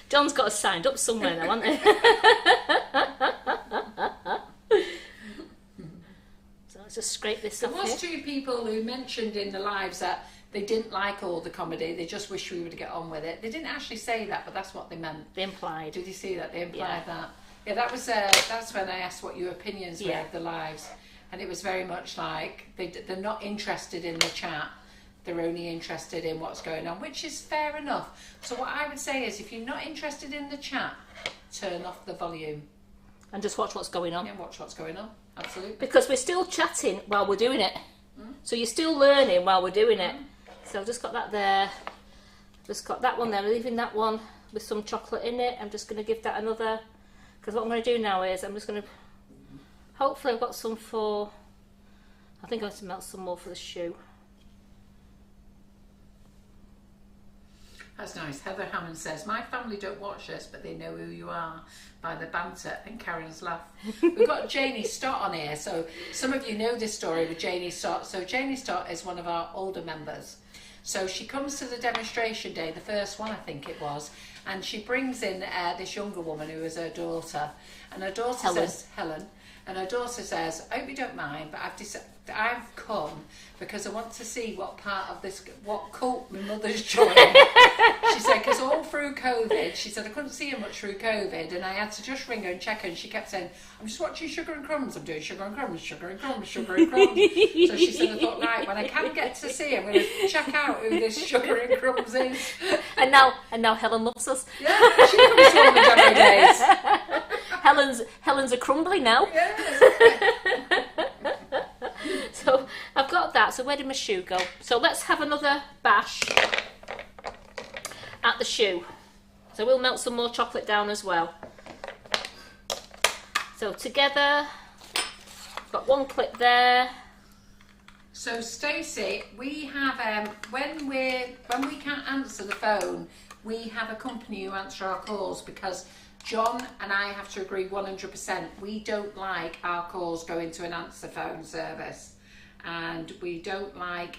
John's got us signed up somewhere now, hasn't he? So let's just scrape this There off was here. 2 people who mentioned in the lives that they didn't like all the comedy, they just wish we would get on with it. They didn't actually say that, but that's what they meant. They implied. Did you see that? They implied Yeah. that. Yeah, that was that's when I asked what your opinions were Yeah. of the lives, and it was very much like they're not interested in the chat. They're only interested in what's going on, which is fair enough. So what I would say is, if you're not interested in the chat, turn off the volume And just watch what's going on. and watch what's going on. Absolutely. Because we're still chatting while we're doing it. So you're still learning while we're doing it. So I've just got that there. Just got that one there. I'm leaving that one with some chocolate in it. I'm just going to give that another... Because what I'm going to do now is I'm just going to... Hopefully I've got some for... I think I'm going to melt some more for the shoe. That's nice. Heather Hammond says, my family don't watch this, but they know who you are by the banter and Karen's laugh. We've got Janie Stott on here, so some of you know this story with Janie Stott. So Janie Stott is one of our older members. So she comes to the demonstration day, the first one I think it was, and she brings in this younger woman who is her daughter. And her daughter says, Helen, and her daughter says, I hope you don't mind, but I've come because I want to see what part of this, what cult my mother's joined. She said, because all through COVID, she said, I couldn't see her much through COVID, and I had to just ring her and check her, and she kept saying, I'm just watching Sugar and Crumbs, I'm doing Sugar and Crumbs, Sugar and Crumbs, Sugar and Crumbs. So she said, I thought, right, when I can get to see her, I'm going to check out who this Sugar and Crumbs is. And now Helen loves us. Yeah, she comes to all the demo days. Helen's a crumbly now. Yeah. So I've got that. So where did my shoe go? So let's have another bash at the shoe. So we'll melt some more chocolate down as well. So together, got one clip there. So Stacey, we have when we can't answer the phone, we have a company who answer our calls, because John and I have to agree 100%. We don't like our calls going to an answer phone service, and we don't like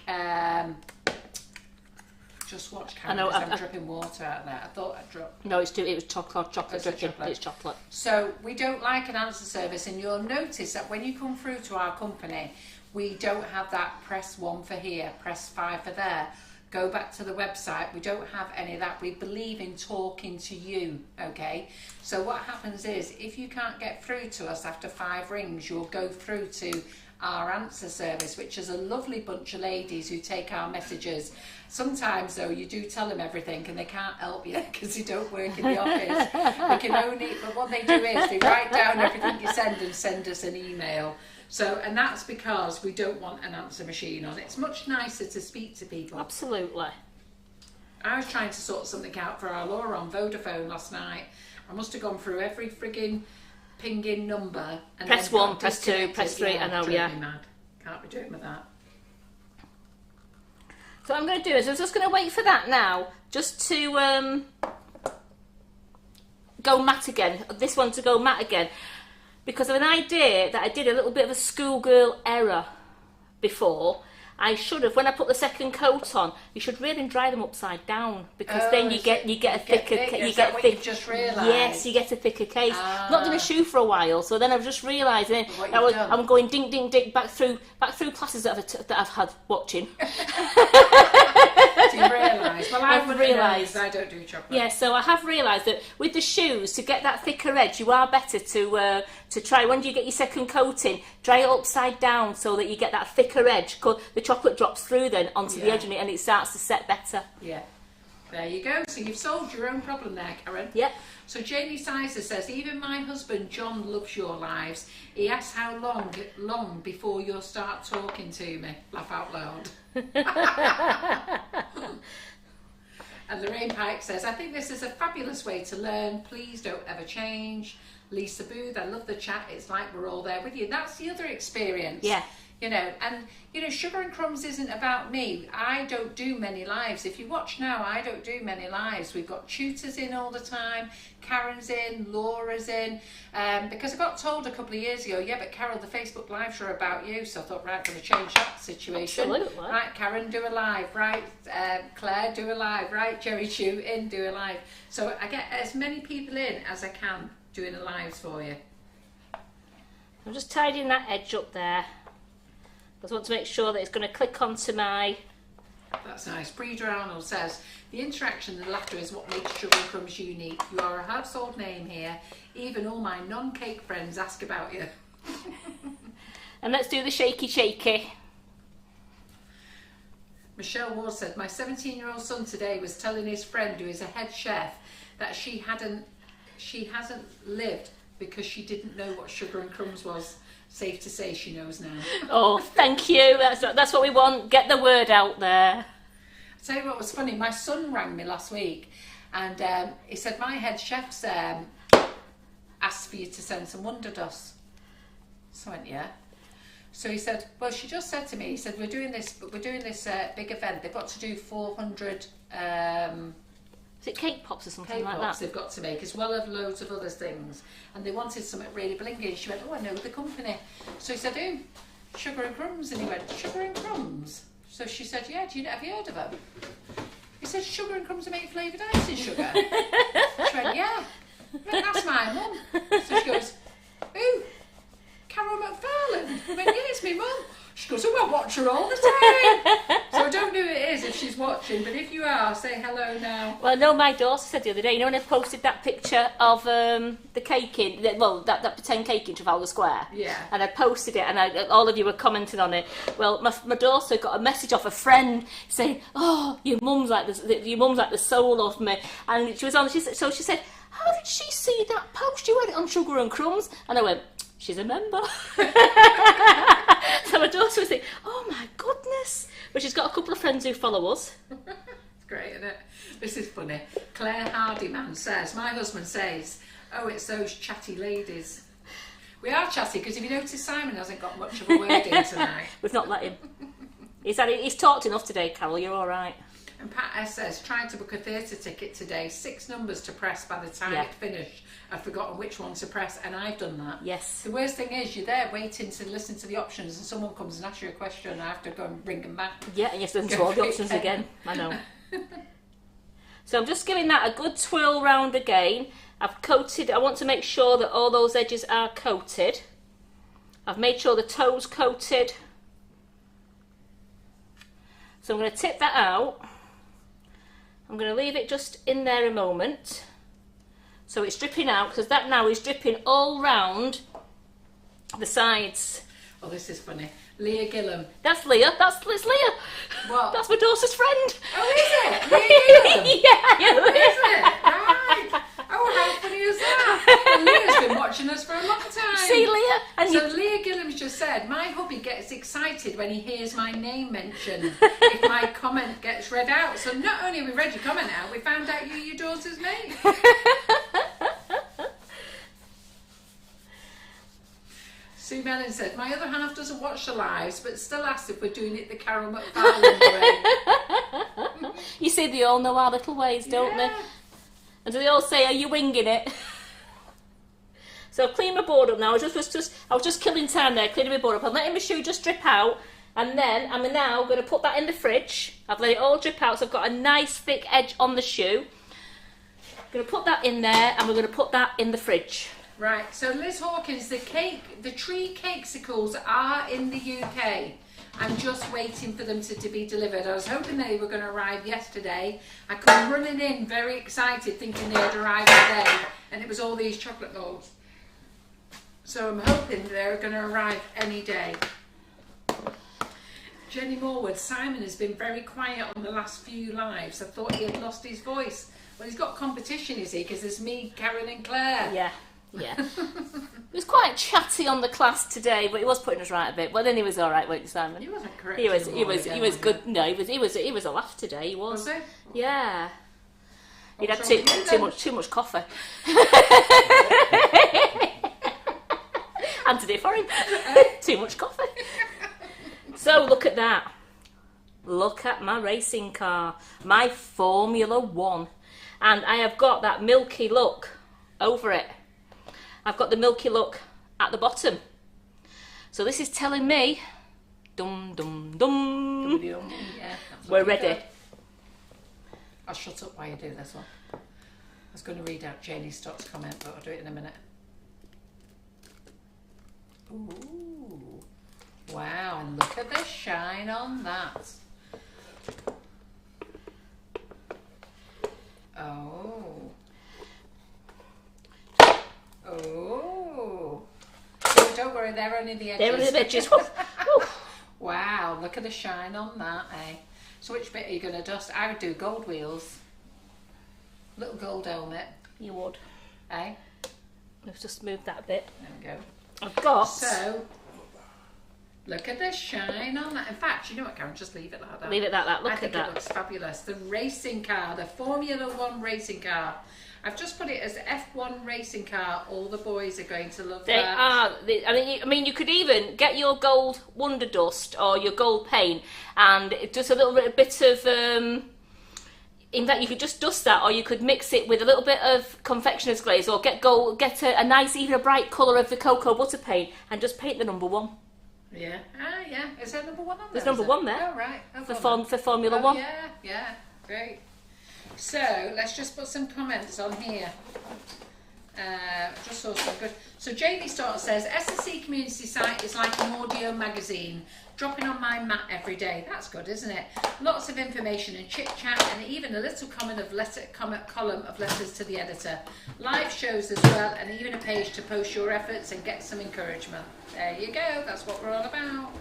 just watch Karen, because I'm dripping water out there. I thought I'd drop. No, it was chocolate dripping. It's chocolate. So we don't like an answer service, and you'll notice that when you come through to our company, we don't have that press 1 for here, press 5 for there. Go back to the website. We don't have any of that. We believe in talking to you, okay? So what happens is, if you can't get through to us after 5 rings, you'll go through to our answer service, which is a lovely bunch of ladies who take our messages. Sometimes, though, you do tell them everything and they can't help you because you don't work in the office. They can only, but what they do is they write down everything you send and send us an email. So, and that's because we don't want an answer machine on. It's much nicer to speak to people. Absolutely. I was trying to sort something out for our Laura on Vodafone last night. I must have gone through every frigging ping-in number. And Press then 1, press 2, press 3, I know, drove yeah. me mad. Can't be doing with that. So what I'm going to do is I'm just going to wait for that now, just to go matte again. This one to go matte again. Because of an idea that I did a little bit of a schoolgirl error before. I should have, when I put the second coat on, you should really dry them upside down, because then you get a thicker You've just realised? Yes, you get a thicker case. I've not done a shoe for a while, so then I've just realised I'm going ding ding ding back through classes that I've had watching. Do you realise? Well, I've realised I don't do chocolate. Yeah, so I have realised that with the shoes, to get that thicker edge, you are better to try, when you get your second coating, dry it upside down so that you get that thicker edge. Cause the chocolate drops through then onto the edge and it starts to set better. Yeah. There you go. So you've solved your own problem there, Karen. Yep. So Jamie Sizer says, even my husband John loves your lives. He asks how long before you'll start talking to me. Laugh out loud. And Lorraine Pike says, I think this is a fabulous way to learn. Please don't ever change. Lisa Booth, I love the chat. It's like we're all there with you. That's the other experience. Yeah. You know, and, you know, Sugar and Crumbs isn't about me. I don't do many lives. If you watch now, I don't do many lives. We've got tutors in all the time. Karen's in, Laura's in. Because I got told a couple of years ago, yeah, but Carol, the Facebook Lives are about you. So I thought, right, I'm going to change that situation. Absolutely. Right, Karen, do a live. Right, Claire, do a live. Right, Jerry Chew, in, do a live. So I get as many people in as I can doing the lives for you. I'm just tidying that edge up there. I just want to make sure that it's going to click onto my... That's nice. Breeder Arnold says, the interaction and the laughter is what makes Sugar and Crumbs unique. You are a household name here. Even all my non-cake friends ask about you. And let's do the shaky. Michelle Ward said, my 17-year-old son today was telling his friend who is a head chef that she hasn't lived because she didn't know what Sugar and Crumbs was. Safe to say she knows now. Oh, thank you. That's what we want. Get the word out there. I'll tell you what was funny. My son rang me last week and he said, my head chef's asked for you to send some Wonder Dust. So I went, yeah. So he said, well, she just said to me, he said, we're doing this big event. They've got to do 400... Is it cake pops or something cake like pops that? They've got to make, as well as loads of other things. And they wanted something really blingy. And she went, oh, I know the company. So he said, who? Sugar and Crumbs. And he went, Sugar and Crumbs? So she said, yeah, have you heard of them? He said, Sugar and Crumbs are make flavoured icing sugar. She went, yeah. I went, that's my mum. So she goes, who? Carol McFarlane. I went, yeah, it's me mum. She goes, oh, I watch her all the time. So I don't know who it is if she's watching, but if you are, say hello now. Well, no, my daughter said the other day, you know when I posted that picture of the cake in, that pretend cake in Trafalgar Square? Yeah. And I posted it and all of you were commenting on it. Well, my daughter got a message off a friend saying, oh, your mum's like the soul of me. And she was on, she said, how did she see that post? You had it on Sugar and Crumbs? And I went, she's a member. So my daughter was thinking, oh my goodness. But she's got a couple of friends who follow us. It's great, isn't it? This is funny. Claire Hardyman says, my husband says, oh, it's those chatty ladies. We are chatty because if you notice, Simon hasn't got much of a word in tonight. We've not let him. He's talked enough today, Carol, you're all right. And Pat S says, trying to book a theatre ticket today, 6 numbers to press by the time it finished. I've forgotten which one to press, and I've done that. Yes. The worst thing is, you're there waiting to listen to the options, and someone comes and asks you a question, and I have to go and bring them back. Yeah, and you have to listen to all the options again. I know. So I'm just giving that a good twirl round again. I've coated, I want to make sure that all those edges are coated. I've made sure the toe's coated. So I'm going to tip that out. I'm going to leave it just in there a moment. So it's dripping out, because that now is dripping all round the sides. Oh, this is funny. Leah Gillum. That's Leah. It's Leah. What? That's my daughter's friend. Oh, is it? Leah Gillum? Yeah. Is it? Right. Oh, how funny is that? Well, Leah's been watching us for a long time. See, Leah? And So Leah Gillum's just said, my hubby gets excited when he hears my name mentioned if my comment gets read out. So not only have we read your comment out, we found out you're your daughter's mate. Sue Mellon said, my other half doesn't watch the lives, but still asks if we're doing it the Carol McFarlane way. you see, they all know our little ways, don't they? And do they all say, are you winging it? So I've cleaned my board up now. I was just killing time there, cleaning my board up. I'm letting my shoe just drip out, and then I'm now going to put that in the fridge. I've let it all drip out, so I've got a nice thick edge on the shoe. I'm going to put that in there, and we're going to put that in the fridge. Right, so Liz Hawkins, the tree cakesicles are in the UK. I'm just waiting for them to be delivered. I was hoping they were going to arrive yesterday. I come running in very excited thinking they'd arrive today, and it was all these chocolate molds. So I'm hoping they're going to arrive any day. Jenny Morwood, Simon has been very quiet on the last few lives. I thought he had lost his voice. Well, he's got competition, is he? Because there's me, Karen and Claire. Yeah. He was quite chatty on the class today, but he was putting us right a bit. Well, then he was all right, weren't you, Simon? He wasn't correct. He was good. No, he was a laugh today. He was. Was he? Yeah. You'd What's had wrong with you then? too much coffee. And today for him. Too much coffee. So look at that. Look at my racing car. My Formula 1. And I have got that milky look over it. I've got the milky look at the bottom. So this is telling me, dum dum dum, Yeah, we're looking ready. good. I'll shut up while you do this one. I was going to read out Janie Stott's comment, but I'll do it in a minute. Ooh. Wow, and look at the shine on that. Oh. Oh. Don't worry, they're only the edges. There are the edges. Wow, look at the shine on that, eh? So which bit are you going to dust? I would do gold wheels. Little gold helmet, You would. eh? Let's just move that a bit. There we go. I've got. So, look at the shine on that. In fact, you know what, Karen? Just leave it like that. Leave it like that. I Look at think that. it looks fabulous. The racing car, the Formula 1 racing car. I've just put it as F1 racing car. All the boys are going to love They that. are. I mean, you could even get your gold Wonder Dust or your gold paint, and just a little bit of. In fact, you could just dust that, or you could mix it with a little bit of confectioner's glaze, or get a nice, even a bright colour of the cocoa butter paint, and just paint the number 1 Yeah. Ah, yeah. Is there number 1 on there? There's number is 1 it? there. Oh, right. for Formula Oh, 1. yeah, yeah. Great. So, let's just put some comments on here. Just saw some good. So, Jamie Stott says, S&C community site is like an audio magazine, dropping on my mat every day. That's good, isn't it? Lots of information and chit-chat, and even a little column of letters to the editor. Live shows as well, and even a page to post your efforts and get some encouragement. There you go. That's what we're all about.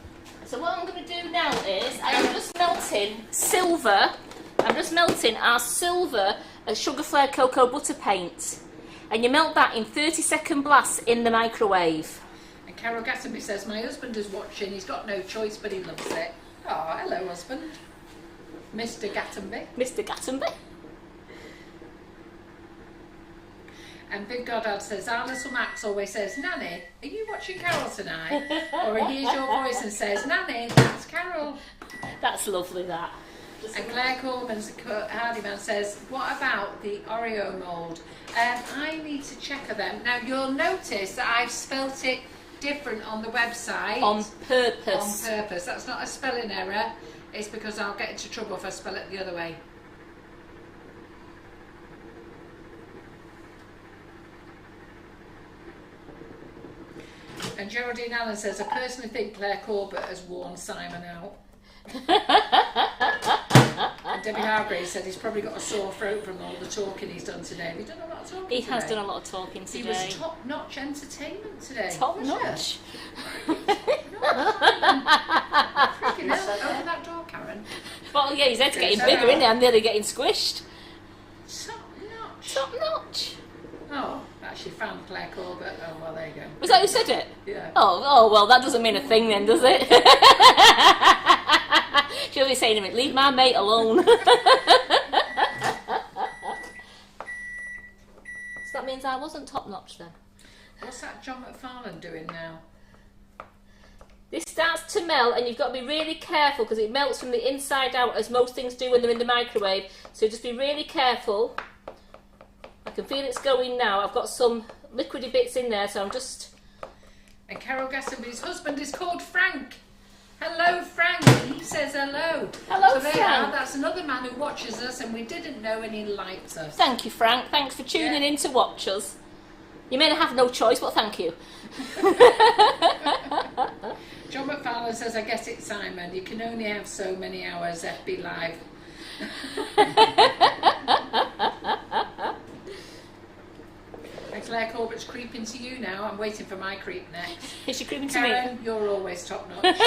So what I'm going to do now is I'm just melting silver. I'm just melting our silver sugar flare cocoa butter paint, and you melt that in 30-second blasts in the microwave. And Carol Gatterby says, my husband is watching. He's got no choice, but he loves it. Oh, hello, husband. Mr. Gatterby. Mr. Gattenby. And Big Goddard says, our little Max always says, Nanny, are you watching Carol tonight? Or he hears your voice and says, Nanny, that's Carol. That's lovely, that. And Claire Coleman's Hardyman says, what about the Oreo mould? I need to check of them. Now, you'll notice that I've spelt it different on the website. On purpose. On purpose. That's not a spelling error. It's because I'll get into trouble if I spell it the other way. And Geraldine Allen says, I personally think Claire Corbett has worn Simon out. And Debbie Hargrave said he's probably got a sore throat from all the talking he's done today. Have you done a lot of talking He today? has done a lot of talking today. He was top-notch entertainment today. Top wasn't notch. Freaking hell. Open that door, Karen. Well, yeah, his head's getting so- bigger, isn't it? I'm nearly getting squished. Top-notch. Top notch. Oh, actually found Claire Corbett. Oh, well, there you go. Was that who said it? Yeah. Oh, well, that doesn't mean a thing then, does it? She'll be saying to me, leave my mate alone. So that means I wasn't top notch then. What's that John McFarlane doing now? This starts to melt, and you've got to be really careful because it melts from the inside out, as most things do when they're in the microwave. So just be really careful. I can feel it's going now. I've got some liquidy bits in there, so I'm just... And Carol Gastonby's husband is called Frank. Hello, Frank. He says hello. Hello, so there you are. Frank. That's another man who watches us, and we didn't know, and he likes us. Thank you, Frank. Thanks for tuning in to watch us. You may have no choice, but thank you. John McFarlane says, I guess it's Simon. You can only have so many hours FB Live. And Claire Corbett's creeping to you now. I'm waiting for my creep next. Is she creeping to me? Karen, you're always top notch.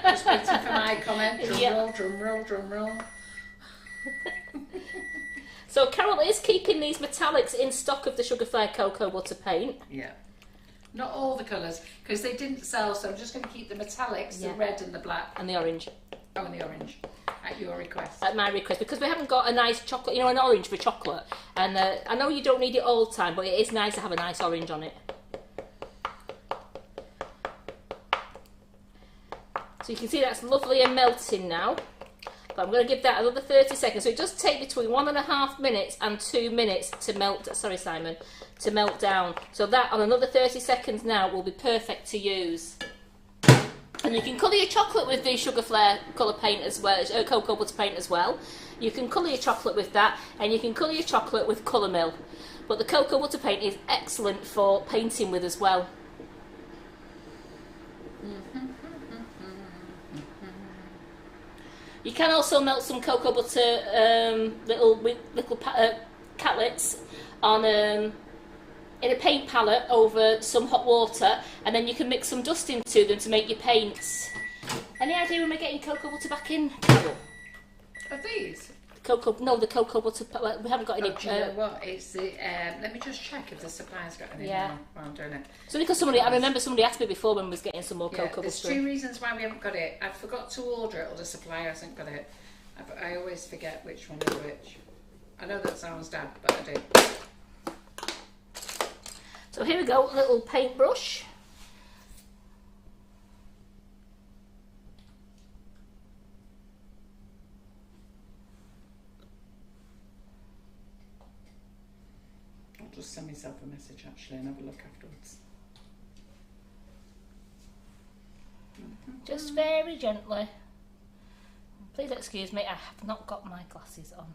Just waiting for my comment. Drum Yep. roll, drum roll, drum roll. So Carol is keeping these metallics in stock of the Sugar Flare Cocoa Butter paint. Yeah. Not all the colours, because they didn't sell, so I'm just going to keep the metallics, Yeah. the red and the black. And the orange. Oh, and the orange, at your request. At my request, because we haven't got a nice chocolate, you know, an orange for chocolate. And I know you don't need it all the time, but it is nice to have a nice orange on it. So you can see that's lovely and melting now. But I'm going to give that another 30 seconds. So it does take between 1.5 minutes and 2 minutes to melt. Sorry, Simon, to melt down. So that on another 30 seconds now will be perfect to use. And you can colour your chocolate with the Sugar Flare colour paint as well, cocoa butter paint as well. You can colour your chocolate with that, and you can colour your chocolate with Colour Mill. But the cocoa butter paint is excellent for painting with as well. You can also melt some cocoa butter little catlets on in a paint palette over some hot water, and then you can mix some dust into them to make your paints. Any idea when we're getting cocoa butter back in, Carol? Of these? The cocoa butter. We haven't got any. Do you know what? It's the. Let me just check if the supplier's got any. Yeah. While I'm doing it. So because I remember somebody asked me before when we was getting some more cocoa There's butter. 2 reasons why we haven't got it. I forgot to order it, or the supplier hasn't got it. I always forget which one is which. I know that sounds daft, but I do. So here we go, a little paintbrush. I'll just send myself a message actually and have a look afterwards. Just very gently. Please excuse me, I have not got my glasses on.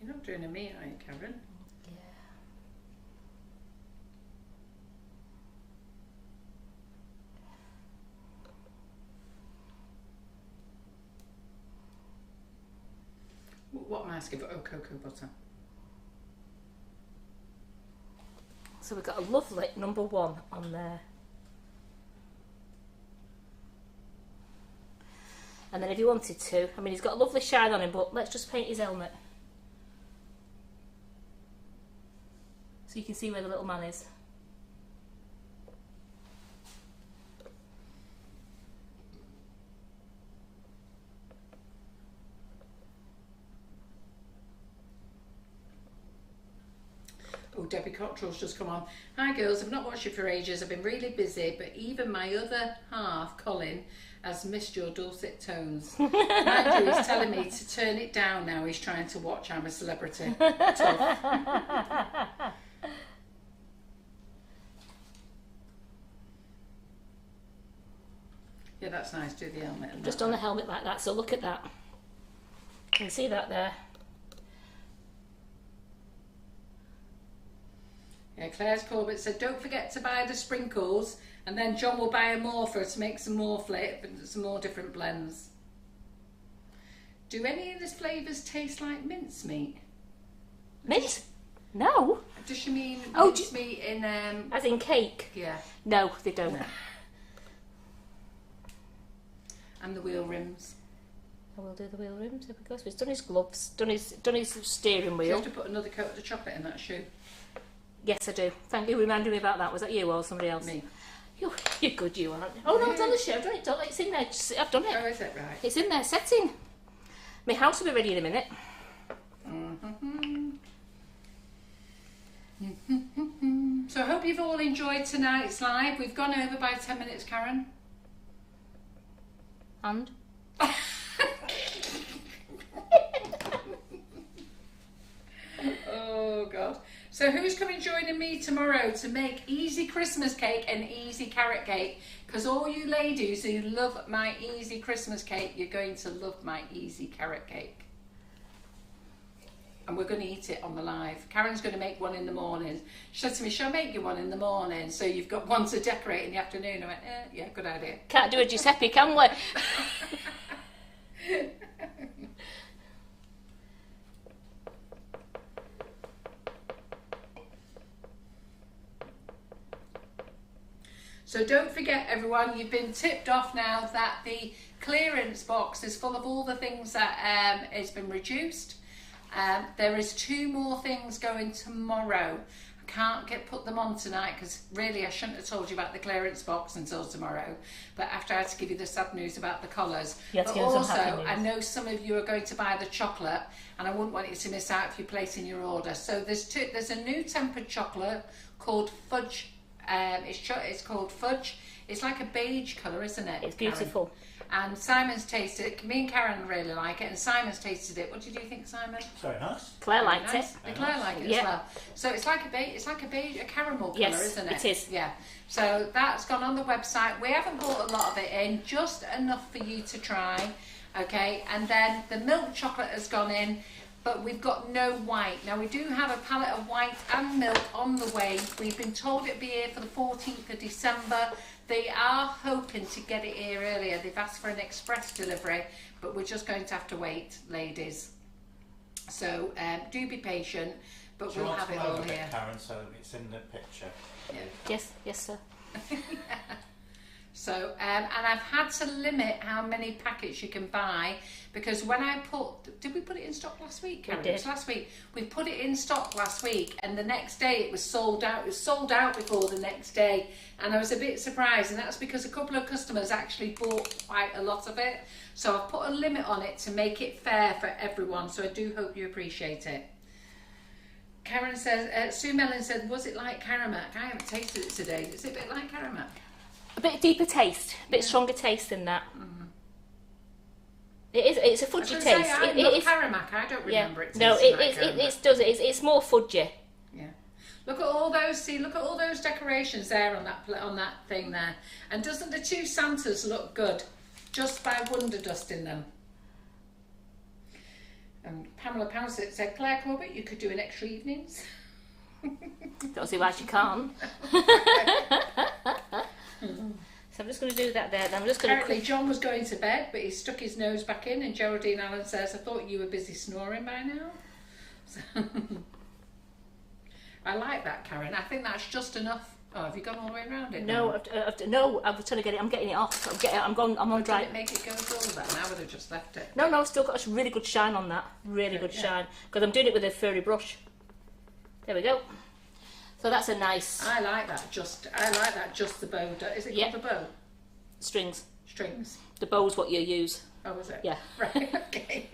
You're not doing a me, are you, Karen? Yeah. What am I asking for? Oh, cocoa butter. So we've got a lovely number 1 on there. And then if you wanted to, I mean, he's got a lovely shine on him, but let's just paint his helmet. So you can see where the little man is. Oh, Debbie Cottrell's just come on. Hi girls, I've not watched you for ages. I've been really busy, but even my other half, Colin, has missed your dulcet tones. Mind you, he's telling me to turn it down now. He's trying to watch I'm a Celebrity. Tough. Yeah, that's nice. Do the helmet. And Just on the helmet like that, so look at that. You can see that there. Yeah, Claire's Corbett said, don't forget to buy the sprinkles, and then John will buy more for us to make some more some more different blends. Do any of the flavours taste like mincemeat? Mint? No. Does she mean Oh, mincemeat in As in cake? Yeah. No, they don't. No. And the wheel rims. I will do the wheel rims if it goes. He's done his gloves, done his steering Do you wheel. have to put another coat of the chocolate in that shoe? Yes, I do. Thank you for reminding me about that. Was that you or somebody else? Me. You're good, you aren't. Oh no, I've done the shoe. I've done it. It's in there. I've done it. Oh, is it right? It's in there, setting. My house will be ready in a minute. So I hope you've all enjoyed tonight's live. We've gone over by 10 minutes, Karen. And? Oh God. So who's coming joining me tomorrow to make easy Christmas cake and easy carrot cake? Because all you ladies who love my easy Christmas cake, you're going to love my easy carrot cake. And we're going to eat it on the live. Karen's going to make one in the morning. She said to me, shall I make you one in the morning so you've got one to decorate in the afternoon? I went, yeah, good idea. Can't do a Giuseppe, can we? So don't forget, everyone, you've been tipped off now that the clearance box is full of all the things that has been reduced. There is 2 more things going tomorrow. I can't put them on tonight because really I shouldn't have told you about the clearance box until tomorrow. But after I had to give you the sad news about the collars. You had to but give us some also, happy news. I know some of you are going to buy the chocolate, and I wouldn't want you to miss out if you're placing your order. So there's a new tempered chocolate called Fudge. It's called Fudge. It's like a beige colour, isn't it? It's beautiful. Karen? And Simon's tasted it. Me and Karen really like it, and Simon's tasted it. What did you think, Simon? It's very nice. Claire Very liked nice. it. And Claire liked it as well. So it's like a caramel colour, Yes, isn't it? it is. Yeah. So that's gone on the website. We haven't bought a lot of it in, just enough for you to try. Okay. And then the milk chocolate has gone in, but we've got no white. Now we do have a pallet of white and milk on the way. We've been told it'll be here for the 14th of December. They are hoping to get it here earlier. They've asked for an express delivery, but we're just going to have to wait, ladies. So do be patient, but Do you we'll want have to it load all it, here. Karen, so that it's in the picture? Yeah. Yes, sir. So, and I've had to limit how many packets you can buy because when I did we put it in stock last week, Karen? We did. It was last week. We put it in stock last week, and the next day it was sold out. It was sold out before the next day, and I was a bit surprised, and that's because a couple of customers actually bought quite a lot of it. So I've put a limit on it to make it fair for everyone, so I do hope you appreciate it. Karen says, Sue Mellon said, was it like Karamak? I haven't tasted it today. Is it a bit like Karamak? A bit deeper taste, a bit stronger taste than that. It is. It's a fudgy taste. I love Karamak. I don't remember it. No, tasting like Karamak. it does. It's more fudgy. Yeah. Look at all those. See, look at all those decorations there on that thing there. And doesn't the two Santas look good? Just by wonder dusting them. And Pamela Pouncett said, Claire Corbett, you could do an extra evenings. Don't see why she can't. So I'm just going to do that there. Then I'm just going Apparently John was going to bed, but he stuck his nose back in, and Geraldine Allen says, I thought you were busy snoring by now. So I like that, Karen. I think that's just enough. Oh, have you gone all the way around it? No, I was trying to get it. I'm getting it off. I'm on dry. Did it make it go gold then? I would have just left it. No, I've still got a really good shine on that. Really good shine. Because I'm doing it with a furry brush. There we go. So that's a nice I like that. Just the bow. Is it called the bow? strings. Strings. The bow's what you use. Oh, is it? Yeah. Right. Okay.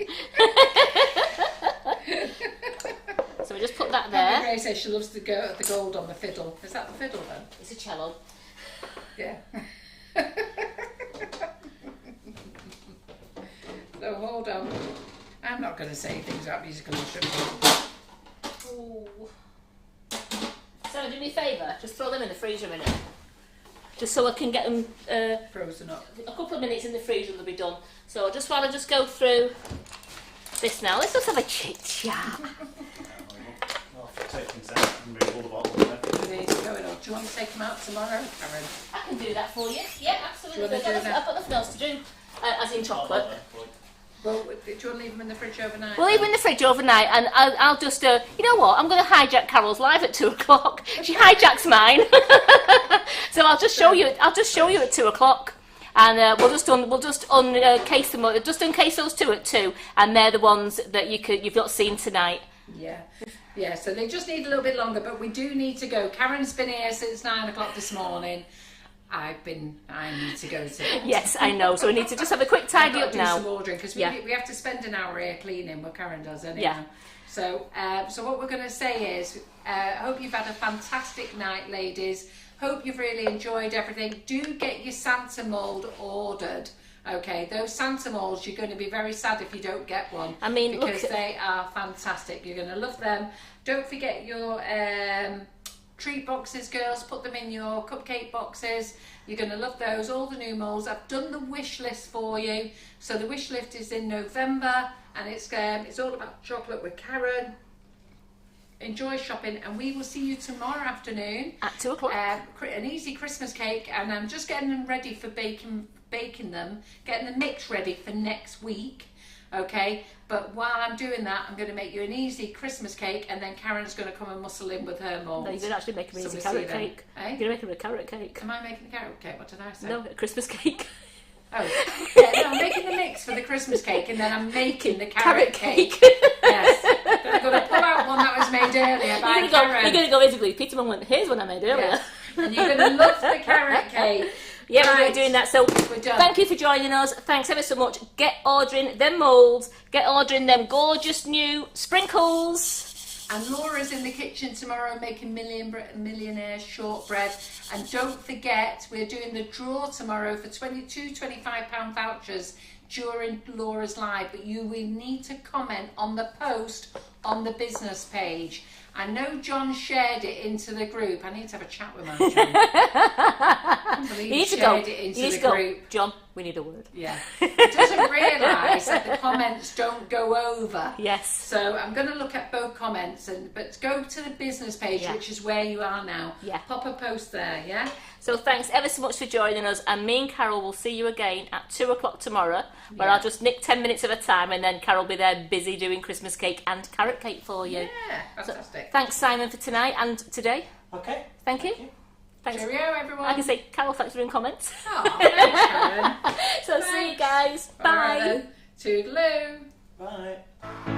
So we just put that There. there. Ray says she loves the gold on the fiddle. Is that the fiddle then? It's a cello. Yeah. So hold on. I'm not going to say things about musical instruments. Ooh. So do me a favour. Just throw them in the freezer a minute. Just so I can get them Frozen up. a couple of minutes in the freezer and they'll be done. So just while I just go through this now, let's just have a chit chat. I'll have to take things out and remove all the bottles and everything. There you go. Do you want to take them out tomorrow, Karen? I can do that for you. Yeah, absolutely. Do you wanna do that? I've got nothing else to do, as in chocolate. Well, do you want to leave them in the fridge overnight? We'll leave them in the fridge overnight, and I'll just, you know what? I'm going to hijack Carol's live at 2 o'clock. She hijacks mine, so I'll just show you. I'll just show you at 2 o'clock, and we'll just uncase them. Just uncase those two at 2, and they're the ones that you've not seen tonight. Yeah. Yeah, so they just need a little bit longer, but we do need to go. Karen's been here since 9 o'clock this morning. I need to go to Yes, I know. So we need to just have a quick tidy up now. Do some ordering because we have to spend an hour here cleaning. What Karen does anyhow. Yeah. So what we're going to say is, hope you've had a fantastic night, ladies. Hope you've really enjoyed everything. Do get your Santa mould ordered. Okay, those Santa molds, you're going to be very sad if you don't get one. I mean, because they are fantastic. You're going to love them. Don't forget your treat boxes, girls. Put them in your cupcake boxes. You're going to love those. All the new molds. I've done the wish list for you. So the wish list is in November, and it's all about chocolate with Karen. Enjoy shopping, and we will see you tomorrow afternoon At 2 o'clock. An easy Christmas cake, and I'm just getting them ready for baking them, getting the mix ready for next week. Okay, but while I'm doing that, I'm going to make you an easy Christmas cake, and then Karen's going to come and muscle in with her molds. No, you're going to actually make an So easy we'll carrot see then. cake. Eh? You're going to make him a carrot cake. Am I making a carrot cake? What did I say? No, a Christmas cake. Oh, yeah, no, I'm making the mix for the Christmas cake, and then I'm making the carrot cake. Yes, I'm going to pull out one that was made earlier by You're Karen. going to go into Peter Mum went, here's one I made earlier. Yeah. And you're going to love the carrot cake. Yeah, Right. we're going to be doing that. So We're done. thank you for joining us. Thanks ever so much. Get ordering them moulds. Get ordering them gorgeous new sprinkles. And Laura's in the kitchen tomorrow making millionaire shortbread. And don't forget, we're doing the draw tomorrow for 22 £25 vouchers during Laura's live. But you will need to comment on the post on the business page. I know John shared it into the group. I need to have a chat with my John. I can't believe he shared it into the group. John, we need a word. Yeah. He doesn't realise that the comments don't go over. Yes. So I'm going to look at both comments, but go to the business page, which is where you are now. Yeah. Pop a post there, yeah? So thanks ever so much for joining us, and me and Carol will see you again at 2 o'clock tomorrow, where I'll just nick 10 minutes of a time, and then Carol will be there busy doing Christmas cake and carrot cake for you. Yeah, fantastic. So, thanks, Simon, for tonight and today. Okay. Thank you. Thanks. Cheerio, everyone. I can say, Carol, thanks for doing comments. Oh, thanks, Karen. So see you guys. All right Bye. then. Toodaloo. Bye.